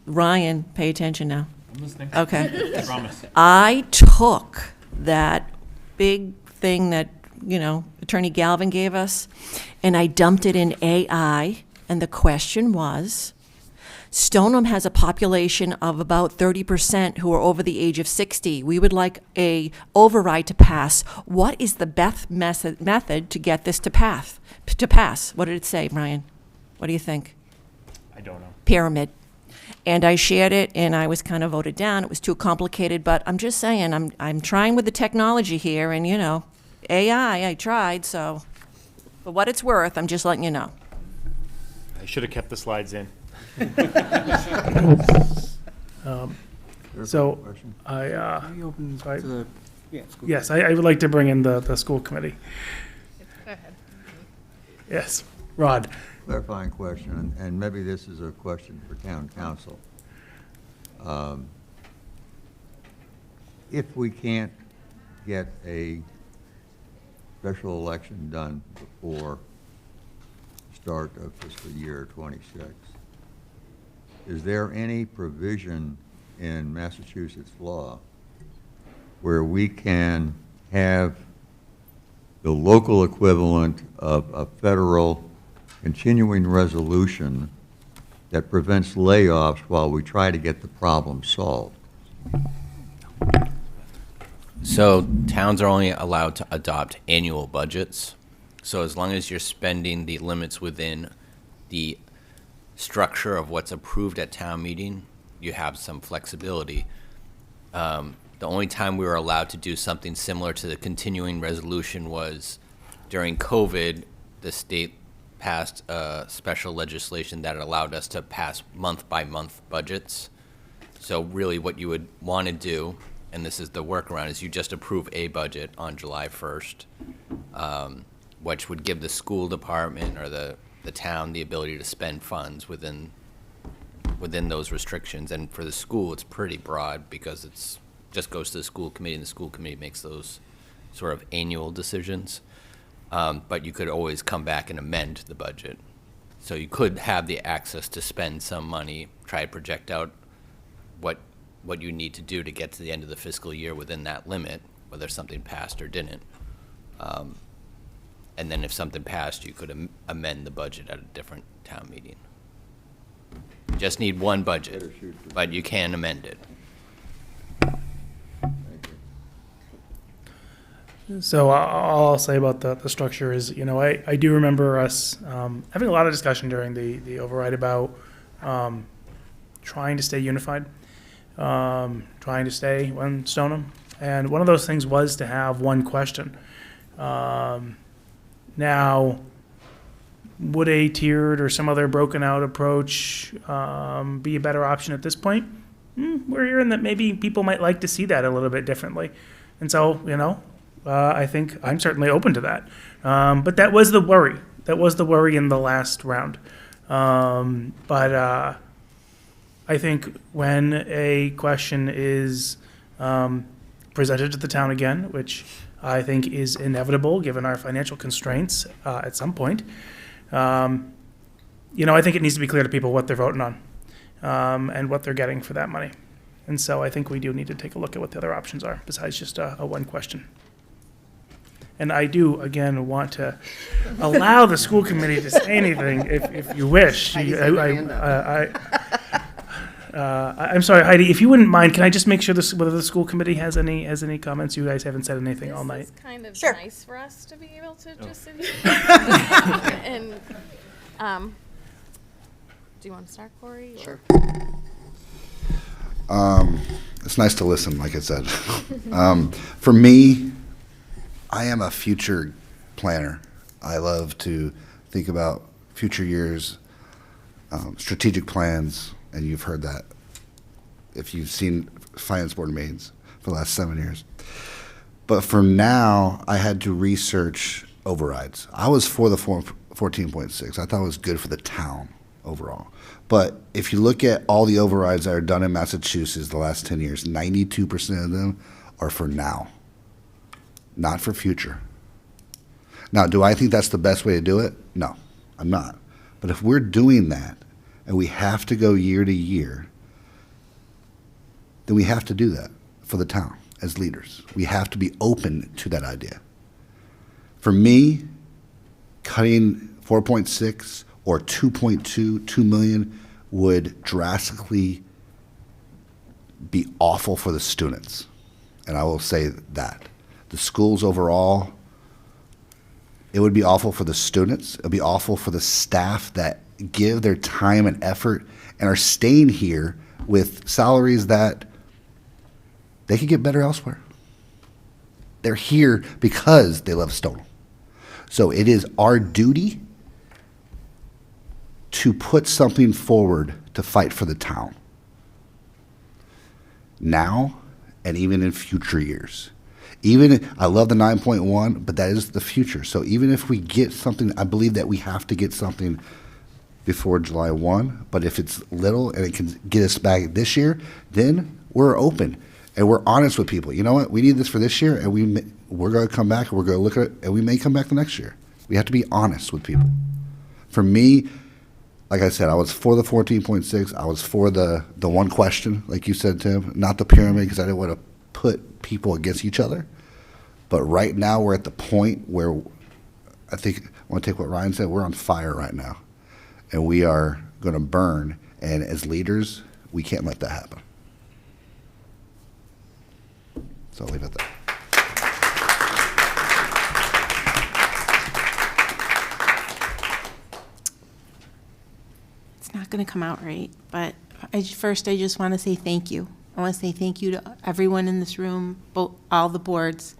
Ryan, pay attention now. I'm listening. Okay. I promise. I took that big thing that, Attorney Galvin gave us, and I dumped it in AI, and the question was, Stoneham has a population of about 30% who are over the age of 60. We would like a override to pass. What is the best method to get this to pass? What did it say, Ryan? What do you think? I don't know. Pyramid. and I shared it, and I was kind of voted down. It was too complicated, but I'm just saying, I'm trying with the technology here, and you know, AI, I tried, so for what it's worth, I'm just letting you know. I should have kept the slides in. So yes, I would like to bring in the school committee. Go ahead. Yes, Rod. Clarifying question, and maybe this is a question for town council. If we can't get a special election done before start of fiscal year 26, is there any provision in Massachusetts law where we can have the local equivalent of a federal continuing resolution that prevents layoffs while we try to get the problem solved? So towns are only allowed to adopt annual budgets. So as long as you're spending the limits within the structure of what's approved at town meeting, you have some flexibility. The only time we were allowed to do something similar to the continuing resolution was during COVID. The state passed special legislation that allowed us to pass month-by-month budgets. So really what you would want to do, and this is the workaround, is you just approve a budget on July 1st, which would give the school department or the town the ability to spend funds within those restrictions. And for the school, it's pretty broad because it's just goes to the school committee, and the school committee makes those sort of annual decisions. But you could always come back and amend the budget. So you could have the access to spend some money, try to project out what you need to do to get to the end of the fiscal year within that limit, whether something passed or didn't. And then if something passed, you could amend the budget at a different town meeting. You just need one budget, but you can amend it. So all I'll say about the structure is, you know, I do remember us having a lot of discussion during the override about trying to stay unified, trying to stay one Stoneham. And one of those things was to have one question. Now, would a tiered or some other broken out approach be a better option at this point? We're hearing that maybe people might like to see that a little bit differently. And so, you know, I think I'm certainly open to that. But that was the worry. That was the worry in the last round. But I think when a question is presented to the town again, which I think is inevitable given our financial constraints at some point, you know, I think it needs to be clear to people what they're voting on and what they're getting for that money. And so I think we do need to take a look at what the other options are besides just a one question. And I do, again, want to allow the school committee to say anything if you wish. I'm sorry, Heidi, if you wouldn't mind, can I just make sure whether the school committee has any comments? You guys haven't said anything all night. This is kind of Sure. nice for us to be able to just sit here. And, do you want to start, Corey? Sure. It's nice to listen, like I said. For me, I am a future planner. I love to think about future years, strategic plans, and you've heard that if you've seen finance board meetings for the last 7 years. But for now, I had to research overrides. I was for the 14.6. I thought it was good for the town overall. But if you look at all the overrides that are done in Massachusetts the last 10 years, 92% of them are for now, not for future. Now, do I think that's the best way to do it? No, I'm not. But if we're doing that and we have to go year to year, then we have to do that for the town as leaders. We have to be open to that idea. For me, cutting 4.6 or 2.2, 2 million would drastically be awful for the students. And I will say that. The schools overall, it would be awful for the students. It would be awful for the staff that give their time and effort and are staying here with salaries that they could get better elsewhere. They're here because they love Stoneham. So it is our duty to put something forward to fight for the town. Now and even in future years. I love the 9.1, but that is the future. So even if we get something, I believe that we have to get something before July 1. But if it's little and it can get us back this year, then we're open. And we're honest with people. You know what? We need this for this year, and we're going to come back, and we're going to look at it, and we may come back the next year. We have to be honest with people. For me, like I said, I was for the 14.6. I was for the one question, like you said, Tim, not the pyramid, because I didn't want to put people against each other. But right now, we're at the point where I think, I want to take what Ryan said, we're on fire right now. And we are going to burn. And as leaders, we can't let that happen. So I'll leave it at that. It's not going to come out right, but first I just want to say thank you. I want to say thank you to everyone in this room, all the boards,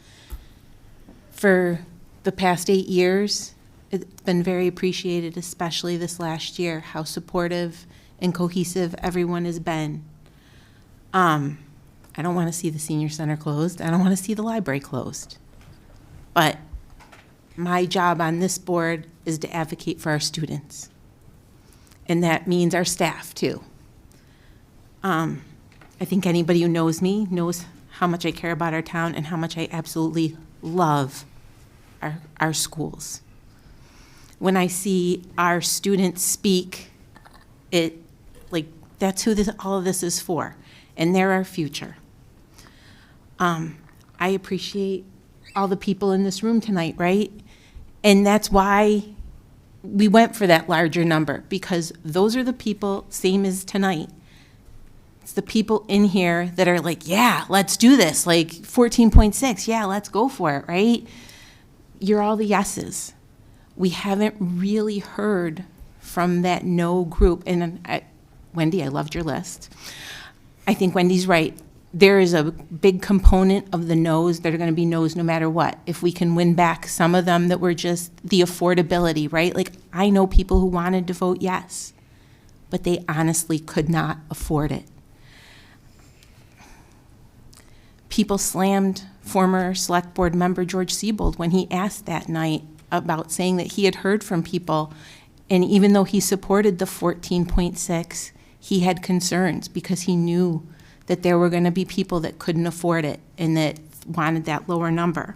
for the past 8 years. It's been very appreciated, especially this last year, how supportive and cohesive everyone has been. I don't want to see the senior center closed. I don't want to see the library closed. But my job on this board is to advocate for our students. And that means our staff, too. I think anybody who knows me knows how much I care about our town and how much I absolutely love our schools. When I see our students speak, that's who all of this is for. And they're our future. I appreciate all the people in this room tonight, right? And that's why we went for that larger number, because those are the people, same as tonight. It's the people in here that are like, yeah, let's do this. Like 14.6, yeah, let's go for it, right? You're all the yeses. We haven't really heard from that no group. And Wendy, I loved your list. I think Wendy's right. There is a big component of the no's that are going to be no's no matter what. If we can win back some of them that were just the affordability, right? Like, I know people who wanted to vote yes, but they honestly could not afford it. People slammed former select board member George Siebold when he asked that night about saying that he had heard from people, and even though he supported the 14.6, he had concerns because he knew that there were going to be people that couldn't afford it and that wanted that lower number.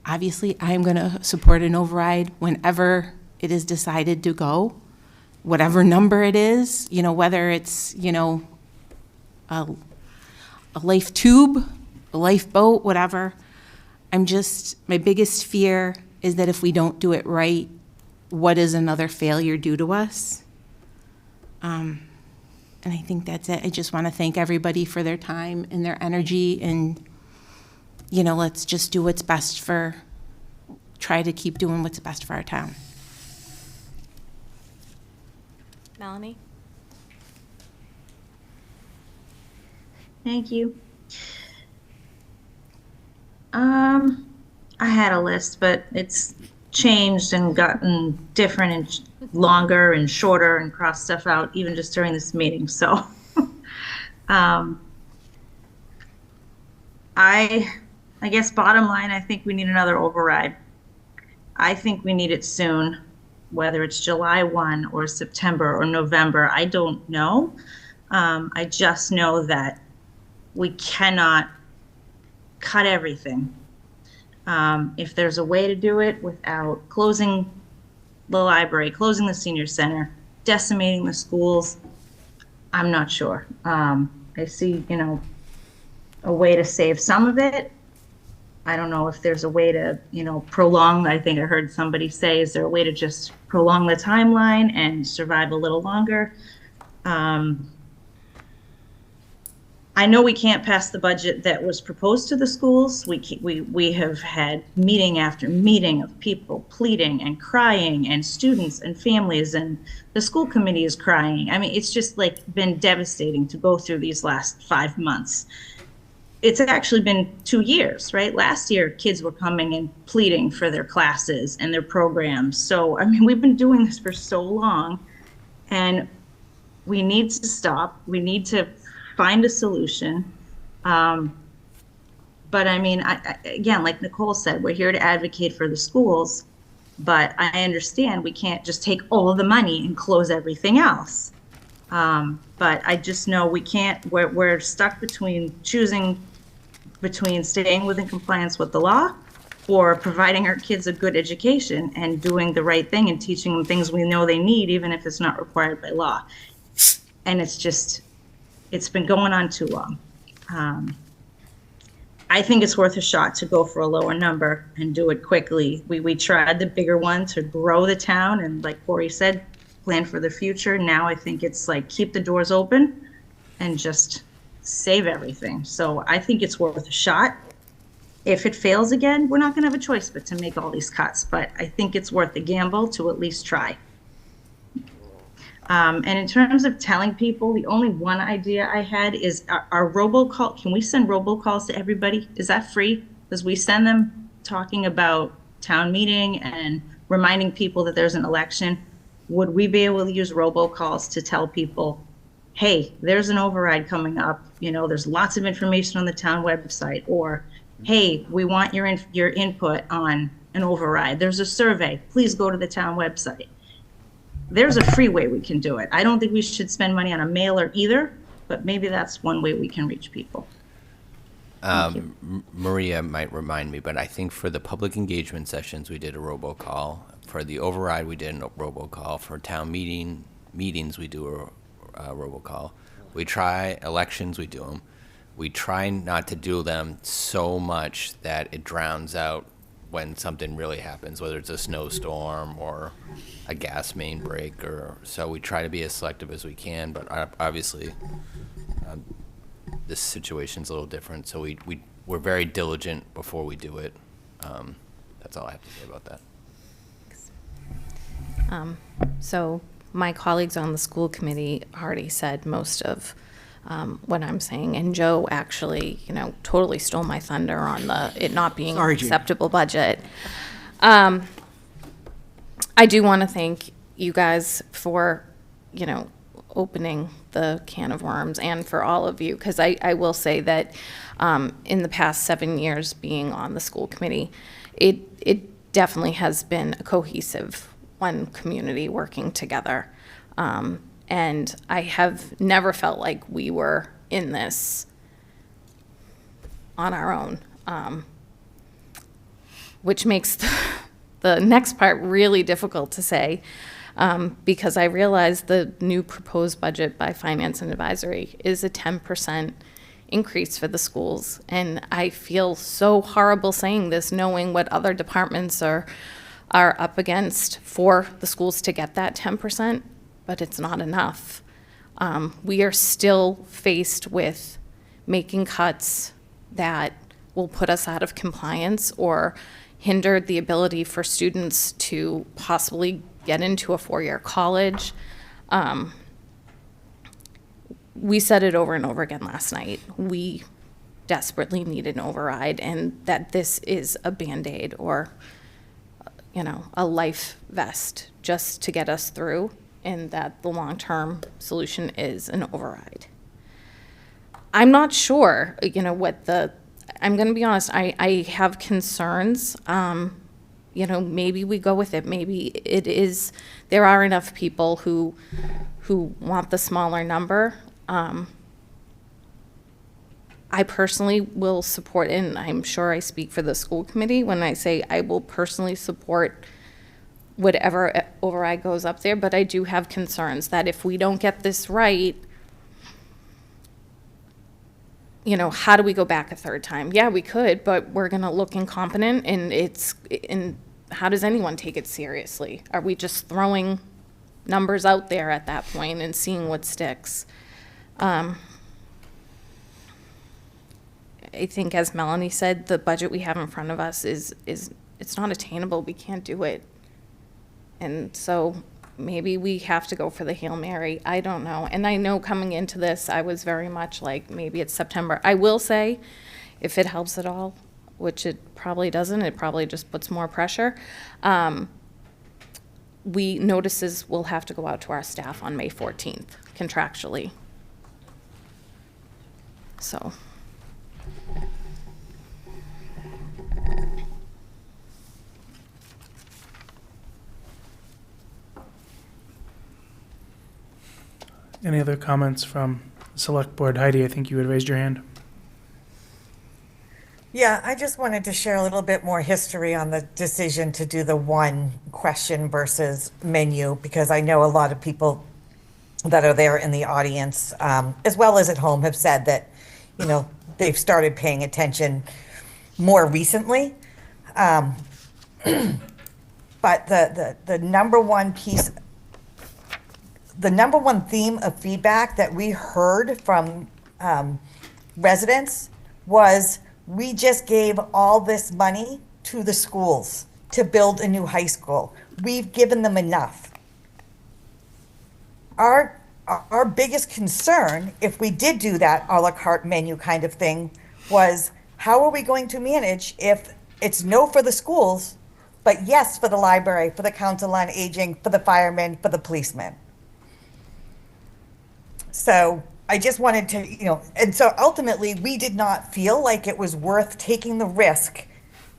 Obviously, I'm going to support an override whenever it is decided to go, whatever number it is, whether it's, a life tube, a lifeboat, whatever. My biggest fear is that if we don't do it right, what does another failure do to us? And I think that's it. I just want to thank everybody for their time and their energy, and, let's just do what's best try to keep doing what's best for our town. Melanie? Thank you. I had a list, but it's changed and gotten different and longer and shorter and crossed stuff out even just during this meeting. So I guess bottom line, I think we need another override. I think we need it soon, whether it's July 1 or September or November. I don't know. I just know that we cannot cut everything. If there's a way to do it without closing the library, closing the senior center, decimating the schools, I'm not sure. I see, a way to save some of it. I don't know if there's a way to, prolong. I think I heard somebody say, is there a way to just prolong the timeline and survive a little longer? I know we can't pass the budget that was proposed to the schools. We have had meeting after meeting of people pleading and crying, and students and families, and the school committee is crying. I mean, it's just like been devastating to go through these last 5 months. It's actually been 2 years, right? Last year, kids were coming and pleading for their classes and their programs. So, I mean, we've been doing this for so long, and we need to stop. We need to find a solution. But I mean, again, like Nicole said, we're here to advocate for the schools, but I understand we can't just take all of the money and close everything else. But I just know we can't, we're stuck between choosing between staying within compliance with the law or providing our kids a good education and doing the right thing and teaching them things we know they need, even if it's not required by law. And it's been going on too long. I think it's worth a shot to go for a lower number and do it quickly. We tried the bigger one to grow the town, and like Corey said, plan for the future. Now I think it's like keep the doors open and just save everything. So I think it's worth a shot. If it fails again, we're not going to have a choice but to make all these cuts. But I think it's worth the gamble to at least try. And in terms of telling people, the only one idea I had is our robocall. Can we send robocalls to everybody? Is that free? Because we send them talking about town meeting and reminding people that there's an election. Would we be able to use robocalls to tell people, hey, there's an override coming up. You know, there's lots of information on the town website. Or, hey, we want your input on an override. There's a survey. Please go to the town website. There's a free way we can do it. I don't think we should spend money on a mailer either, but maybe that's one way we can reach people. Maria might remind me, but I think for the public engagement sessions, we did a robocall. For the override, we did a robocall. For town meetings, we do a robocall. We try elections, we do them. We try not to do them so much that it drowns out when something really happens, whether it's a snowstorm or a gas main break, or so we try to be as selective as we can. But obviously, this situation's a little different, so we're very diligent before we do it. That's all I have to say about that. So my colleagues on the school committee already said most of what I'm saying, and Joe actually, totally stole my thunder on it not being an acceptable budget. I do want to thank you guys for, opening the can of worms, and for all of you, because I will say that in the past 7 years being on the school committee, it definitely has been a cohesive one community working together. And I have never felt like we were in this on our own, which makes the next part really difficult to say, because I realize the new proposed budget by Finance and Advisory is a 10% increase for the schools. And I feel so horrible saying this, knowing what other departments are up against for the schools to get that 10%. But it's not enough. We are still faced with making cuts that will put us out of compliance or hinder the ability for students to possibly get into a four-year college. We said it over and over again last night. We desperately need an override, and that this is a Band-Aid or, a life vest just to get us through, and that the long-term solution is an override. I'm not sure, I'm gonna be honest, I have concerns. Maybe we go with it. Maybe there are enough people who want the smaller number. I personally will support, and I'm sure I speak for the school committee when I say I will personally support whatever override goes up there, but I do have concerns that if we don't get this right, how do we go back a third time? Yeah, we could, but we're gonna look incompetent, and how does anyone take it seriously? Are we just throwing numbers out there at that point and seeing what sticks? I think, as Melanie said, the budget we have in front of us is it's not attainable. We can't do it. And so maybe we have to go for the Hail Mary. I don't know. And I know coming into this, I was very much like, maybe it's September. I will say, if it helps at all, which it probably doesn't, it probably just puts more pressure. Notices will have to go out to our staff on May 14th, contractually. So. Any other comments from the Select Board? Heidi, I think you had raised your hand. Yeah, I just wanted to share a little bit more history on the decision to do the one question versus menu, because I know a lot of people that are there in the audience, as well as at home, have said that, you know, they've started paying attention more recently. But the number one piece, the number one theme of feedback that we heard from residents was, we just gave all this money to the schools to build a new high school. We've given them enough. Our biggest concern, if we did do that a la carte menu kind of thing, was how are we going to manage if it's no for the schools, but yes for the library, for the Council on Aging, for the firemen, for the policemen? So I just wanted to, you know, and so ultimately we did not feel like it was worth taking the risk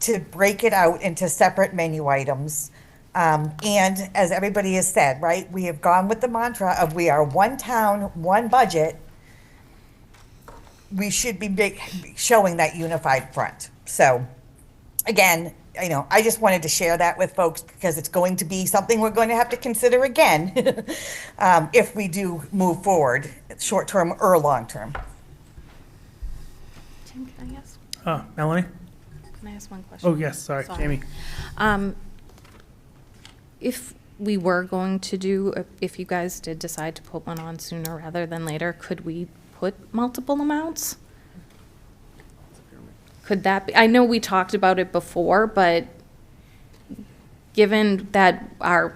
to break it out into separate menu items. And as everybody has said, right, we have gone with the mantra of we are one town, one budget. We should be showing that unified front. So again, you know, I just wanted to share that with folks because it's going to be something we're going to have to consider again if we do move forward, short term or long term. Tim, can I ask? Melanie? Can I ask one question? Oh, yes, sorry, Jamie. If we were going to do, if you guys did decide to put one on sooner rather than later, could we put multiple amounts? Could that be, I know we talked about it before, but given that our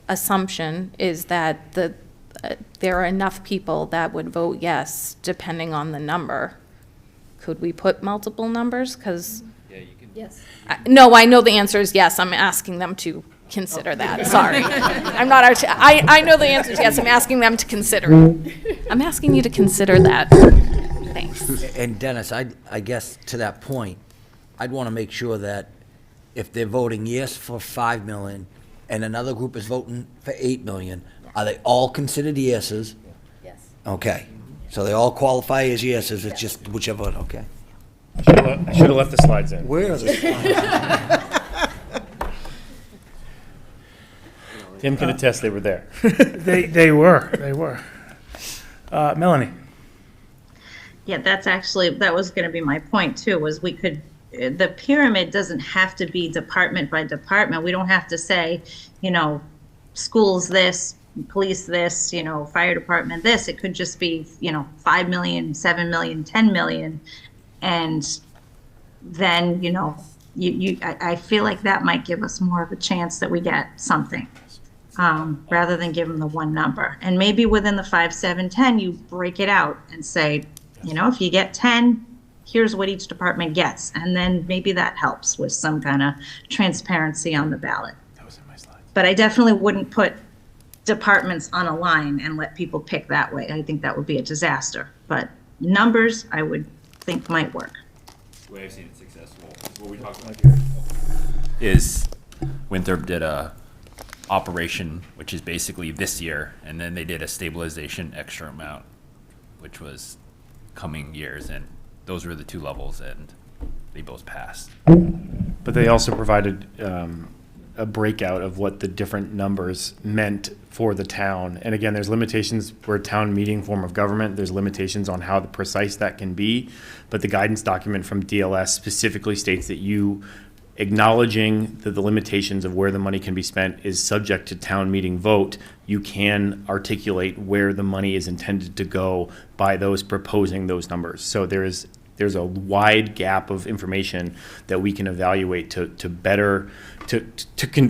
assumption is that there are enough people that would vote yes, depending on the number, could we put multiple numbers? Because Yes. no, I know the answer is yes. I'm asking them to consider that. Sorry. I'm not, I know the answer is yes. I'm asking them to consider it. I'm asking you to consider that. Thanks. And Dennis, I guess to that point, I'd want to make sure that if they're voting yes for 5 million and another group is voting for 8 million, are they all considered yeses? Yes. Okay. So they all qualify as yeses, it's just whichever, okay. I should have left the slides in. Where are the slides? Tim can attest they were there. They were. Melanie? Yeah, that was going to be my point too, was the pyramid doesn't have to be department by department. We don't have to say, you know, schools this, police this, you know, fire department this. It could just be, you know, 5 million, 7 million, 10 million. And then, you know, I feel like that might give us more of a chance that we get something. Rather than give them the one number. And maybe within the 5, 7, 10, you break it out and say, you know, if you get 10, here's what each department gets. And then maybe that helps with some kind of transparency on the ballot. That was in my slide. But I definitely wouldn't put departments on a line and let people pick that way. I think that would be a disaster. But numbers, I would think might work. The way I've seen it successful is what we talked about here. Is Winthrop did a operation, which is basically this year, and then they did a stabilization extra amount, which was coming years, and those were the two levels, and they both passed. But they also provided a breakout of what the different numbers meant for the town. And again, there's limitations. We're a town meeting form of government. There's limitations on how precise that can be. But the guidance document from DLS specifically states that you acknowledging that the limitations of where the money can be spent is subject to town meeting vote, you can articulate where the money is intended to go by those proposing those numbers. So there is there's a wide gap of information that we can evaluate to better,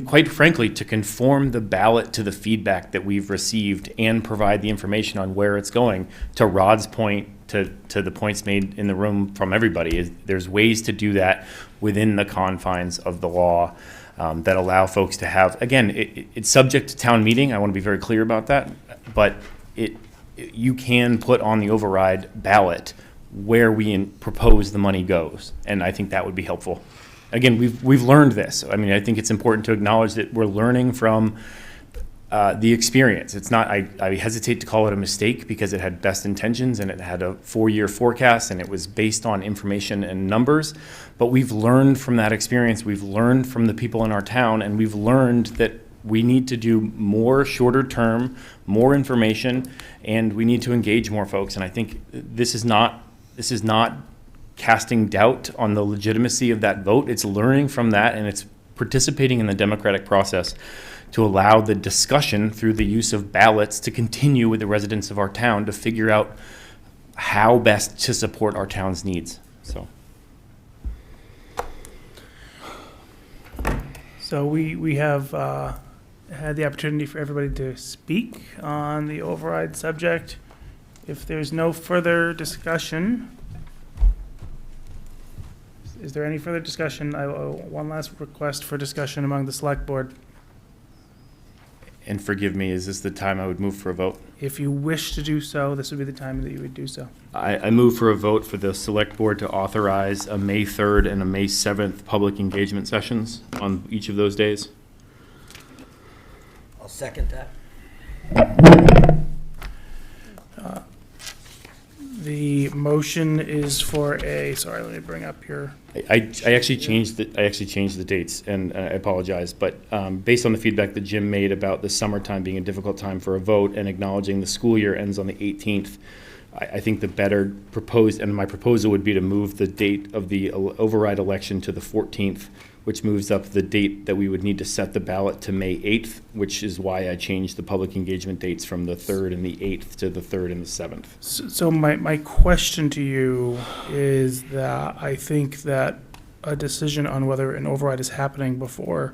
quite frankly, to conform the ballot to the feedback that we've received and provide the information on where it's going. To Rod's point, to the points made in the room from everybody, is there's ways to do that within the confines of the law that allow folks to have, again, it's subject to town meeting. I want to be very clear about that, but you can put on the override ballot where we propose the money goes, and I think that would be helpful. Again, we've learned this. I mean, I think it's important to acknowledge that we're learning from the experience. It's not, I hesitate to call it a mistake because it had best intentions and it had a 4-year forecast and it was based on information and numbers, but we've learned from that experience. We've learned from the people in our town, and we've learned that we need to do more shorter term, more information, and we need to engage more folks. And I think this is not casting doubt on the legitimacy of that vote. It's learning from that, and it's participating in the democratic process to allow the discussion through the use of ballots to continue with the residents of our town to figure out how best to support our town's needs. So we have had the opportunity for everybody to speak on the override subject. If there's no further discussion, is there any further discussion? One last request for discussion among the select board. And forgive me, is this the time I would move for a vote? If you wish to do so, this would be the time that you would do so. I move for a vote for the select board to authorize a May 3rd and a May 7th public engagement sessions on each of those days. I'll second that. The motion is for a, sorry, let me bring up your. I actually changed the dates, and I apologize, but based on the feedback that Jim made about the summertime being a difficult time for a vote and acknowledging the school year ends on the 18th, I think the better proposed, and my proposal would be to move the date of the override election to the 14th, which moves up the date that we would need to set the ballot to May 8th, which is why I changed the public engagement dates from the 3rd and the 8th to the 3rd and the 7th. So my question to you is that I think that a decision on whether an override is happening before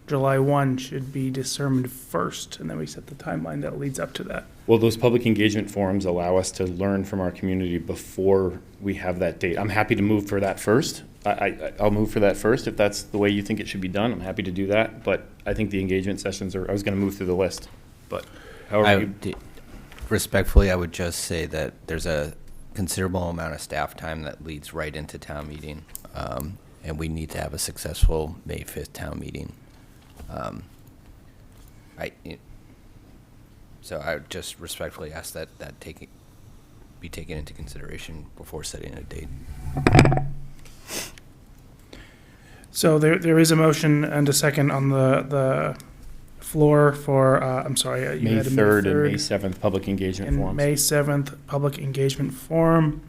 July 1 should be determined first, and then we set the timeline that leads up to that. Well, those public engagement forums allow us to learn from our community before we have that date. I'm happy to move for that first. I'll move for that first if that's the way you think it should be done. I'm happy to do that, but I think the engagement sessions are, I was going to move through the list, but however Respectfully, I would just say that there's a considerable amount of staff time that leads right into town meeting, and we need to have a successful May 5th town meeting. So I would just respectfully ask that be taken into consideration before setting a date. So there is a motion and a second on the floor for, I'm sorry. You May had a 3rd and May 7th public engagement and forums. May 7th public engagement forum.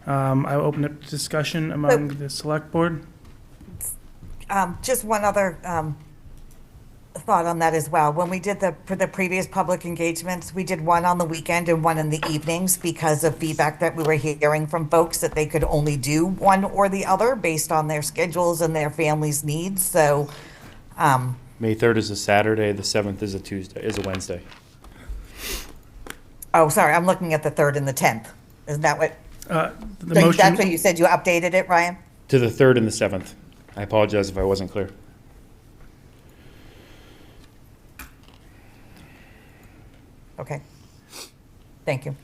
I will open up discussion among the select board. Just one other thought on that as well. When we did the previous public engagements, we did one on the weekend and one in the evenings because of feedback that we were hearing from folks that they could only do one or the other based on their schedules and their families' needs. So May 3rd is a Saturday, the 7th is a Wednesday. Oh, sorry, I'm looking at the 3rd and the 10th. Isn't that what? Motion, that's what you said you updated it, Ryan? To the 3rd and the 7th. I apologize if I wasn't clear. Okay. Thank you.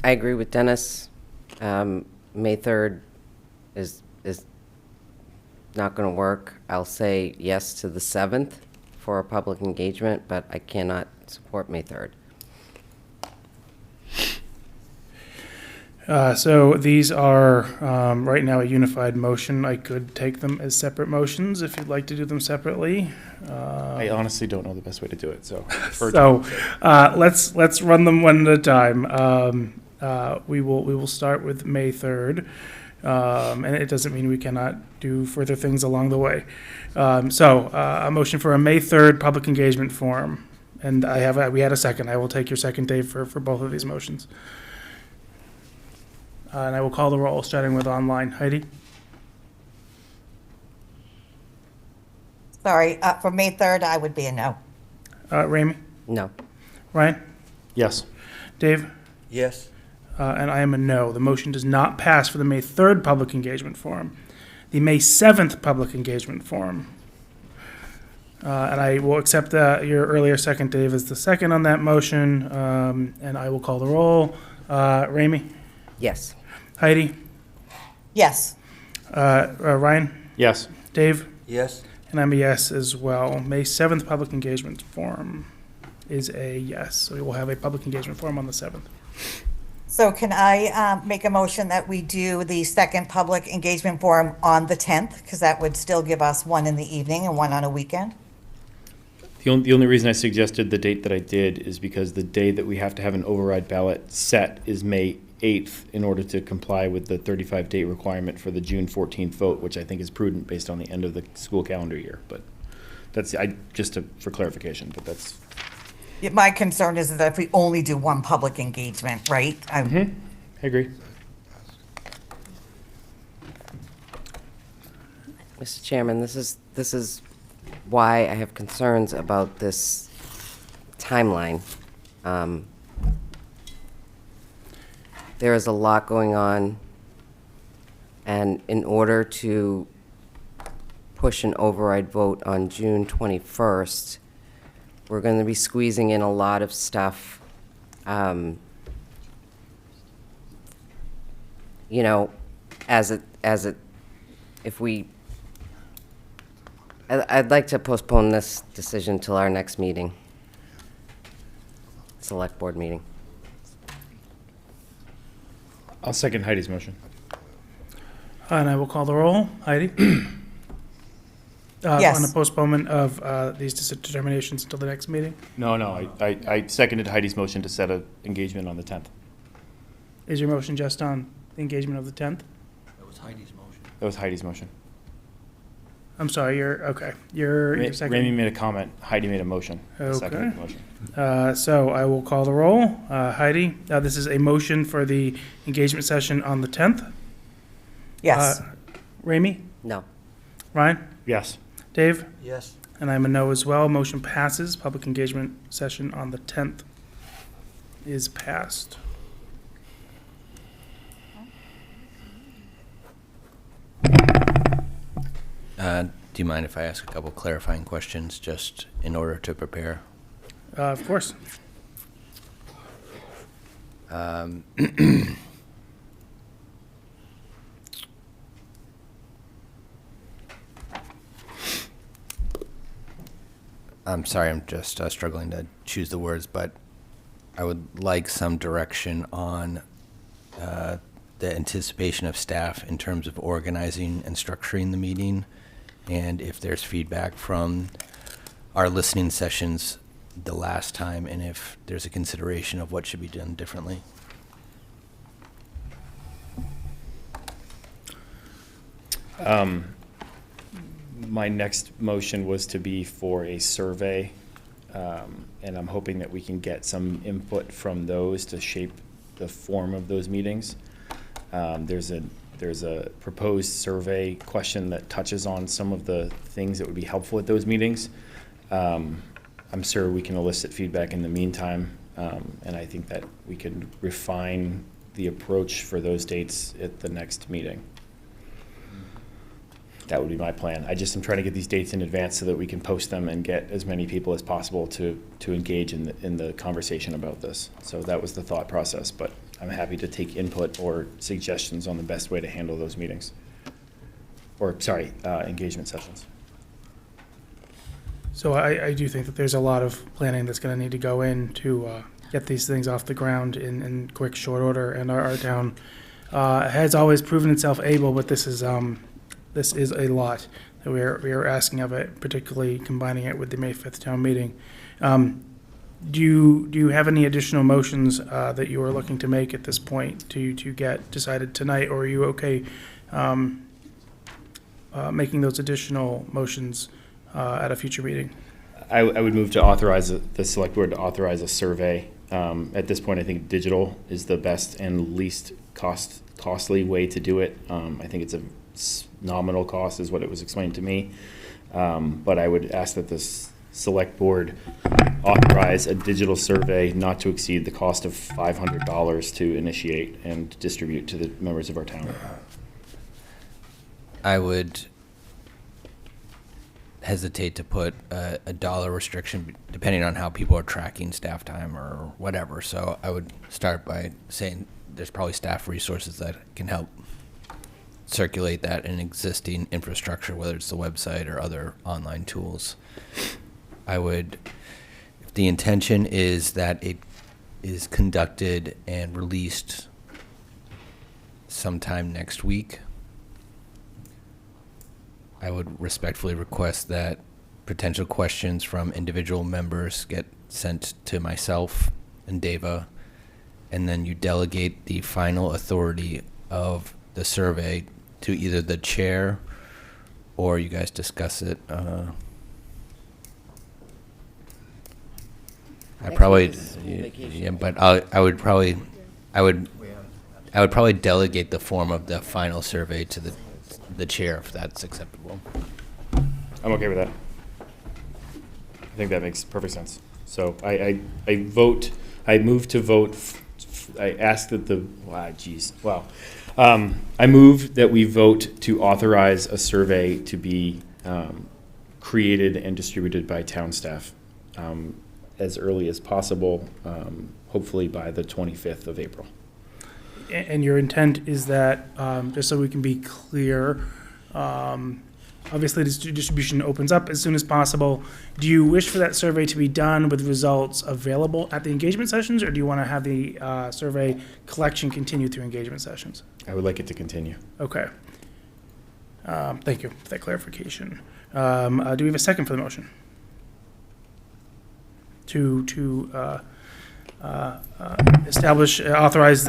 I agree with Dennis. May 3rd is not going to work. I'll say yes to the 7th for a public engagement, but I cannot support May 3rd. So these are right now a unified motion. I could take them as separate motions if you'd like to do them separately. I honestly don't know the best way to do it, so. Let's run them one at a time. We will start with May 3rd, and it doesn't mean we cannot do further things along the way. A motion for a May 3rd public engagement forum. And we had a second. I will take your second, Dave, for both of these motions. And I will call the roll, starting with online. Heidi? Sorry, for May 3rd, I would be a no. Ramey? No. Ryan? Yes. Dave? Yes. And I am a no. The motion does not pass for the May 3rd public engagement forum. The May 7th public engagement forum. And I will accept your earlier second, Dave, as the second on that motion, and I will call the roll. Ramey? Yes. Heidi? Yes. Ryan? Yes. Dave? Yes. And I'm a yes as well. May 7th public engagement forum is a yes. So we will have a public engagement forum on the 7th. So can I make a motion that we do the second public engagement forum on the 10th? Because that would still give us one in the evening and one on a weekend. The only reason I suggested the date that I did is because the day that we have to have an override ballot set is May 8th in order to comply with the 35-day requirement for the June 14th vote, which I think is prudent based on the end of the school calendar year. But that's for clarification. But that's My concern is that if we only do one public engagement, right? I agree. Mr. Chairman, this is why I have concerns about this timeline. There is a lot going on, and in order to push an override vote on June 21st, we're going to be squeezing in a lot of stuff. You know, if we, I'd like to postpone this decision till our next meeting, select board meeting. I'll second Heidi's motion. And I will call the roll. Heidi? Yes. On the postponement of these determinations until the next meeting. No, I seconded Heidi's motion to set an engagement on the 10th. Is your motion just on the engagement of the 10th? That was Heidi's motion. That was Heidi's motion. I'm sorry, you're second. Ramey made a comment. Heidi made a motion. I Okay. seconded the motion. So I will call the roll. Heidi, this is a motion for the engagement session on the 10th. Yes. Ramey? No. Ryan? Yes. Dave? Yes. And I'm a no as well. Motion passes. Public engagement session on the 10th is passed. Do you mind if I ask a couple clarifying questions just in order to prepare? Of course. I'm sorry, I'm just struggling to choose the words, but I would like some direction on the anticipation of staff in terms of organizing and structuring the meeting, and if there's feedback from our listening sessions the last time, and if there's a consideration of what should be done differently. My next motion was to be for a survey, and I'm hoping that we can get some input from those to shape the form of those meetings. There's a proposed survey question that touches on some of the things that would be helpful at those meetings. I'm sure we can elicit feedback in the meantime, and I think that we can refine the approach for those dates at the next meeting. That would be my plan. I'm trying to get these dates in advance so that we can post them and get as many people as possible to engage in the conversation about this. So that was the thought process, but I'm happy to take input or suggestions on the best way to handle those meetings. Engagement sessions. So I do think that there's a lot of planning that's going to need to go in to get these things off the ground in quick, short order. And our town has always proven itself able, but this is a lot that we are asking of it, particularly combining it with the May 5th town meeting. Do you have any additional motions that you are looking to make at this point to get decided tonight, or are you okay making those additional motions at a future meeting? I would move to authorize the select board to authorize a survey. At this point, I think digital is the best and least costly way to do it. I think it's a nominal cost is what it was explained to me. But I would ask that this select board authorize a digital survey not to exceed the cost of $500 to initiate and distribute to the members of our town. I would hesitate to put a dollar restriction depending on how people are tracking staff time or whatever. So I would start by saying there's probably staff resources that can help circulate that in existing infrastructure, whether it's the website or other online tools. I would, if the intention is that it is conducted and released sometime next week, I would respectfully request that potential questions from individual members get sent to myself and Deva, and then you delegate the final authority of the survey to either the chair or you guys discuss it. I probably, yeah, but I would probably delegate the form of the final survey to the chair if that's acceptable. I'm okay with that. I think that makes perfect sense. So I move to vote. I ask that I move that we vote to authorize a survey to be created and distributed by town staff as early as possible, hopefully by the 25th of April. And your intent is that, just so we can be clear, obviously this distribution opens up as soon as possible. Do you wish for that survey to be done with results available at the engagement sessions, or do you want to have the survey collection continue through engagement sessions? I would like it to continue. Okay. Thank you for that clarification. Do we have a second for the motion? To authorize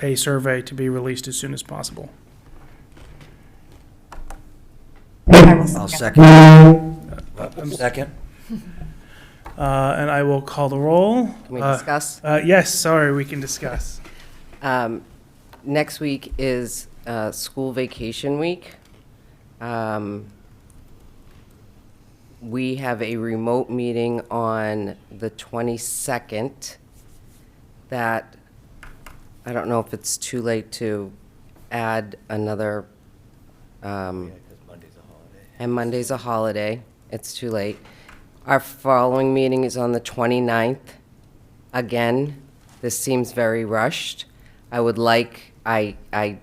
a survey to be released as soon as possible. I'll second. Second. And I will call the roll. Can we discuss? Yes, sorry, we can discuss. Next week is school vacation week. We have a remote meeting on the 22nd that I don't know if it's too late to add another, and Monday's a holiday. It's too late. Our following meeting is on the 29th. Again, this seems very rushed. I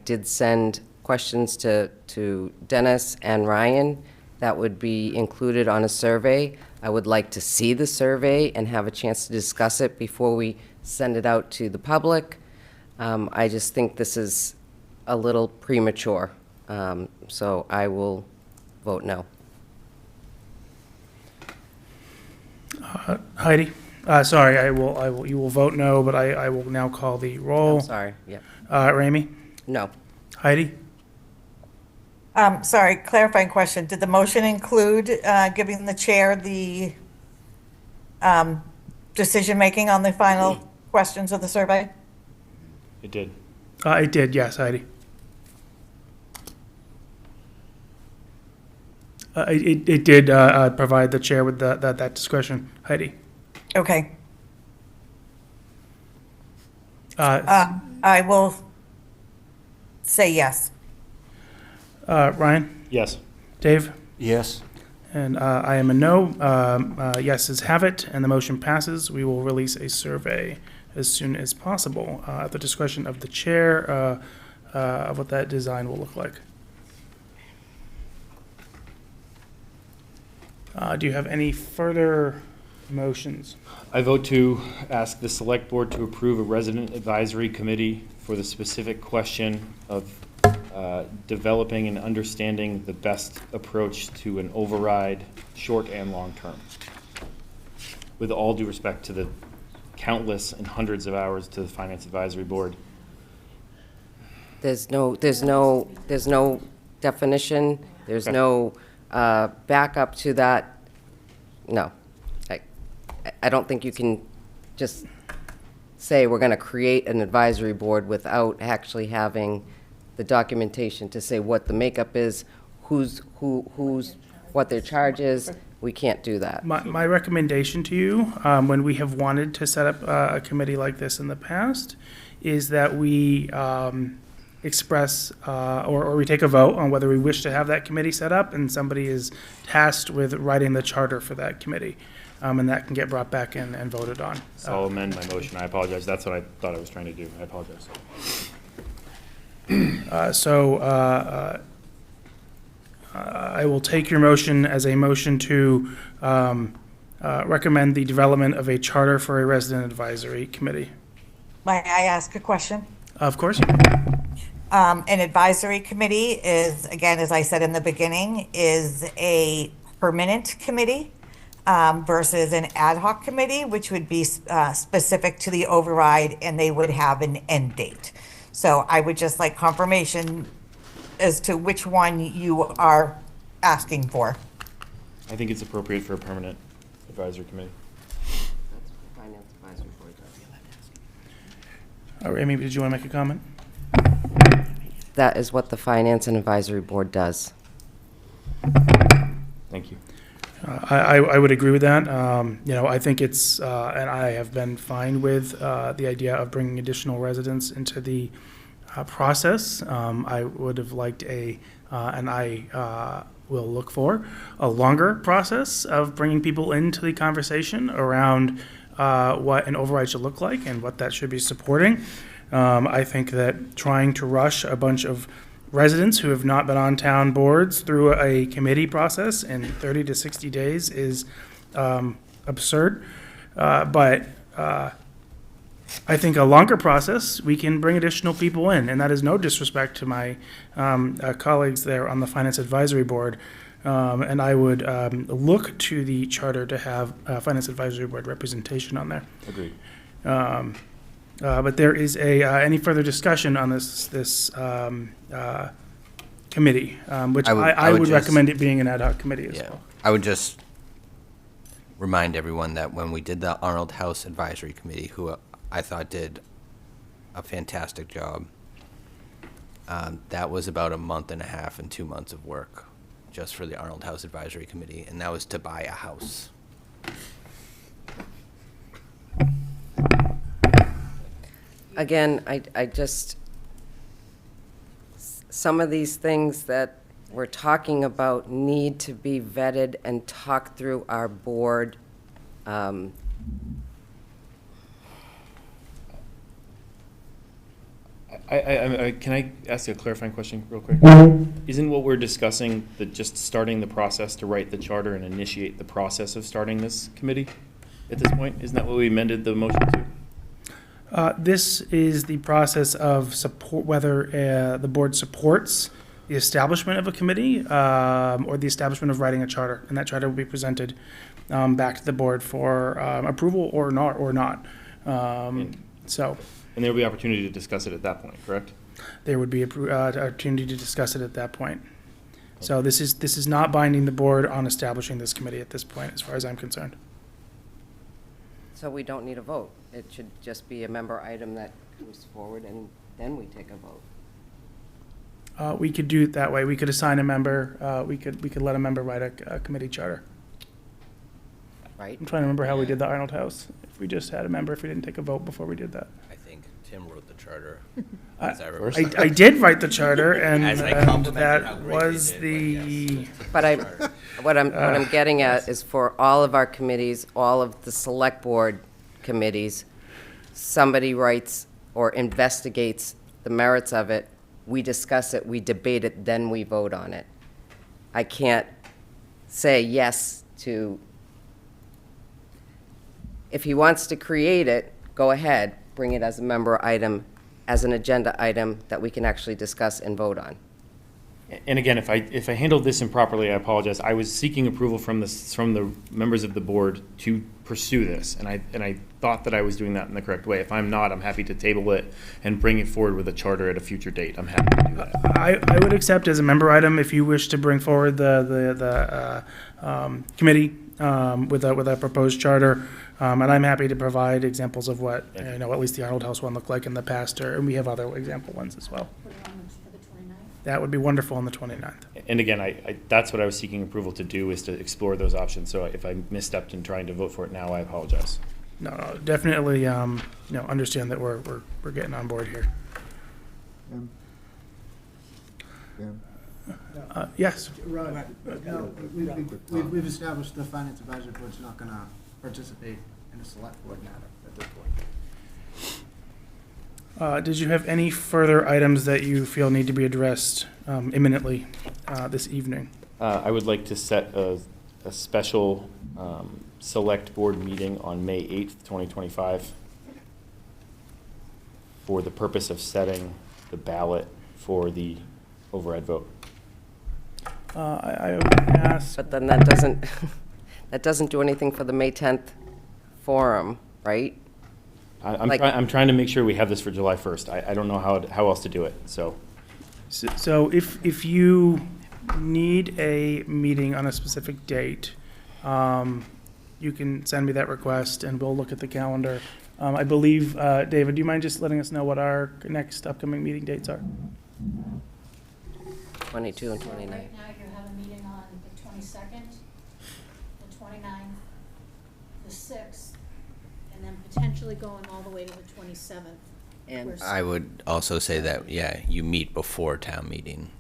did send questions to Dennis and Ryan that would be included on a survey. I would like to see the survey and have a chance to discuss it before we send it out to the public. I just think this is a little premature, so I will vote no. Heidi, sorry, you will vote no, but I will now call the roll. I'm sorry, yep. Ramey? No. Heidi? Sorry, clarifying question. Did the motion include giving the chair the decision-making on the final questions of the survey? It did. It did, yes, Heidi. It did provide the chair with that discretion. Heidi? Okay. I will say yes. Ryan? Yes. Dave? Yes. And I am a no. Yeses have it, and the motion passes. We will release a survey as soon as possible at the discretion of the chair of what that design will look like. Do you have any further motions? I vote to ask the select board to approve a resident advisory committee for the specific question of developing and understanding the best approach to an override, short and long term. With all due respect to the countless and hundreds of hours to the Finance Advisory Board. There's no definition. There's Okay. no backup to that. no. I don't think you can just say we're going to create an advisory board without actually having the documentation to say what the makeup is, what their charge is. We can't do that. My recommendation to you, when we have wanted to set up a committee like this in the past, is that we express or we take a vote on whether we wish to have that committee set up, and somebody is tasked with writing the charter for that committee. And that can get brought back in and voted on. So I'll amend my motion. I apologize. That's what I thought I was trying to do. I apologize. I will take your motion as a motion to recommend the development of a charter for a resident advisory committee. May I ask a question? Of course. An advisory committee is, again, as I said in the beginning, is a permanent committee versus an ad hoc committee, which would be specific to the override, and they would have an end date. So I would just like confirmation as to which one you are asking for. I think it's appropriate for a permanent advisory committee. Finance Advisory Board does. All right, Amy, did you want to make a comment? That is what the Finance and Advisory Board does. Thank you. I would agree with that. I think it's, and I have been fine with the idea of bringing additional residents into the process. I would have liked and I will look for a longer process of bringing people into the conversation around what an override should look like and what that should be supporting. I think that trying to rush a bunch of residents who have not been on town boards through a committee process in 30 to 60 days is absurd. But I think a longer process, we can bring additional people in, and that is no disrespect to my colleagues there on the Finance Advisory Board. And I would look to the charter to have Finance Advisory Board representation on there. Agreed. But there is any further discussion on this committee, which I would recommend it being an ad hoc committee as well. I would just remind everyone that when we did the Arnold House Advisory Committee, who I thought did a fantastic job, that was about a month and a half and 2 months of work just for the Arnold House Advisory Committee, and that was to buy a house. Again, I just, some of these things that we're talking about need to be vetted and talked through our board. Can I ask you a clarifying question real quick? Isn't what we're discussing just starting the process to write the charter and initiate the process of starting this committee at this point? Isn't that what we amended the motion to? This is the process of support, whether the board supports the establishment of a committee or the establishment of writing a charter, and that charter will be presented back to the board for approval or not. So. And there will be opportunity to discuss it at that point, correct? There would be opportunity to discuss it at that point. So this is not binding the board on establishing this committee at this point, as far as I'm concerned. So we don't need a vote. It should just be a member item that comes forward, and then we take a vote. We could do it that way. We could assign a member. We could let a member write a committee charter. Right. I'm trying to remember how we did the Arnold House. If we just had a member, if we didn't take a vote before we did that. I think Tim wrote the charter. I did write the charter, and complimented how that great they was did, the. But what I'm getting at is for all of our committees, all of the select board committees, somebody writes or investigates the merits of it, we discuss it, we debate it, then we vote on it. I can't say yes to, if he wants to create it, go ahead, bring it as a member item, as an agenda item that we can actually discuss and vote on. And again, if I handled this improperly, I apologize. I was seeking approval from the members of the board to pursue this, and I thought that I was doing that in the correct way. If I'm not, I'm happy to table it and bring it forward with a charter at a future date. I'm happy to do that. I would accept as a member item if you wish to bring forward the committee with a proposed charter. And I'm happy to provide examples of what, you know, at least the Arnold House one looked like in the past, and we have other example ones as well. That would be wonderful on the 29th. And again, that's what I was seeking approval to do, is to explore those options. So if I misstepped in trying to vote for it now, I apologize. No, definitely, you know, understand that we're getting on board here. Yes. Rod, no, we've established the Finance Advisory Board's not going to participate in a select board matter at this point. Did you have any further items that you feel need to be addressed imminently this evening? I would like to set a special select board meeting on May 8th, 2025 for the purpose of setting the ballot for the override vote. I would ask. But then that doesn't, that doesn't do anything for the May 10th forum, right? I'm trying to make sure we have this for July 1st. I don't know how else to do it, so. So if you need a meeting on a specific date, you can send me that request and we'll look at the calendar. I believe, David, do you mind just letting us know what our next upcoming meeting dates are? 22 and 29. Right now, you have a meeting on the 22nd, the 29th, the 6th, and then potentially going all the way to the 27th. And I would also say that, yeah, you meet before town meeting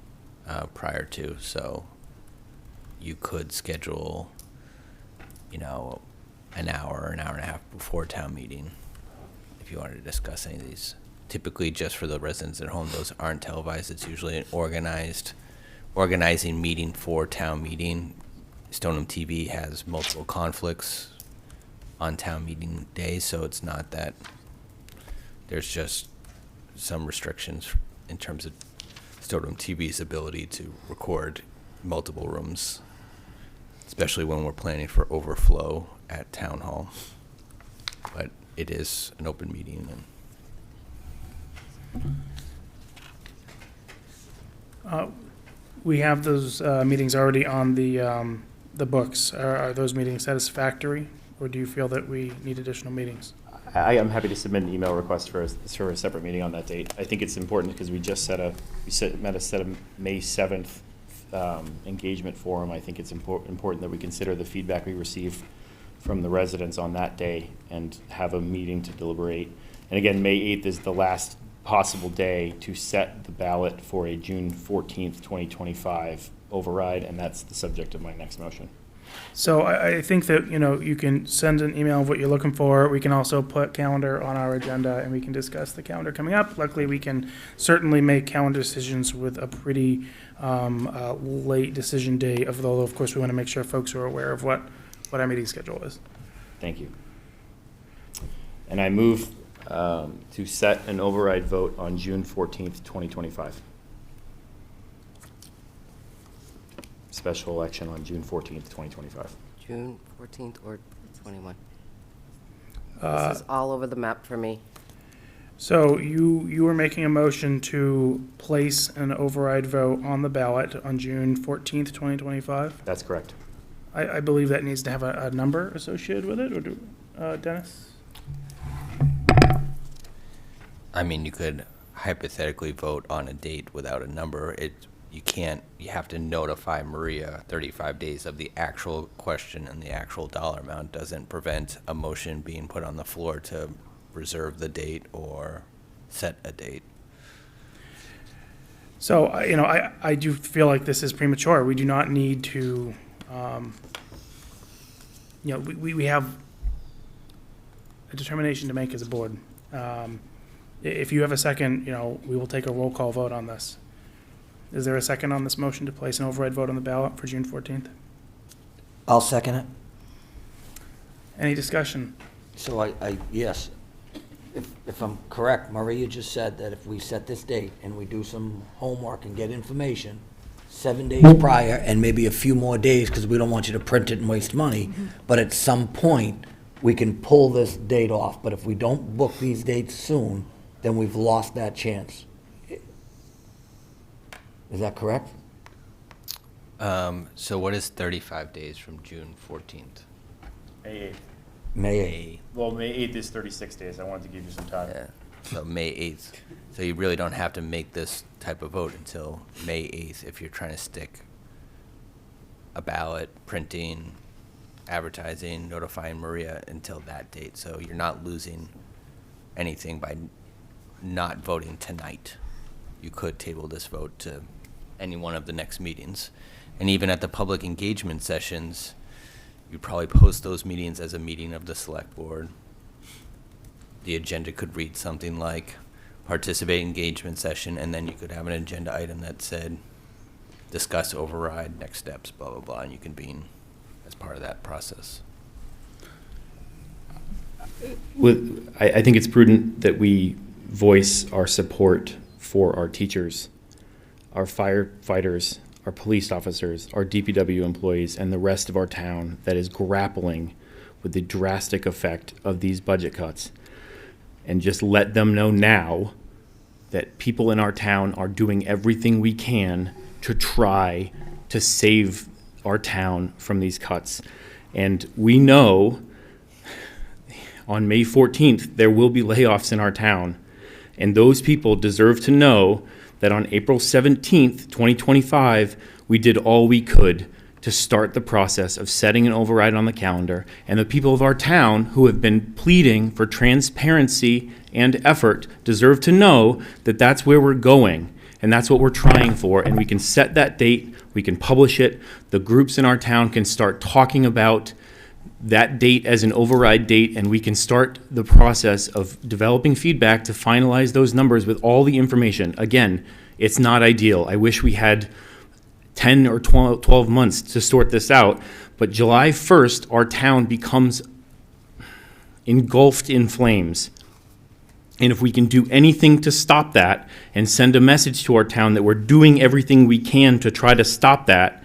prior to, so you could schedule, you know, an hour and a half before town meeting if you wanted to discuss any of these. Typically, just for the residents at home, those aren't televised. It's usually an organizing meeting for town meeting. Stoneham TV has multiple conflicts on town meeting days, so it's not that there's just some restrictions in terms of Stoneham TV's ability to record multiple rooms, especially when we're planning for overflow at town hall. But it is an open meeting. We have those meetings already on the books. Are those meetings satisfactory, or do you feel that we need additional meetings? I am happy to submit an email request for a separate meeting on that date. I think it's important because we just set a May 7th engagement forum. I think it's important that we consider the feedback we receive from the residents on that day and have a meeting to deliberate. And again, May 8th is the last possible day to set the ballot for a June 14th, 2025 override, and that's the subject of my next motion. So I think that, you know, you can send an email of what you're looking for. We can also put calendar on our agenda and we can discuss the calendar coming up. Luckily, we can certainly make calendar decisions with a pretty late decision date, although of course we want to make sure folks are aware of what our meeting schedule is. Thank you. And I move to set an override vote on June 14th, 2025. Special election on June 14th, 2025. June 14th or 21? This is all over the map for me. So you were making a motion to place an override vote on the ballot on June 14th, 2025? That's correct. I believe that needs to have a number associated with it, or do, Dennis? I mean, you could hypothetically vote on a date without a number. You can't, you have to notify Maria 35 days of the actual question, and the actual dollar amount doesn't prevent a motion being put on the floor to reserve the date or set a date. So, you know, I do feel like this is premature. We do not need to, you know, we have a determination to make as a board. If you have a second, you know, we will take a roll call vote on this. Is there a second on this motion to place an override vote on the ballot for June 14th? I'll second it. Any discussion? So yes, if I'm correct, Maria just said that if we set this date and we do some homework and get information 7 days prior and maybe a few more days, because we don't want you to print it and waste money, but at some point, we can pull this date off. But if we don't book these dates soon, then we've lost that chance. Is that correct? So what is 35 days from June 14th? May 8th. May 8th. Well, May 8th is 36 days. I wanted to give you some time. Yeah, so May 8th. So you really don't have to make this type of vote until May 8th if you're trying to stick a ballot, printing, advertising, notifying Maria until that date. So you're not losing anything by not voting tonight. You could table this vote to any one of the next meetings. And even at the public engagement sessions, you'd probably post those meetings as a meeting of the select board. The agenda could read something like participate engagement session, and then you could have an agenda item that said discuss override, next steps, blah, blah, blah, and you convene as part of that process. I think it's prudent that we voice our support for our teachers, our firefighters, our police officers, our DPW employees, and the rest of our town that is grappling with the drastic effect of these budget cuts. And just let them know now that people in our town are doing everything we can to try to save our town from these cuts. And we know on May 14th, there will be layoffs in our town. And those people deserve to know that on April 17th, 2025, we did all we could to start the process of setting an override on the calendar. And the people of our town who have been pleading for transparency and effort deserve to know that that's where we're going. And that's what we're trying for. And we can set that date, we can publish it. The groups in our town can start talking about that date as an override date, and we can start the process of developing feedback to finalize those numbers with all the information. Again, it's not ideal. I wish we had 10 or 12 months to sort this out, but July 1st, our town becomes engulfed in flames. And if we can do anything to stop that and send a message to our town that we're doing everything we can to try to stop that,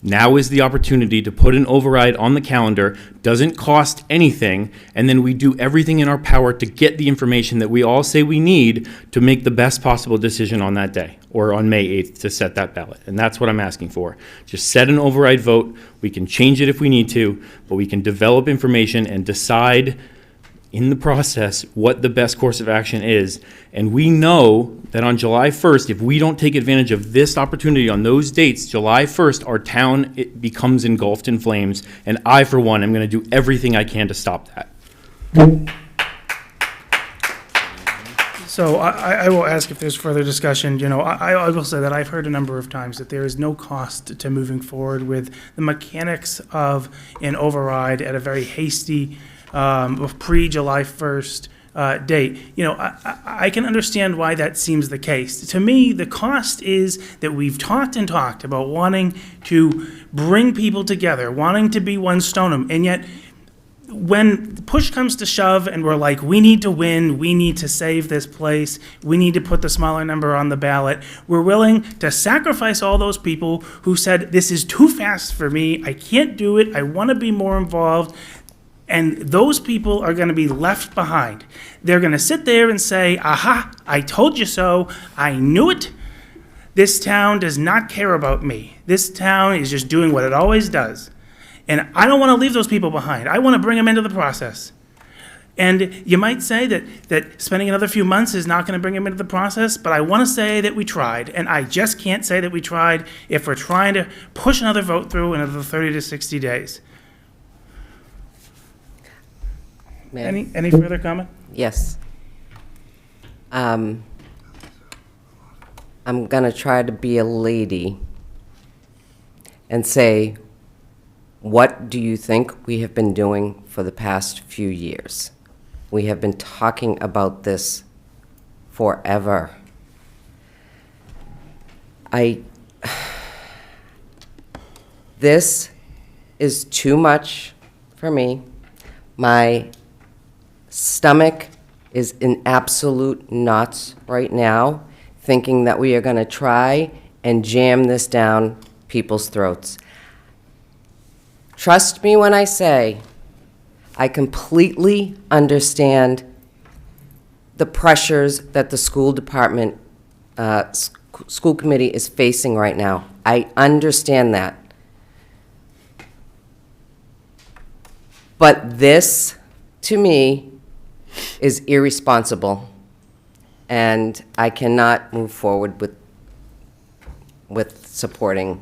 now is the opportunity to put an override on the calendar, doesn't cost anything, and then we do everything in our power to get the information that we all say we need to make the best possible decision on that day, or on May 8th to set that ballot. And that's what I'm asking for. Just set an override vote. We can change it if we need to, but we can develop information and decide in the process what the best course of action is. And we know that on July 1st, if we don't take advantage of this opportunity on those dates, July 1st, our town, it becomes engulfed in flames. And I, for one, am going to do everything I can to stop that. So I will ask if there's further discussion. You know, I will say that I've heard a number of times that there is no cost to moving forward with the mechanics of an override at a very hasty pre-July 1st date. You know, I can understand why that seems the case. To me, the cost is that we've talked and talked about wanting to bring people together, wanting to be one Stoneham, and yet when push comes to shove and we're like, we need to win, we need to save this place, we need to put the smaller number on the ballot, we're willing to sacrifice all those people who said, this is too fast for me, I can't do it, I want to be more involved. And those people are going to be left behind. They're going to sit there and say, aha, I told you so. I knew it. This town does not care about me. This town is just doing what it always does. And I don't want to leave those people behind. I want to bring them into the process. And you might say that spending another few months is not going to bring them into the process, but I want to say that we tried. And I just can't say that we tried if we're trying to push another vote through in another 30 to 60 days. Any further comment? Yes. I'm going to try to be a lady and say, what do you think we have been doing for the past few years? We have been talking about this forever. This is too much for me. My stomach is in absolute knots right now, thinking that we are going to try and jam this down people's throats. Trust me when I say I completely understand the pressures that the school department, school committee is facing right now. I understand that. But this, to me, is irresponsible, and I cannot move forward with supporting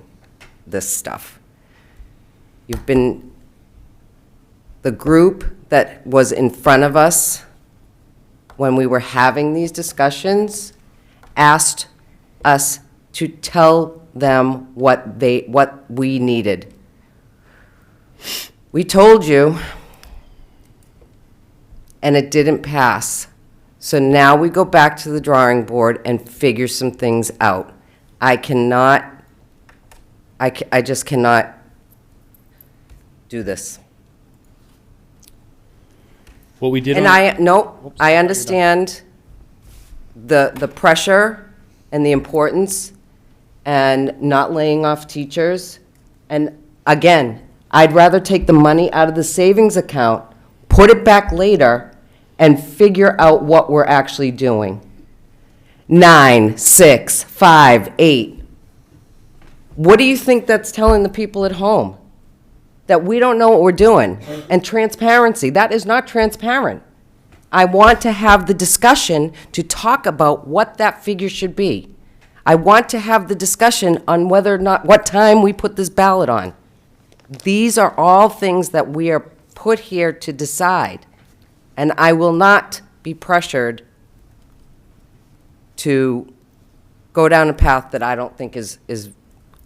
this stuff. You've been, the group that was in front of us when we were having these discussions asked us to tell them what we needed. We told you, and it didn't pass. So now we go back to the drawing board and figure some things out. I just cannot do this. What we did And on- I understand the pressure and the importance and not laying off teachers. And again, I'd rather take the money out of the savings account, put it back later, and figure out what we're actually doing. 9, 6, 5, 8. What do you think that's telling the people at home? That we don't know what we're doing. And transparency, that is not transparent. I want to have the discussion to talk about what that figure should be. I want to have the discussion on whether or not, what time we put this ballot on. These are all things that we are put here to decide. And I will not be pressured to go down a path that I don't think is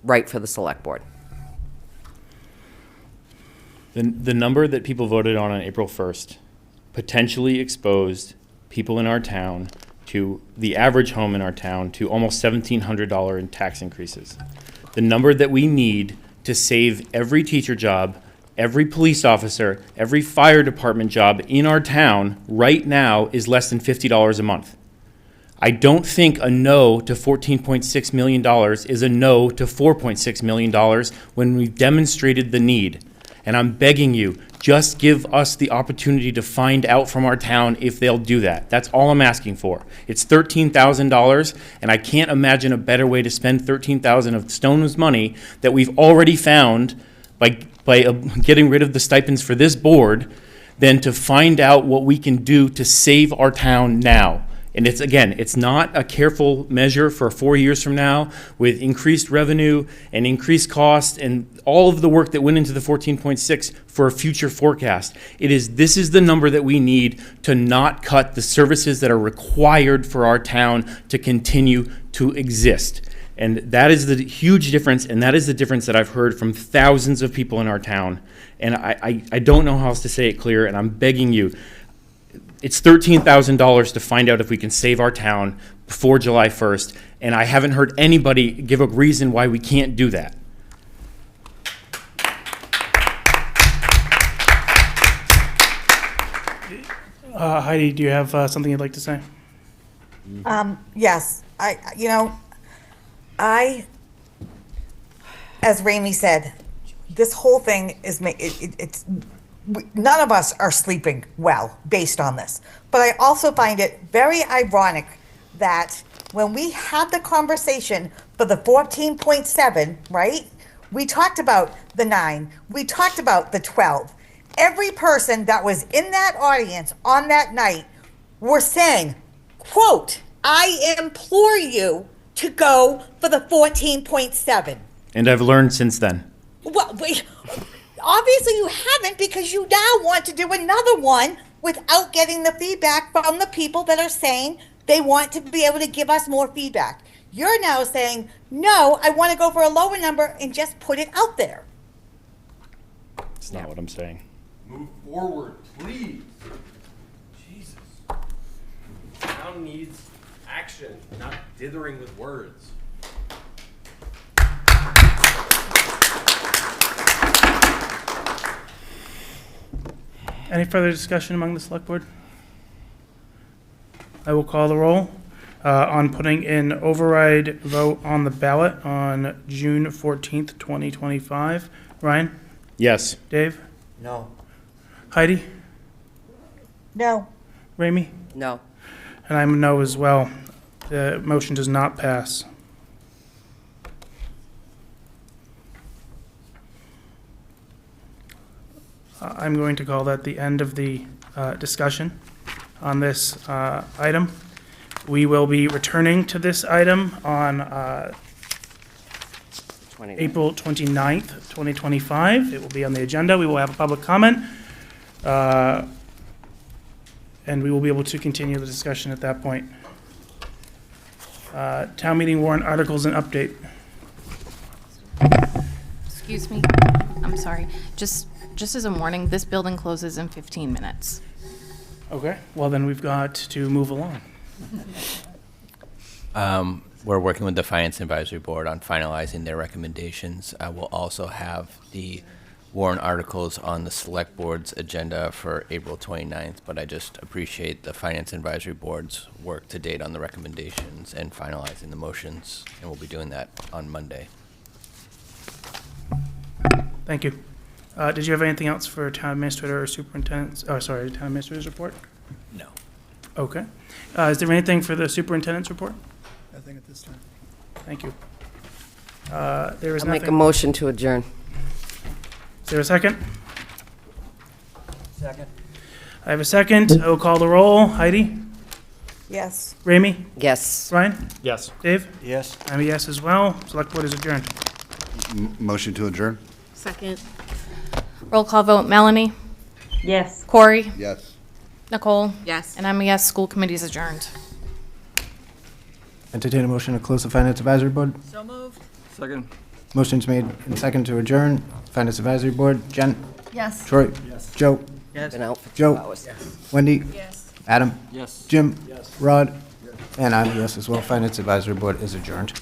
right for the select board. The number that people voted on April 1st potentially exposed people in our town to the average home in our town to almost $1,700 in tax increases. The number that we need to save every teacher job, every police officer, every fire department job in our town right now is less than $50 a month. I don't think a no to $14.6 million is a no to $4.6 million when we've demonstrated the need. And I'm begging you, just give us the opportunity to find out from our town if they'll do that. That's all I'm asking for. It's $13,000, and I can't imagine a better way to spend $13,000 of Stone's money that we've already found by getting rid of the stipends for this board than to find out what we can do to save our town now. And it's not a careful measure for 4 years from now with increased revenue and increased cost and all of the work that went into the 14.6 for a future forecast. This is the number that we need to not cut the services that are required for our town to continue to exist. And that is the huge difference, and that is the difference that I've heard from thousands of people in our town. And I don't know how else to say it clear, and I'm begging you. It's $13,000 to find out if we can save our town before July 1st, and I haven't heard anybody give a reason why we can't do that. Heidi, do you have something you'd like to say? Yes, as Ramey said, this whole thing is, none of us are sleeping well based on this. But I also find it very ironic that when we had the conversation for the 14.7, right? We talked about the 9, we talked about the 12. Every person that was in that audience on that night were saying, quote, I implore you to go for the 14.7. And I've learned since then. Well, obviously you haven't, because you now want to do another one without getting the feedback from the people that are saying they want to be able to give us more feedback. You're now saying, no, I want to go for a lower number and just put it out there. It's not what I'm saying. Move forward, please. Jesus. Town needs action, not dithering with words. Any further discussion among the select board? I will call the roll on putting an override vote on the ballot on June 14th, 2025. Ryan? Yes. Dave? No. Heidi? No. Ramey? No. And I'm a no as well. The motion does not pass. I'm going to call that the end of the discussion on this item. We will be returning to this item on April 29th, 2025. It will be on the agenda. We will have a public comment. And we will be able to continue the discussion at that point. Town meeting warrant articles and update. Excuse me, I'm sorry. Just as a warning, this building closes in 15 minutes. Okay, well then we've got to move along. We're working with the Finance Advisory Board on finalizing their recommendations. We'll also have the warrant articles on the Select Board's agenda for April 29th, but I just appreciate the Finance Advisory Board's work to date on the recommendations and finalizing the motions, and we'll be doing that on Monday. Thank you. Did you have anything else for town administrator or superintendent's, town administrator's report? No. Okay. Is there anything for the superintendent's report? Nothing at this time. Thank you. There is I'll make a nothing. motion to adjourn. Is there a second? Second. I have a second. I will call the roll. Heidi? Yes. Ramey? Yes. Brian? Yes. Dave? Yes. I'm a yes as well. Select board is adjourned. Motion to adjourn? Second. Roll call vote, Melanie? Yes. Corey? Yes. Nicole? Yes. And I'm a yes, school committee is adjourned. Entertain a motion to close the Finance Advisory Board. So moved. Second. Motion's made and second to adjourn. Finance Advisory Board. Jen? Yes. Troy? Joe? Been out for 2 Joe? hours. Wendy? Yes. Adam? Yes. Jim? Rod? And I'm a yes as well. Finance Advisory Board is adjourned.